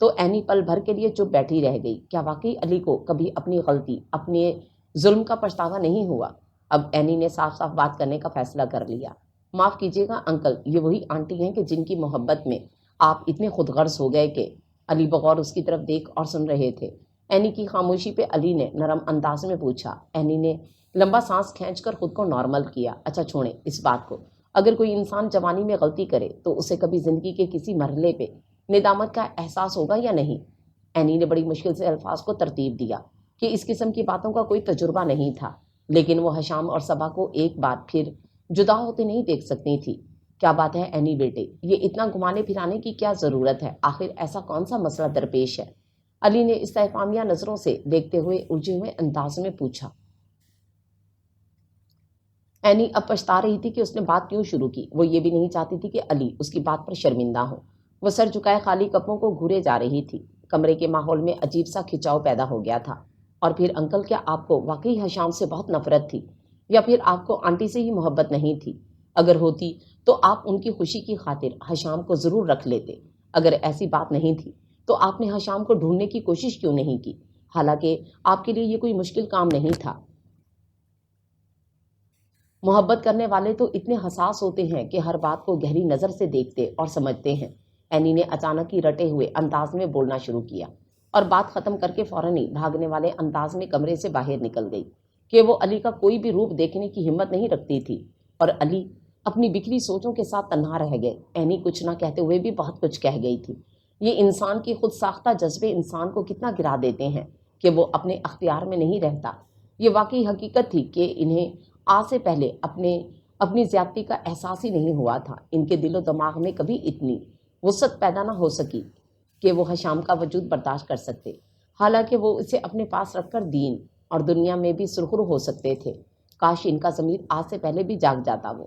A: تو اینی پل بھر کے لیے چپ بیٹھی رہ گئی۔ کیا واقعی علی کو کبھی اپنی غلطی، اپنے ظلم کا پچھتاوا نہیں ہوا؟ اب اینی نے صاف صاف بات کرنے کا فیصلہ کر لیا۔ معاف کیجیے گا انکل، یہ وہی آنٹی ہیں کہ جن کی محبت میں آپ اتنے خود غرض ہو گئے کہ… علی بغور اس کی طرف دیکھ اور سن رہے تھے۔ اینی کی خاموشی پہ علی نے نرم انداز میں پوچھا۔ اینی نے لمبا سانس کھینچ کر خود کو نارمل کیا۔ اچھا چھوڑیں اس بات کو۔ اگر کوئی انسان جوانی میں غلطی کرے تو اسے کبھی زندگی کے کسی مرحلے پہ ندامت کا احساس ہوگا یا نہیں؟ اینی نے بڑی مشکل سے الفاظ کو ترتیب دیا کہ اس قسم کی باتوں کا کوئی تجربہ نہیں تھا، لیکن وہ حشام اور صبا کو ایک بار پھر جدا ہوتے نہیں دیکھ سکتی تھی۔ کیا بات ہے اینی بیٹے، یہ اتنا گھمانے پھرانے کی کیا ضرورت ہے؟ آخر ایسا کون سا مسئلہ درپیش ہے؟ علی نے استفہامیہ نظروں سے دیکھتے ہوئے الجھے ہوئے انداز میں پوچھا۔ اینی اب پچھتا رہی تھی کہ اس نے بات کیوں شروع کی۔ وہ یہ بھی نہیں چاہتی تھی کہ علی اس کی بات پر شرمندہ ہو۔ وہ سر جھکائے خالی کپوں کو گھورے جا رہی تھی۔ کمرے کے ماحول میں عجیب سا کھچاؤ پیدا ہو گیا تھا۔ اور پھر انکل، کیا آپ کو واقعی حشام سے بہت نفرت تھی، یا پھر آپ کو آنٹی سے ہی محبت نہیں تھی؟ اگر ہوتی تو آپ ان کی خوشی کی خاطر حشام کو ضرور رکھ لیتے۔ اگر ایسی بات نہیں تھی تو آپ نے حشام کو ڈھونڈنے کی کوشش کیوں نہیں کی؟ حالانکہ آپ کے لیے یہ کوئی مشکل کام نہیں تھا۔ محبت کرنے والے تو اتنے حساس ہوتے ہیں کہ ہر بات کو گہری نظر سے دیکھتے اور سمجھتے ہیں۔ اینی نے اچانک ہی رٹے ہوئے انداز میں بولنا شروع کیا اور بات ختم کر کے فوراً ہی بھاگنے والے انداز میں کمرے سے باہر نکل گئی کہ وہ علی کا کوئی بھی روپ دیکھنے کی ہمت نہیں رکھتی تھی، اور علی اپنی بکھری سوچوں کے ساتھ تنہا رہ گئے۔ اینی کچھ نہ کہتے ہوئے بھی بہت کچھ کہہ گئی تھی۔ یہ انسان کی خود ساختہ جذبے انسان کو کتنا گرا دیتے ہیں کہ وہ اپنے اختیار میں نہیں رہتا۔ یہ واقعی حقیقت تھی کہ انہیں آج سے پہلے اپنی زیادتی کا احساس ہی نہیں ہوا تھا۔ ان کے دل و دماغ میں کبھی اتنی وسعت پیدا نہ ہو سکی کہ وہ حشام کا وجود برداشت کر سکتے، حالانکہ وہ اسے اپنے پاس رکھ کر دین اور دنیا میں بھی سرخرو ہو سکتے تھے۔ کاش ان کا ضمیر آج سے پہلے بھی جاگ جاتا۔ وہ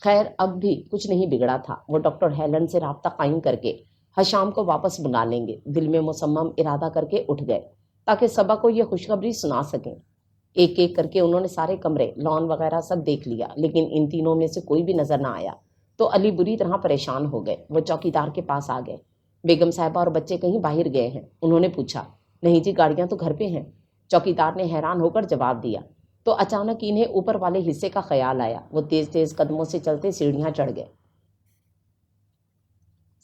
A: خیر اب بھی کچھ نہیں بگڑا تھا۔ وہ ڈاکٹر ہیلن سے رابطہ قائم کر کے حشام کو واپس بلا لیں گے۔ دل میں مصمم ارادہ کر کے اٹھ گئے تاکہ صبا کو یہ خوشخبری سنا سکیں۔ ایک ایک کر کے انہوں نے سارے کمرے، لان وغیرہ سب دیکھ لیا، لیکن ان تینوں میں سے کوئی بھی نظر نہ آیا تو علی بری طرح پریشان ہو گئے۔ وہ چوکیدار کے پاس آ گئے۔ بیگم صاحبہ اور بچے کہیں باہر گئے ہیں؟ انہوں نے پوچھا۔ نہیں جی، گاڑیاں تو گھر پہ ہیں، چوکیدار نے حیران ہو کر جواب دیا۔ تو اچانک انہیں اوپر والے حصے کا خیال آیا۔ وہ تیز تیز قدموں سے چلتے سیڑھیاں چڑھ گئے،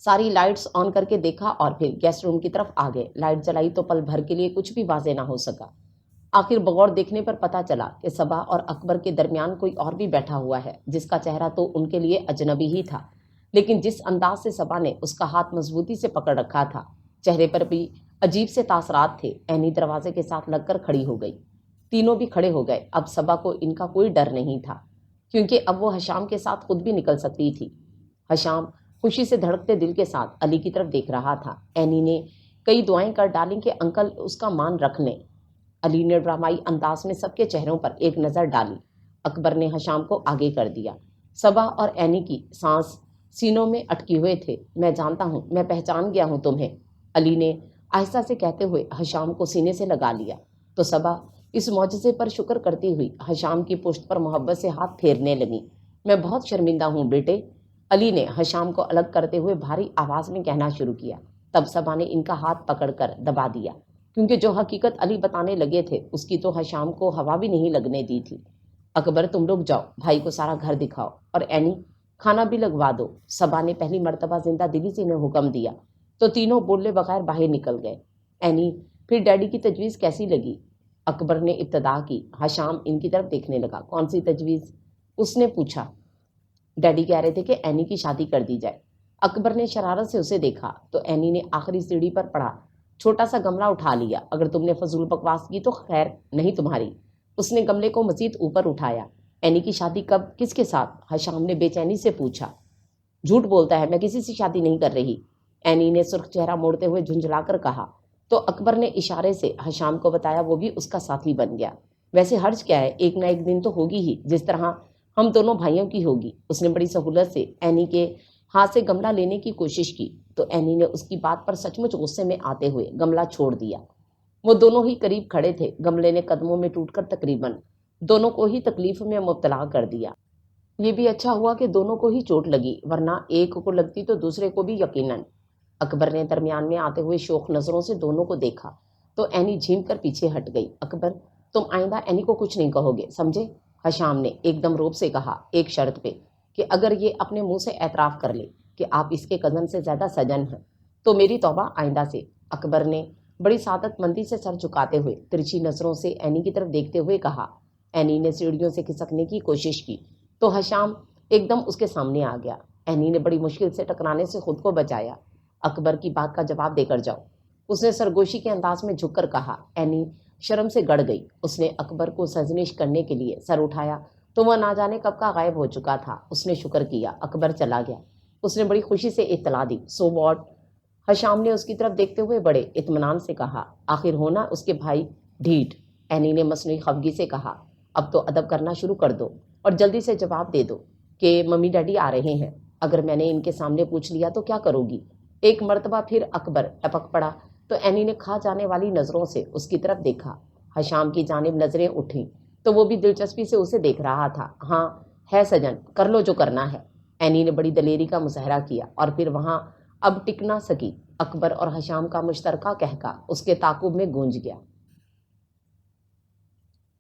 A: ساری لائٹس آن کر کے دیکھا اور پھر گیسٹ روم کی طرف آ گئے۔ لائٹ جلائی تو پل بھر کے لیے کچھ بھی واضح نہ ہو سکا۔ آخر بغور دیکھنے پر پتہ چلا کہ صبا اور اکبر کے درمیان کوئی اور بھی بیٹھا ہوا ہے، جس کا چہرہ تو ان کے لیے اجنبی ہی تھا، لیکن جس انداز سے صبا نے اس کا ہاتھ مضبوطی سے پکڑ رکھا تھا، چہرے پر بھی عجیب سے تاثرات تھے۔ اینی دروازے کے ساتھ لگ کر کھڑی ہو گئی۔ تینوں بھی کھڑے ہو گئے۔ اب صبا کو ان کا کوئی ڈر نہیں تھا، کیونکہ اب وہ حشام کے ساتھ خود بھی نکل سکتی تھی۔ حشام خوشی سے دھڑکتے دل کے ساتھ علی کی طرف دیکھ رہا تھا۔ اینی نے کئی دعائیں کر ڈالیں کہ انکل اس کا مان رکھ لیں۔ علی نے ڈرامائی انداز میں سب کے چہروں پر ایک نظر ڈالی۔ اکبر نے حشام کو آگے کر دیا۔ صبا اور اینی کی سانس سینوں میں اٹکی ہوئے تھے۔ میں جانتا ہوں، میں پہچان گیا ہوں تمہیں، علی نے آہستہ سے کہتے ہوئے حشام کو سینے سے لگا لیا۔ تو صبا اس معجزے پر شکر کرتی ہوئی حشام کی پشت پر محبت سے ہاتھ پھیرنے لگی۔ میں بہت شرمندہ ہوں بیٹے، علی نے حشام کو الگ کرتے ہوئے بھاری آواز میں کہنا شروع کیا۔ تب صبا نے ان کا ہاتھ پکڑ کر دبا دیا، کیونکہ جو حقیقت علی بتانے لگے تھے اس کی تو حشام کو ہوا بھی نہیں لگنے دی تھی۔ اکبر تم رک جاؤ، بھائی کو سارا گھر دکھاؤ، اور اینی کھانا بھی لگوا دو، صبا نے پہلی مرتبہ زندہ دلی سے انہیں حکم دیا۔ تو تینوں بولے بغیر باہر نکل گئے۔ اینی پھر ڈیڈی کی تجویز کیسی لگی؟ اکبر نے ابتدا کی۔ حشام ان کی طرف دیکھنے لگا۔ کون سی تجویز؟ اس نے پوچھا۔ ڈیڈی کہہ رہے تھے کہ اینی کی شادی کر دی جائے۔ اکبر نے شرارت سے اسے دیکھا تو اینی نے آخری سیڑھی پر پڑا چھوٹا سا گملہ اٹھا لیا۔ اگر تم نے فضول بکواس کی تو خیر نہیں تمہاری۔ اس نے گملے کو مزید اوپر اٹھایا۔ اینی کی شادی کب، کس کے ساتھ؟ حشام نے بے چینی سے پوچھا۔ جھوٹ بولتا ہے، میں کسی سے شادی نہیں کر رہی، اینی نے سرخ چہرہ موڑتے ہوئے جھنجھلا کر کہا۔ تو اکبر نے اشارے سے حشام کو بتایا وہ بھی اس کا ساتھی بن گیا۔ ویسے حرج کیا ہے، ایک نہ ایک دن تو ہوگی ہی، جس طرح ہم دونوں بھائیوں کی ہوگی۔ اس نے بڑی سہولت سے اینی کے ہاتھ سے گملہ لینے کی کوشش کی تو اینی نے اس کی بات پر سچ مچ غصے میں آتے ہوئے گملہ چھوڑ دیا۔ وہ دونوں ہی قریب کھڑے تھے۔ گملے نے قدموں میں ٹوٹ کر تقریباً دونوں کو ہی تکلیف میں مبتلا کر دیا۔ یہ بھی اچھا ہوا کہ دونوں کو ہی چوٹ لگی، ورنہ ایک کو لگتی تو دوسرے کو بھی یقیناً۔ اکبر نے درمیان میں آتے ہوئے شوق نظروں سے دونوں کو دیکھا تو اینی جھیم کر پیچھے ہٹ گئی۔ اکبر، تم آئندہ اینی کو کچھ نہیں کہو گے، سمجھے؟ حشام نے ایک دم روب سے کہا، ایک شرط پہ، کہ اگر یہ اپنے منہ سے اعتراف کر لے کہ آپ اس کے کزن سے زیادہ سجن ہیں تو میری توبہ آئندہ سے۔ اکبر نے بڑی سعادت مندی سے سر جھکاتے ہوئے ترچھی نظروں سے اینی کی طرف دیکھتے ہوئے کہا۔ اینی نے سیڑھیوں سے کھسکنے کی کوشش کی تو حشام ایک دم اس کے سامنے آ گیا۔ اینی نے بڑی مشکل سے ٹکرانے سے خود کو بچایا۔ اکبر کی بات کا جواب دے کر جاؤ، اس نے سرگوشی کے انداز میں جھک کر کہا۔ اینی شرم سے گڑ گئی۔ اس نے اکبر کو سرزنش کرنے کے لیے سر اٹھایا تو وہ نہ جانے کب کا غائب ہو چکا تھا۔ اس نے شکر کیا، اکبر چلا گیا۔ اس نے بڑی خوشی سے اطلاع دی، سو واٹ؟ حشام نے اس کی طرف دیکھتے ہوئے بڑے اطمینان سے کہا، آخر ہونا اس کے بھائی ڈھیٹ۔ اینی نے مصنوعی خفگی سے کہا، اب تو ادب کرنا شروع کر دو اور جلدی سے جواب دے دو کہ ممی ڈیڈی آ رہے ہیں۔ اگر میں نے ان کے سامنے پوچھ لیا تو کیا کرو گی؟ ایک مرتبہ پھر اکبر ٹپک پڑا تو اینی نے کھا جانے والی نظروں سے اس کی طرف دیکھا۔ حشام کی جانب نظریں اٹھیں تو وہ بھی دلچسپی سے اسے دیکھ رہا تھا۔ ہاں ہے سجن، کر لو جو کرنا ہے۔ اینی نے بڑی دلیری کا مظاہرہ کیا اور پھر وہاں اب ٹک نہ سکی۔ اکبر اور حشام کا مشترکہ قہقہ اس کے تعاقب میں گونج گیا۔